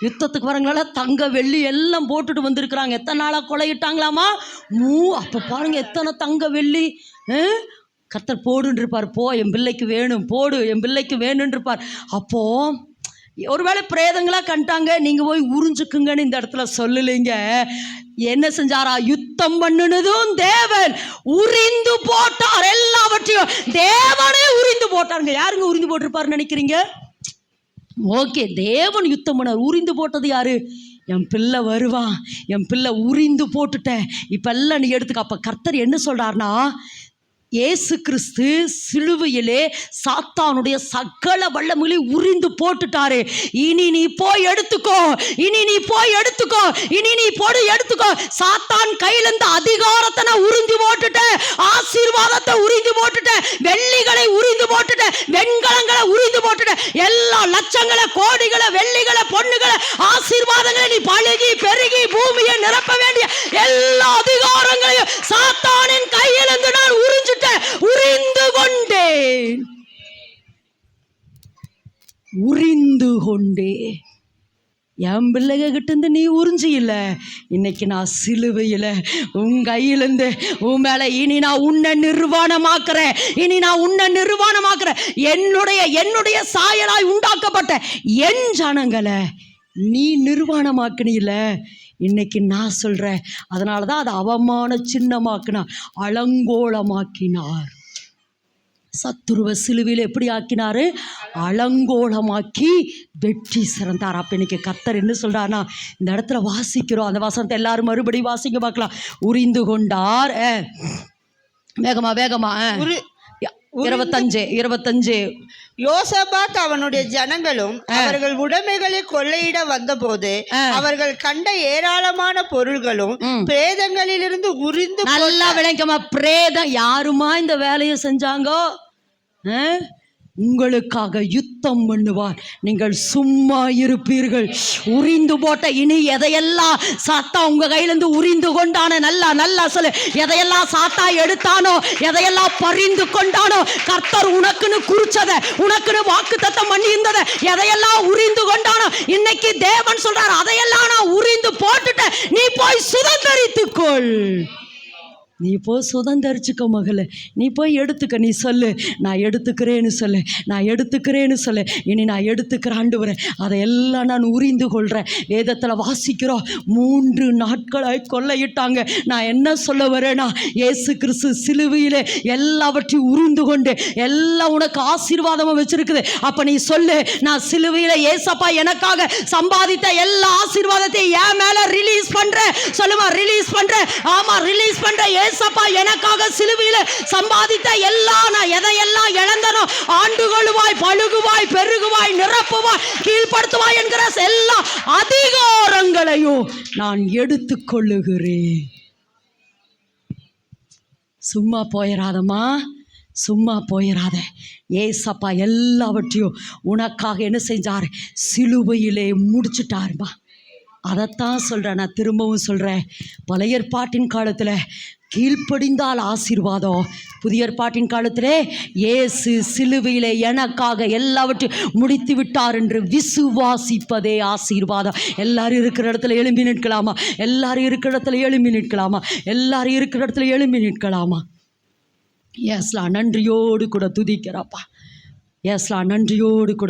யுத்தத்துக்கு வரவங்களால தங்க வெள்ளி எல்லாம் போட்டுட்டு வந்திருக்கிறாங்க. எத்தனை நாளாக கொலையிட்டாங்களாமா? அப்போ பாருங்க எத்தனை தங்க வெள்ளி. கர்த்தர் போடுன்னு இருப்பார், போ என் பிள்ளைக்கு வேணும், போடு என் பிள்ளைக்கு வேணும்னு இருப்பார். அப்போ ஒருவேளை பிரேதங்களா கண்டாங்க, நீங்க போய் உறிஞ்சுக்குங்கன்னு இந்த இடத்துல சொல்லலைங்க. என்ன செஞ்சாரா? யுத்தம் பண்ணுனதும் தேவன் உரிந்து போட்டார். எல்லாவற்றையும் தேவனே உரிந்து போட்டாருங்க. யாருங்க உரிந்து போட்டிருப்பாருன்னு நினைக்கிறீங்க? ஓகே, தேவன் யுத்தம் பண்ணார். உரிந்து போட்டது யாரு? என் பிள்ளை வருவான், என் பிள்ளை உரிந்து போட்டுட்டேன், இப்பெல்லாம் நீ எடுத்துக்க. அப்ப கர்த்தர் என்ன சொல்றாருன்னா, இயேசு கிறிஸ்து சிலுவையிலே சாத்தானுடைய சகல வல்லமைகளை உரிந்து போட்டுட்டாரு. இனி நீ போய் எடுத்துக்கோ. சாத்தான் கையில இருந்த அதிகாரத்தை நான் உரிந்து போட்டுட்டேன், ஆசீர்வாதத்தை உரிந்து போட்டுட்டேன், வெள்ளிகளை உரிந்து போட்டுட்டேன், வெண்கலங்களை உரிந்து போட்டுட்டேன், எல்லா லட்சங்களை, கோடிகளை, வெள்ளிகளை, பொண்ணுகளை, ஆசீர்வாதங்களை நீ பழகி பெருகி பூமியை நிரப்ப வேண்டிய எல்லா அதிகாரங்களையும் சாத்தானின் கையிலிருந்து நான் உறிந்து கொண்டேன். என் பிள்ளைகிட்ட இருந்து நீ உறிஞ்சி இல்லை, இன்னைக்கு நான் சிலுவையில் உன் கையிலேருந்து உன் மேலே இனி நான் உன்னை நிர்வாணமாக்குறேன், இனி நான் உன்னை நிர்வாணமாக்குறேன். என்னுடைய சாயலாய் உண்டாக்கப்பட்ட என் ஜனங்களை நீ நிர்வாணமாக்குனீல, இன்னைக்கு நான் சொல்கிறேன். அதனால தான் அதை அவமான சின்னமாக்கினார், அலங்கோலமாக்கினார். சத்துருவ சிலுவையில் எப்படி ஆக்கினாரு? அலங்கோலமாக்கி வெற்றி சிறந்தார். அப்போ இன்னைக்கு கர்த்தர் என்ன சொல்றாருன்னா, இந்த இடத்துல வாசிக்கிறோம், அந்த வசனத்தை எல்லாரும் மறுபடியும் வாசிக்க பார்க்கலாம். உரிந்து கொண்டார். வேகமா 25 யோசபாத் அவனுடைய ஜனங்களும் அவர்கள் உடைமைகளை கொள்ளையிட வந்தபோது அவர்கள் கண்ட ஏராளமான பொருள்களும் பிரேதங்களிலிருந்து உரிந்து. நல்லா விளங்கமா, பிரேதம் யாருமா இந்த வேலையை செஞ்சாங்கோ? உங்களுக்காக யுத்தம் பண்ணுவார், நீங்கள் சும்மா இருப்பீர்கள். உரிந்து போட்ட இனி எதையெல்லாம் சாத்தா உங்க கையிலிருந்து உரிந்து கொண்டானோ, நல்லா சொல்லு, எதையெல்லாம் சாத்தா எடுத்தானோ, எதையெல்லாம் பறிந்து கொண்டானோ, கர்த்தர் உனக்குன்னு குறிச்சதை, உனக்குன்னு வாக்குத்தத்தம் பண்ணி இருந்ததை எதையெல்லாம் உரிந்து கொண்டானோ, இன்னைக்கு தேவன் சொல்றார், அதையெல்லாம் நான் உரிந்து போட்டுட்டேன், நீ போய் சுதந்தரித்துக்கொள். நீ போய் சுதந்தரிச்சுக்க மகளே, நீ போய் எடுத்துக்க. நீ சொல்லு, நான் எடுத்துக்கிறேன்னு சொல்லு, நான் எடுத்துக்கிறேன்னு சொல்லு. இனி நான் எடுத்துக்கிறேன் ஆண்டவரே, அதையெல்லாம் நான் உரிந்து கொள்கிறேன். வேதத்தில் வாசிக்கிறோம், 3 நாட்களாய் கொள்ளையிட்டாங்க. நான் என்ன சொல்ல வரேன்னா, இயேசு கிறிஸ்து சிலுவையிலே எல்லாவற்றையும் உரிந்து கொண்டு எல்லாம் உனக்கு ஆசீர்வாதமாக வச்சிருக்குது. அப்போ நீ சொல்லு, நான் சிலுவையில் ஏசப்பா எனக்காக சம்பாதித்த எல்லா ஆசீர்வாதத்தையும் என் மேலே ரிலீஸ் பண்ணுறேன். சொல்லுமா, ரிலீஸ் பண்ணுறேன். ஆமாம், ரிலீஸ் பண்ணுறேன். ஏசப்பா எனக்காக சிலுவையில் சம்பாதித்த எல்லாம், நான் எதையெல்லாம் இழந்தனோ, ஆண்டுகளுவாய், பழுகுவாய், பெருகுவாய், நிரப்புவாய், கீழ்ப்படுத்துவாய் என்கிற எல்லா அதிகாரங்களையும் நான் எடுத்துக்கொள்ளுகிறேன். சும்மா போயிடாதம்மா, சும்மா போயிடாத. ஏசப்பா எல்லாவற்றையும் உனக்காக என்ன செஞ்சார்? சிலுவையிலே முடிச்சுட்டாருமா. அதைத்தான் சொல்கிறேன், நான் திரும்பவும் சொல்கிறேன். பழைய ஏற்பாட்டின் காலத்தில் கீழ்ப்படிந்தால் ஆசீர்வாதம், புதிய ஏற்பாட்டின் காலத்திலே இயேசு சிலுவையிலே எனக்காக எல்லாவற்றையும் முடித்து விட்டார் என்று விசுவாசிப்பதே ஆசீர்வாதம். எல்லாரும் இருக்கிற இடத்துல எழும்பி நிற்கலாமா? எல்லாரும் இருக்கிற இடத்துல எழும்பி நிற்கலாமா? எல்லாரும் இருக்கிற இடத்துல எழும்பி நிற்கலாமா? ஏஸ்லா நன்றியோடு கூட துதிக்கிறப்பா, ஏஸ்லா நன்றியோடு கூட